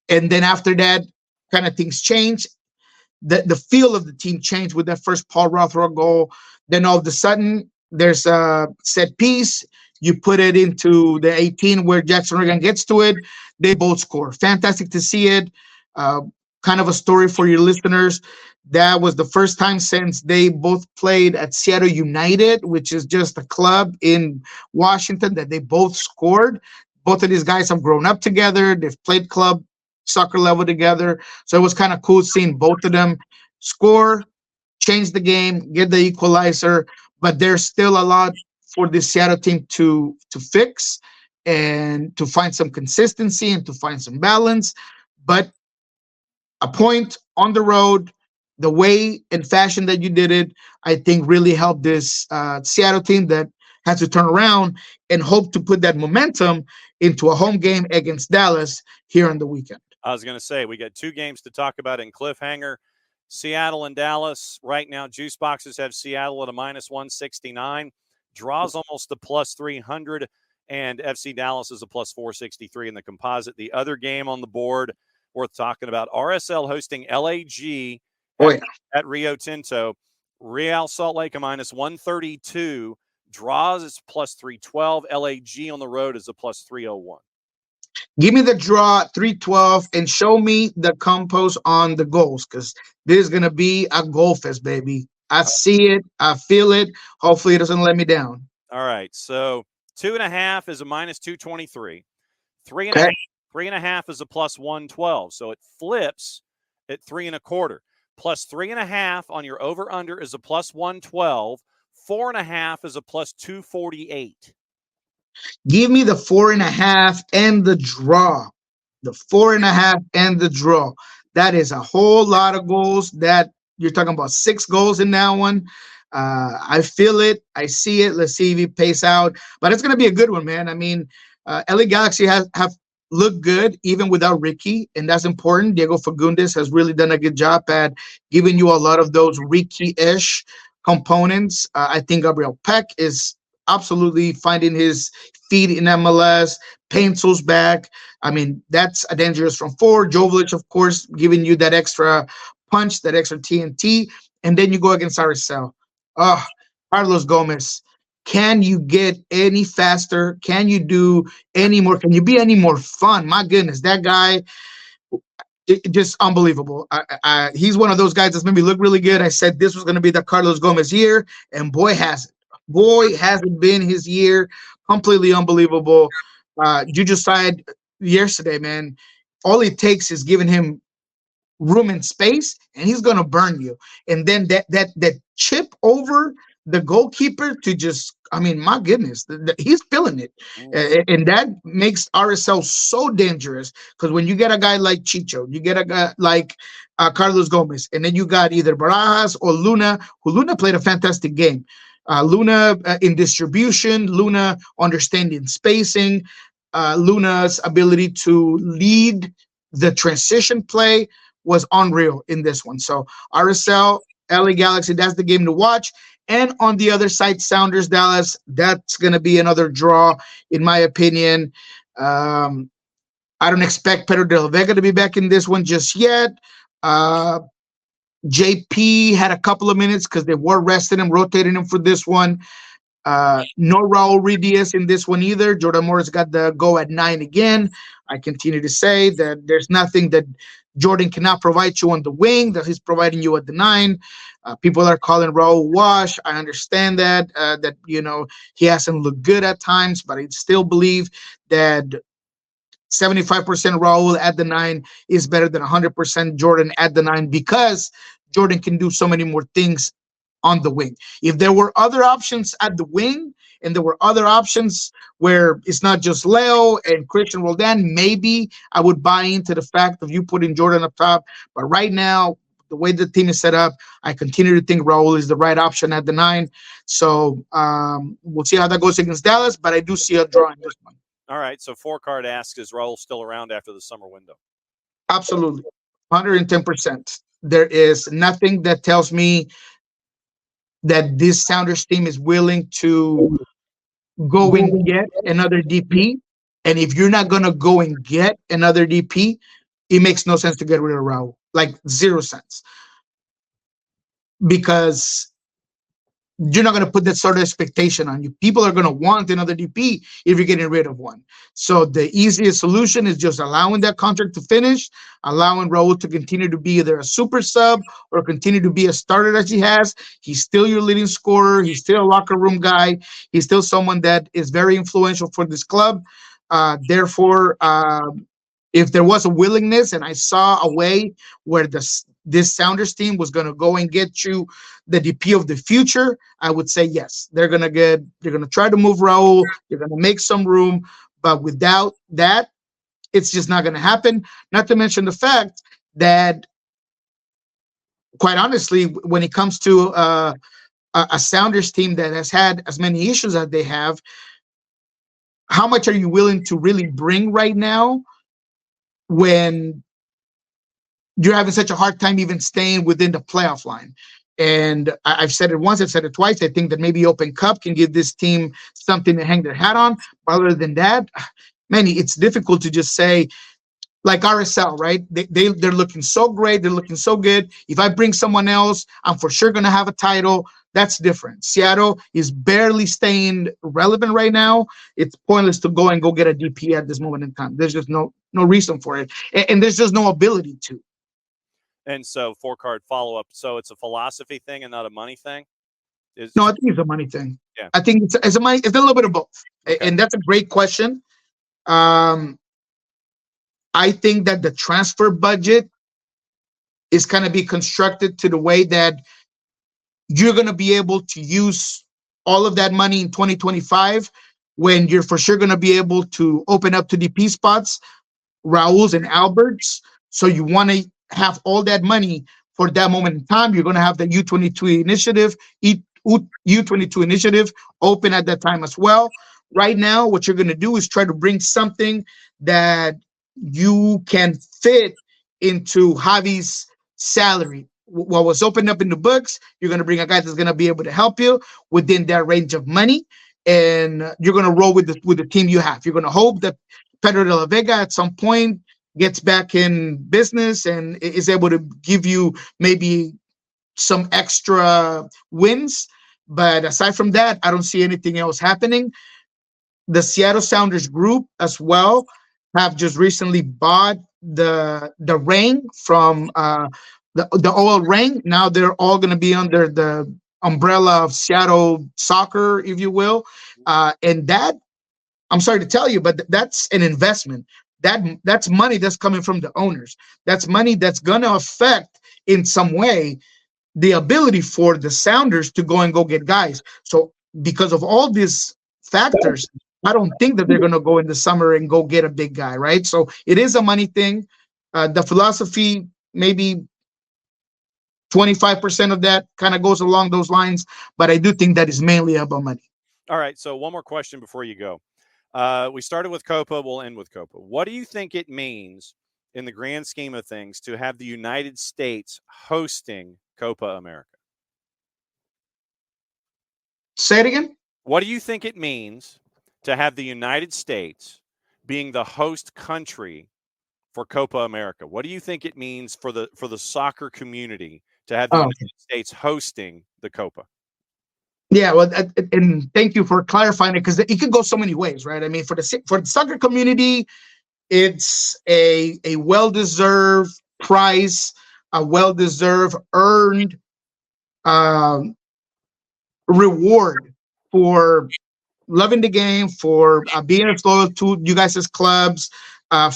Speaker 9: And then after that, kind of things change. The feel of the team changed with that first Paul Rothrock goal. Then all of a sudden, there's a set piece. You put it into the 18 where Jackson Regan gets to it. They both score. Fantastic to see it. Kind of a story for your listeners. That was the first time since they both played at Seattle United, which is just a club in Washington, that they both scored. Both of these guys have grown up together. They've played club soccer level together. So it was kind of cool seeing both of them score, change the game, get the equalizer. But there's still a lot for this Seattle team to fix and to find some consistency and to find some balance. But a point on the road, the way and fashion that you did it, I think really helped this Seattle team that has to turn around and hope to put that momentum into a home game against Dallas here on the weekend.
Speaker 1: I was going to say, we got two games to talk about in cliffhanger. Seattle and Dallas. Right now, juice boxes have Seattle at a minus 169. Draws almost a plus 300. And FC Dallas is a plus 463 in the composite. The other game on the board worth talking about, RSL hosting LAG at Rio Tinto. Real Salt Lake a minus 132. Draws is plus 312. LAG on the road is a plus 301.
Speaker 9: Give me the draw, 312, and show me the compos on the goals, because this is going to be a goal fest, baby. I see it. I feel it. Hopefully it doesn't let me down.
Speaker 1: All right. So 2.5 is a minus 223. 3.5 is a plus 112. So it flips at 3.25. Plus 3.5 on your over-under is a plus 112. 4.5 is a plus 248.
Speaker 9: Give me the 4.5 and the draw. The 4.5 and the draw. That is a whole lot of goals. That you're talking about 6 goals in that one. I feel it. I see it. Let's see if he pays out. But it's going to be a good one, man. I mean, LA Galaxy have looked good even without Ricky, and that's important. Diego Fagundes has really done a good job at giving you a lot of those Ricky-ish components. I think Gabriel Peck is absolutely finding his feet in MLS. Pencil's back. I mean, that's a dangerous from 4. Jovic, of course, giving you that extra punch, that extra TNT. And then you go against RSL. Oh, Carlos Gomez. Can you get any faster? Can you do any more? Can you be any more fun? My goodness, that guy, just unbelievable. He's one of those guys that's made me look really good. I said this was going to be the Carlos Gomez year, and boy, has it. Boy, has it been his year. Completely unbelievable. Juju side yesterday, man, all it takes is giving him room and space, and he's going to burn you. And then that chip over the goalkeeper to just, I mean, my goodness, he's feeling it. And that makes RSL so dangerous, because when you get a guy like Chicho, you get a guy like Carlos Gomez, and then you got either Barajas or Luna, who Luna played a fantastic game. Luna in distribution, Luna understanding spacing, Luna's ability to lead the transition play was unreal in this one. So RSL, LA Galaxy, that's the game to watch. And on the other side, Sounders, Dallas, that's going to be another draw, in my opinion. I don't expect Pedro de la Vega to be back in this one just yet. JP had a couple of minutes because they were resting him, rotating him for this one. No Raul Ruiz in this one either. Jordan Morris got the go at 9 again. I continue to say that there's nothing that Jordan cannot provide you on the wing that he's providing you at the 9. People are calling Raul wash. I understand that, he hasn't looked good at times, but I still believe that 75% Raul at the 9 is better than 100% Jordan at the 9 because Jordan can do so many more things on the wing. If there were other options at the wing and there were other options where it's not just Leo and Christian Roldan, maybe I would buy into the fact of you putting Jordan up top. But right now, the way the team is set up, I continue to think Raul is the right option at the 9. So we'll see how that goes against Dallas, but I do see a draw in this one.
Speaker 1: All right, so 4Card asks, is Raul still around after the summer window?
Speaker 9: Absolutely, 110%. There is nothing that tells me that this Sounders team is willing to go and get another DP. And if you're not going to go and get another DP, it makes no sense to get rid of Raul. Like 0 cents. Because you're not going to put that sort of expectation on you. People are going to want another DP if you're getting rid of one. So the easiest solution is just allowing that contract to finish, allowing Raul to continue to be either a super sub or continue to be a starter that he has. He's still your leading scorer. He's still a locker room guy. He's still someone that is very influential for this club. Therefore, if there was a willingness and I saw a way where this Sounders team was going to go and get you the DP of the future, I would say yes. They're going to try to move Raul. They're going to make some room. But without that, it's just not going to happen. Not to mention the fact that, quite honestly, when it comes to a Sounders team that has had as many issues as they have, how much are you willing to really bring right now when you're having such a hard time even staying within the playoff line? And I've said it once, I've said it twice. I think that maybe Open Cup can give this team something to hang their hat on. But other than that, man, it's difficult to just say, like RSL, right? They're looking so great. They're looking so good. If I bring someone else, I'm for sure going to have a title. That's different. Seattle is barely staying relevant right now. It's pointless to go get a DP at this moment in time. There's just no reason for it. And there's just no ability to.
Speaker 1: And so 4Card follow-up. So it's a philosophy thing and not a money thing?
Speaker 9: No, I think it's a money thing.
Speaker 1: Yeah.
Speaker 9: I think it's a little bit of both. Okay. And that's a great question. I think that the transfer budget is going to be constructed to the way that you're going to be able to use all of that money in 2025 when you're for sure going to be able to open up to DP spots, Raul's and Albert's. So you want to have all that money for that moment in time. You're going to have the U22 initiative open at that time as well. Right now, what you're going to do is try to bring something that you can fit into Javi's salary. What was opened up in the books, you're going to bring a guy that's going to be able to help you within that range of money, and you're going to roll with the team you have. You're going to hope that Pedro de la Vega at some point gets back in business and is able to give you maybe some extra wins. But aside from that, I don't see anything else happening. The Seattle Sounders group as well have just recently bought the ring from the oil ring. Now they're all going to be under the umbrella of Seattle Soccer, if you will. And that, I'm sorry to tell you, but that's an investment. That's money that's coming from the owners. That's money that's going to affect in some way the ability for the Sounders to go and go get guys. So because of all these factors, I don't think that they're going to go in the summer and go get a big guy, right? So it is a money thing. The philosophy, maybe 25% of that kind of goes along those lines. But I do think that is mainly about money.
Speaker 1: All right. So one more question before you go. We started with Copa. We'll end with Copa. What do you think it means in the grand scheme of things to have the United States hosting Copa America?
Speaker 9: Say it again.
Speaker 1: What do you think it means to have the United States being the host country for Copa America? What do you think it means for the soccer community to have the United States hosting the Copa?
Speaker 9: Yeah, well, and thank you for clarifying it, because it could go so many ways, right? I mean, for the soccer community, it's a well-deserved prize, a well-deserved earned reward for loving the game, for being as loyal to you guys as clubs,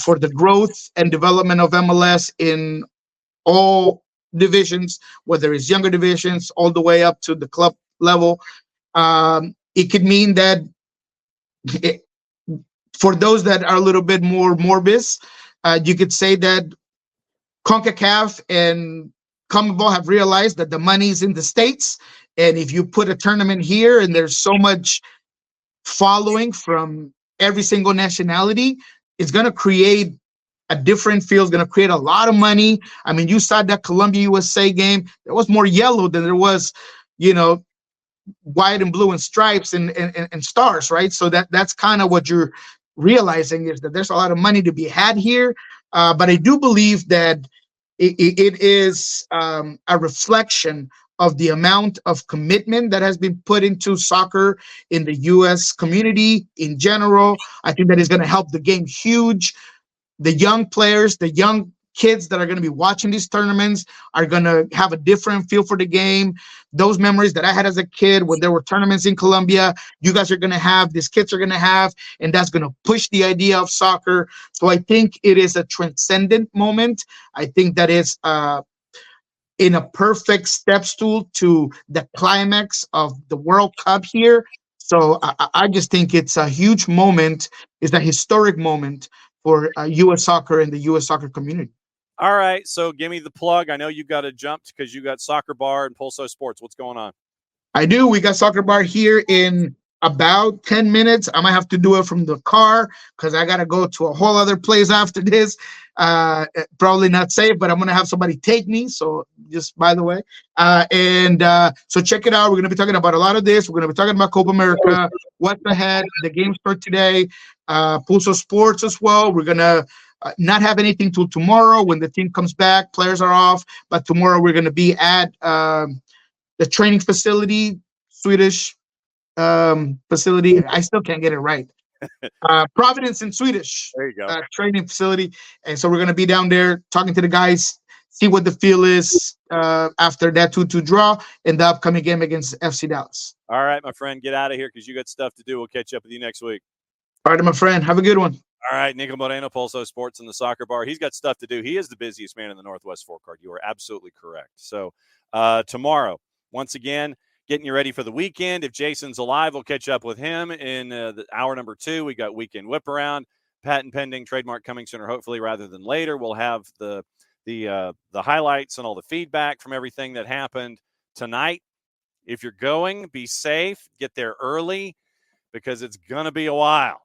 Speaker 9: for the growth and development of MLS in all divisions, whether it's younger divisions all the way up to the club level. It could mean that for those that are a little bit more morbid, you could say that CONCACAF and CONMEBOL have realized that the money's in the States, and if you put a tournament here and there's so much following from every single nationality, it's going to create a different feel. It's going to create a lot of money. I mean, you saw that Colombia-USA game. There was more yellow than there was, white and blue and stripes and stars, right? So that's kind of what you're realizing, is that there's a lot of money to be had here. But I do believe that it is a reflection of the amount of commitment that has been put into soccer in the U.S. community in general. I think that is going to help the game huge. The young players, the young kids that are going to be watching these tournaments are going to have a different feel for the game. Those memories that I had as a kid when there were tournaments in Colombia, you guys are going to have, these kids are going to have, and that's going to push the idea of soccer. So I think it is a transcendent moment. I think that is in a perfect step stool to the climax of the World Cup here. So I just think it's a huge moment. It's a historic moment for U.S. soccer and the U.S. soccer community.
Speaker 1: All right, so give me the plug. I know you got to jump because you got Soccer Bar and Pulso Sports. What's going on?
Speaker 9: I do. We got Soccer Bar here in about 10 minutes. I might have to do it from the car because I got to go to a whole other place after this. Probably not safe, but I'm going to have somebody take me. So just by the way. So check it out. We're going to be talking about a lot of this. We're going to be talking about Copa America, what's ahead, the games for today, Pulso Sports as well. We're going to not have anything till tomorrow when the team comes back. Players are off, but tomorrow we're going to be at the training facility, Swedish facility. I still can't get it right. Providence in Swedish.
Speaker 1: There you go.
Speaker 9: Training facility. And so we're going to be down there talking to the guys, see what the feel is after that 2-2 draw in the upcoming game against FC Dallas.
Speaker 1: All right, my friend, get out of here because you got stuff to do. We'll catch up with you next week.
Speaker 9: All right, my friend. Have a good one.
Speaker 1: All right, Niko Moreno, Pulso Sports and the Soccer Bar. He's got stuff to do. He is the busiest man in the Northwest Forecard. You are absolutely correct. So tomorrow, once again, getting you ready for the weekend. If Jason's alive, we'll catch up with him in the hour number 2. We got Weekend Whip Around, patent pending, trademark coming sooner, hopefully, rather than later. We'll have the highlights and all the feedback from everything that happened tonight. If you're going, be safe. Get there early because it's going to be a while.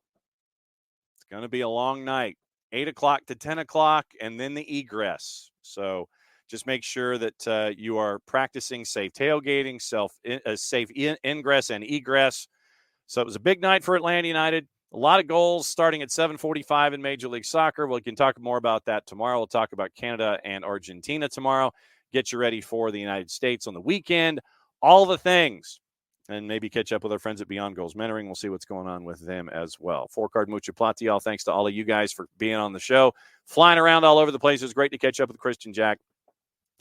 Speaker 1: It's going to be a long night, 8 o'clock to 10 o'clock, and then the egress. So just make sure that you are practicing safe tailgating, safe ingress and egress. So it was a big night for Atlanta United. A lot of goals starting at 7:45 in Major League Soccer. We can talk more about that tomorrow. We'll talk about Canada and Argentina tomorrow. Get you ready for the United States on the weekend. All the things. And maybe catch up with our friends at Beyond Goals Mentoring. We'll see what's going on with them as well. Forecard mucho platial. Thanks to all of you guys for being on the show. Flying around all over the place. It was great to catch up with Kristian Jack.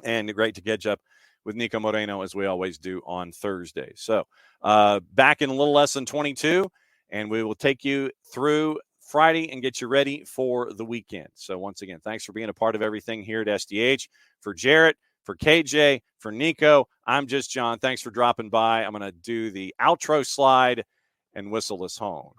Speaker 1: And great to catch up with Niko Moreno, as we always do on Thursday. So back in a little less than 22, and we will take you through Friday and get you ready for the weekend. So once again, thanks for being a part of everything here at SDH. For Jarrett, for KJ, for Niko, I'm just John. Thanks for dropping by. I'm going to do the outro slide and whistle us home.